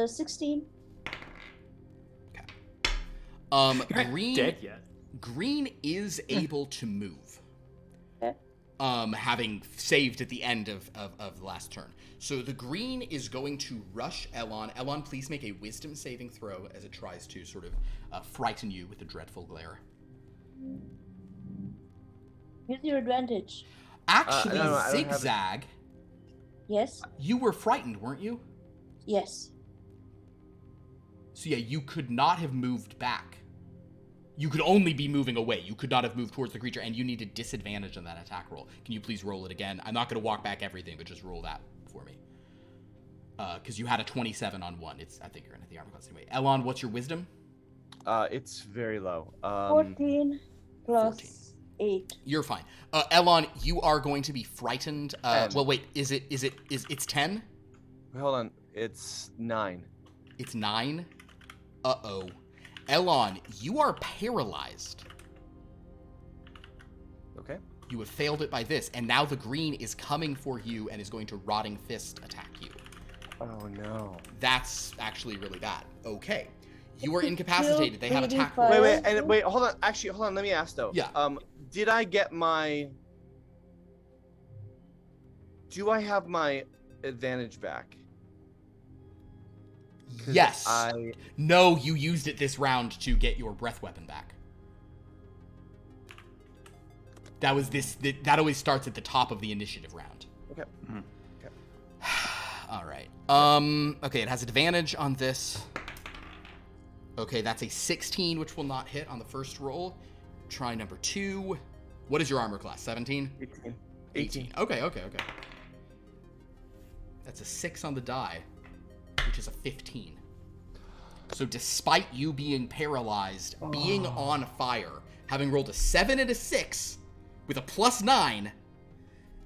16. Okay. Green. Dead yet? Green is able to move. Okay. Having saved at the end of the last turn. So the green is going to rush Elon. Elon, please make a wisdom saving throw as it tries to sort of frighten you with a dreadful glare. Use your advantage. Actually, no, I don't have XigXag, Yes? you were frightened, weren't you? Yes. So yeah, you could not have moved back. You could only be moving away. You could not have moved towards the creature, and you need a disadvantage on that attack roll. Can you please roll it again? I'm not going to walk back everything, but just roll that for me. Because you had a 27 on 1. I think you're going to hit the armor class anyway. Elon, what's your wisdom? It's very low. 14 plus 14. 8. You're fine. Elon, you are going to be frightened. Well, wait. It's 10? Hold on. It's 9. It's 9? Uh-oh. Elon, you are paralyzed. Okay. You have failed it by this, and now the green is coming for you and is going to Rotting Fist attack you. Oh, no. That's actually really bad. Okay. You are incapacitated. They have attack. Wait, hold on. Actually, hold on. Let me ask, though. Yeah. Did I get do I have my advantage back? Yes. No, you used it this round to get your breath weapon back. That that always starts at the top of the initiative round. Okay. Mm-hmm. Okay. All right. Okay, it has advantage on this. Okay, that's a 16, which will not hit on the first roll. Try number 2. What is your armor class? 17? 18. Okay. That's a 6 on the die, which is a 15. So despite you being paralyzed, being on fire, having rolled a 7 and a 6 with a +9,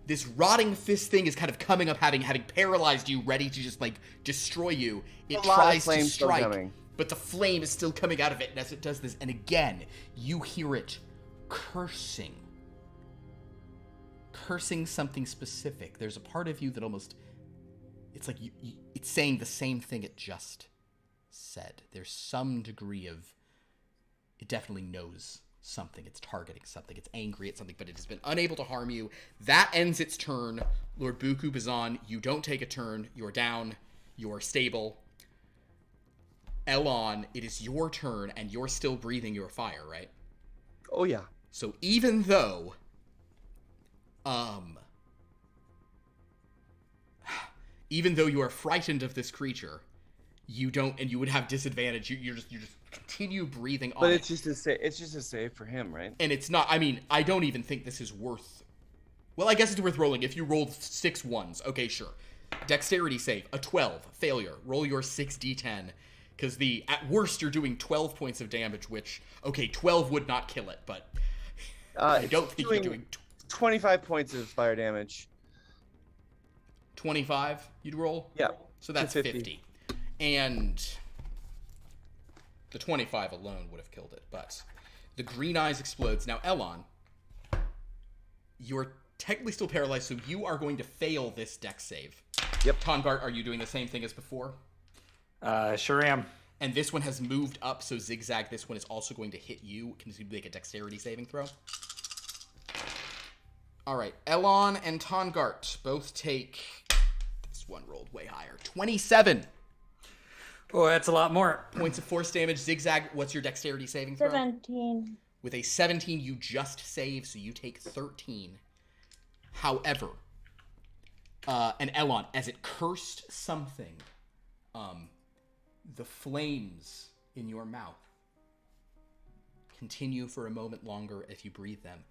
this Rotting Fist thing is kind of coming up, having paralyzed you, ready to just like destroy you. It tries to strike, but the flame is still coming out of it, and as it does this, and again, you hear it cursing something specific. There's a part of you that almost, it's like it's saying the same thing it just said. There's some degree of, it definitely knows something. It's targeting something. It's angry at something, but it has been unable to harm you. That ends its turn. Lord Buku Bazan, you don't take a turn. You're down. You're stable. Elon, it is your turn, and you're still breathing your fire, right? Oh, yeah. So even though, you are frightened of this creature, you don't, and you would have disadvantage. You just continue breathing on. But it's just a save for him, right? And it's not. I mean, I don't even think this is worth. Well, I guess it's worth rolling if you rolled 6 1s. Okay, sure. Dexterity save, a 12, failure. Roll your 6d10, because at worst you're doing 12 points of damage, which 12 would not kill it, but I don't think you're doing 25 points of fire damage. 25 you'd roll? Yeah. So that's 50. And the 25 alone would have killed it, but the green eyes explodes. Now, Elon, you're technically still paralyzed, so you are going to fail this dex save. Yep. Tongart, are you doing the same thing as before? Sure am. And this one has moved up, so XigXag, this one is also going to hit you. Can you make a dexterity saving throw? All right, Elon and Tongart both take, this one rolled way higher, 27. Oh, that's a lot more. Points of force damage. XigXag, what's your dexterity saving throw? 17. With a 17, you just save, so you take 13. However, and Elon, as it cursed something, the flames in your mouth continue for a moment longer if you breathe them,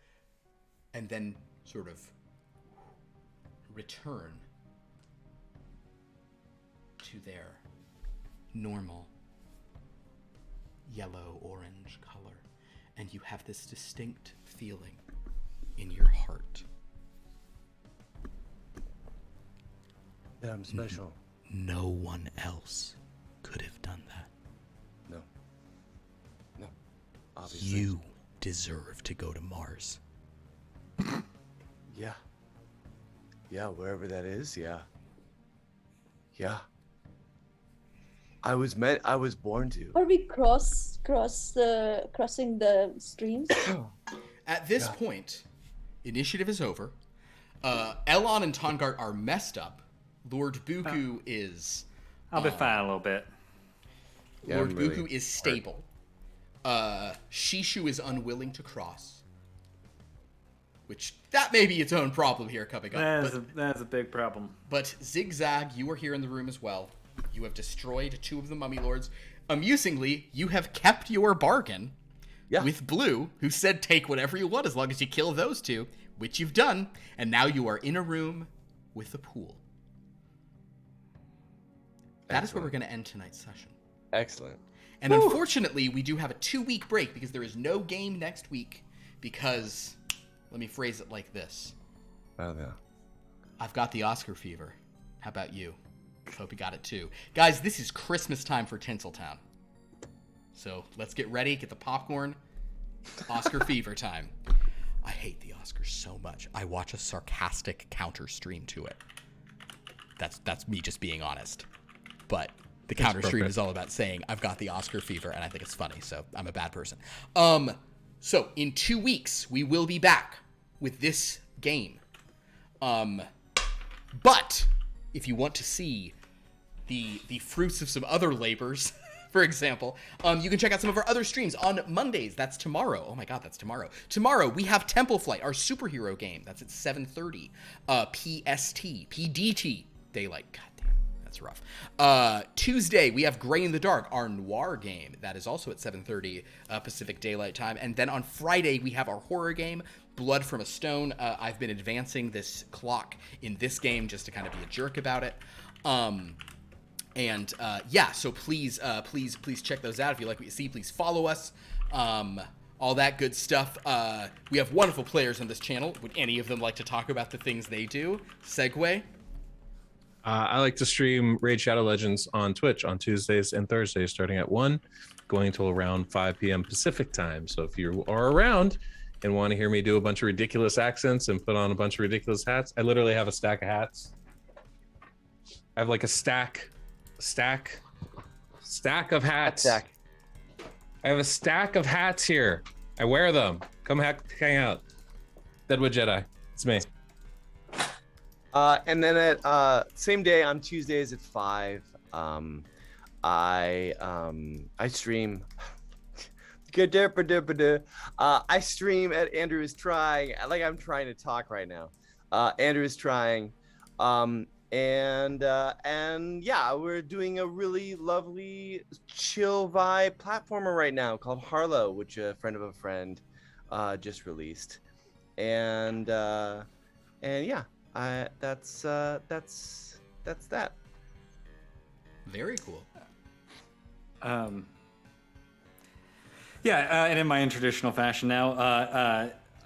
and then sort of return to their normal yellow-orange color, and you have this distinct feeling in your heart. That I'm special. No one else could have done that. No. Obviously. You deserve to go to Mars. Yeah. Yeah, wherever that is, yeah. Yeah. I was born to. Are we crossing the streams? At this point, initiative is over. Elon and Tongart are messed up. Lord Buku is... I'll be fine a little bit. Yeah, Lord Buku is stable. Shishu is unwilling to cross. Which, that may be its own problem here coming up. That's a big problem. But XigXag, you are here in the room as well. You have destroyed 2 of the mummy lords. Amusingly, you have kept your bargain. with Blue, who said take whatever you want as long as you kill those two, which you've done, and now you are in a room with a pool. That is where we're going to end tonight's session. Excellent. And unfortunately, we do have a 2-week break because there is no game next week because, let me phrase it like this. Oh, yeah. I've got the Oscar fever. How about you? Hope you got it too. Guys, this is Christmas time for Tinseltown. So let's get ready, get the popcorn. Oscar fever time. I hate the Oscars so much. I watch a sarcastic counter stream to it. That's me just being honest. But the counter stream is all about saying I've got the Oscar fever, and I think it's funny, so I'm a bad person. So in 2 weeks, we will be back with this game. But if you want to see the fruits of some other labors, for example, you can check out some of our other streams on Mondays. That's tomorrow. Oh my God, that's tomorrow. Tomorrow we have Temple Flight, our superhero game. That's at 7:30 PDT daylight. God damn, that's rough. Tuesday we have Gray in the Dark, our noir game. That is also at 7:30 Pacific Daylight Time. And then on Friday we have our horror game, Blood from a Stone. I've been advancing this clock in this game just to kind of be a jerk about it. So please check those out. If you like what you see, please follow us. All that good stuff. We have wonderful players on this channel. Would any of them like to talk about the things they do? Segue. I like to stream Raid Shadow Legends on Twitch on Tuesdays and Thursdays, starting at 1, going till around 5 p.m. Pacific time. So if you are around and want to hear me do a bunch of ridiculous accents and put on a bunch of ridiculous hats, I literally have a stack of hats. I have like a stack of hats. I have a stack of hats here. I wear them. Come hang out. Deadwood Jedi. It's me. And then at same day on Tuesdays at 5, I stream. I stream at Andrew is Trying. Like I'm trying to talk right now. Andrew is Trying. And yeah, we're doing a really lovely chill vibe platformer right now called Harlow, which a friend of a friend just released. And yeah, that's that. Very cool. Yeah, and in my traditional fashion now,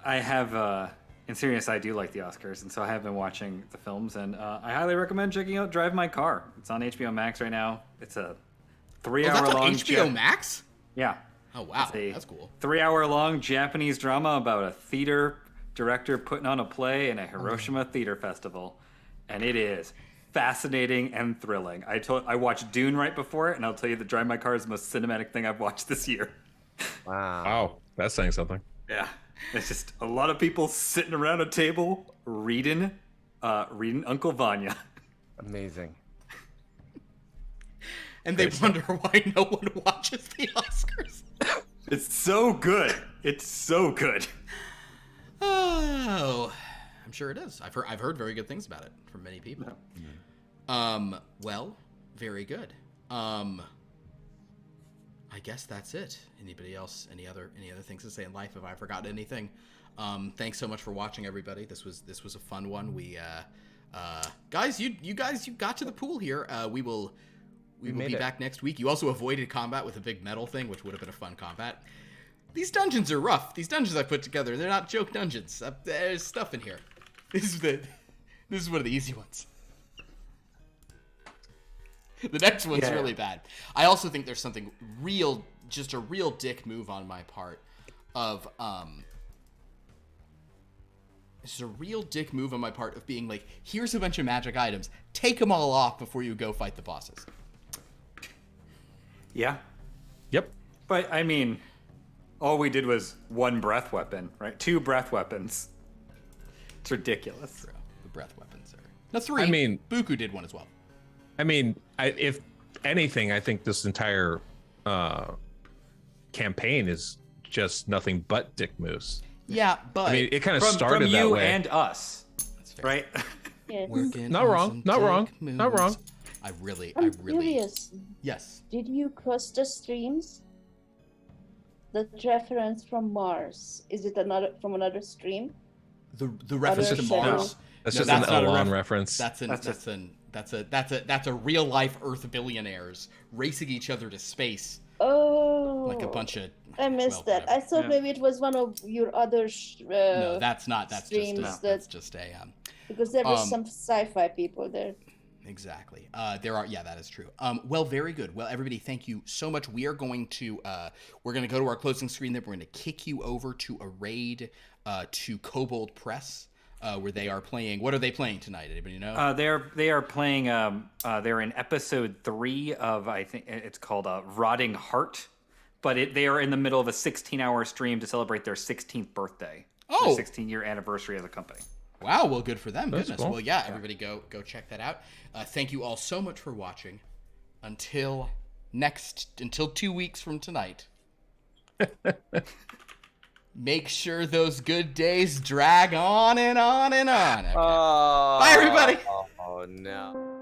I have. In serious, I do like the Oscars, and so I have been watching the films, and I highly recommend checking out Drive My Car. It's on HBO Max right now. It's a 3-hour long. HBO Max? Yeah. Oh wow, that's cool. 3-hour long Japanese drama about a theater director putting on a play in a Hiroshima theater festival, and it is fascinating and thrilling. I watched Dune right before it, and I'll tell you that Drive My Car is the most cinematic thing I've watched this year. Wow, that's saying something. Yeah. It's just a lot of people sitting around a table reading Uncle Vanya. Amazing. And they wonder why no one watches the Oscars. It's so good. It's so good. Oh, I'm sure it is. I've heard very good things about it from many people. Yeah. Well, very good. I guess that's it. Anybody else? Any other things to say in life? Have I forgotten anything? Thanks so much for watching, everybody. This was a fun one. We guys, you got to the pool here. We will be back next week. You also avoided combat with a big metal thing, which would have been a fun combat. These dungeons are rough. These dungeons I put together, they're not joke dungeons. There's stuff in here. This is one of the easy ones. The next one's really bad. I also think there's something just a real dick move on my part of being like, here's a bunch of magic items. Take them all off before you go fight the bosses. Yeah. Yep. But I mean, all we did was one breath weapon, right? 2 breath weapons. It's ridiculous. True. The breath weapons are. No, 3. I mean, Buku did one as well. I mean, if anything, I think this entire campaign is just nothing but dick moves. Yeah, but I mean, it kind of started from that you way. and us, right? Yes. Not wrong. I'm really curious. Yes. Did you cross the streams? the reference from Mars? Is it from another stream? The reference to Mars. That's just an Elon reference. That's a real life Earth billionaires racing each other to space. Oh, like a bunch of. I missed that. I thought maybe it was one of your other. No, that's not. That's streams that's just a. Because there were some sci-fi people there. Exactly. There are. Yeah, that is true. Well, very good. Well, everybody, thank you so much. We are going to go to our closing screen. Then we're going to kick you over to a raid to Kobold Press. Where they are playing. What are they playing tonight? Anybody know? They are playing. They're in episode 3 of, I think it's called Rotting Heart, but they are in the middle of a 16-hour stream to celebrate their 16th birthday. Oh, 16-year anniversary as a company. Wow. Well, good for them. That's Goodness. cool. Well, yeah. Everybody, go check that out. Thank you all so much for watching. Until 2 weeks from tonight. Make sure those good days drag on and on and on. Okay. Bye, everybody. Oh, no.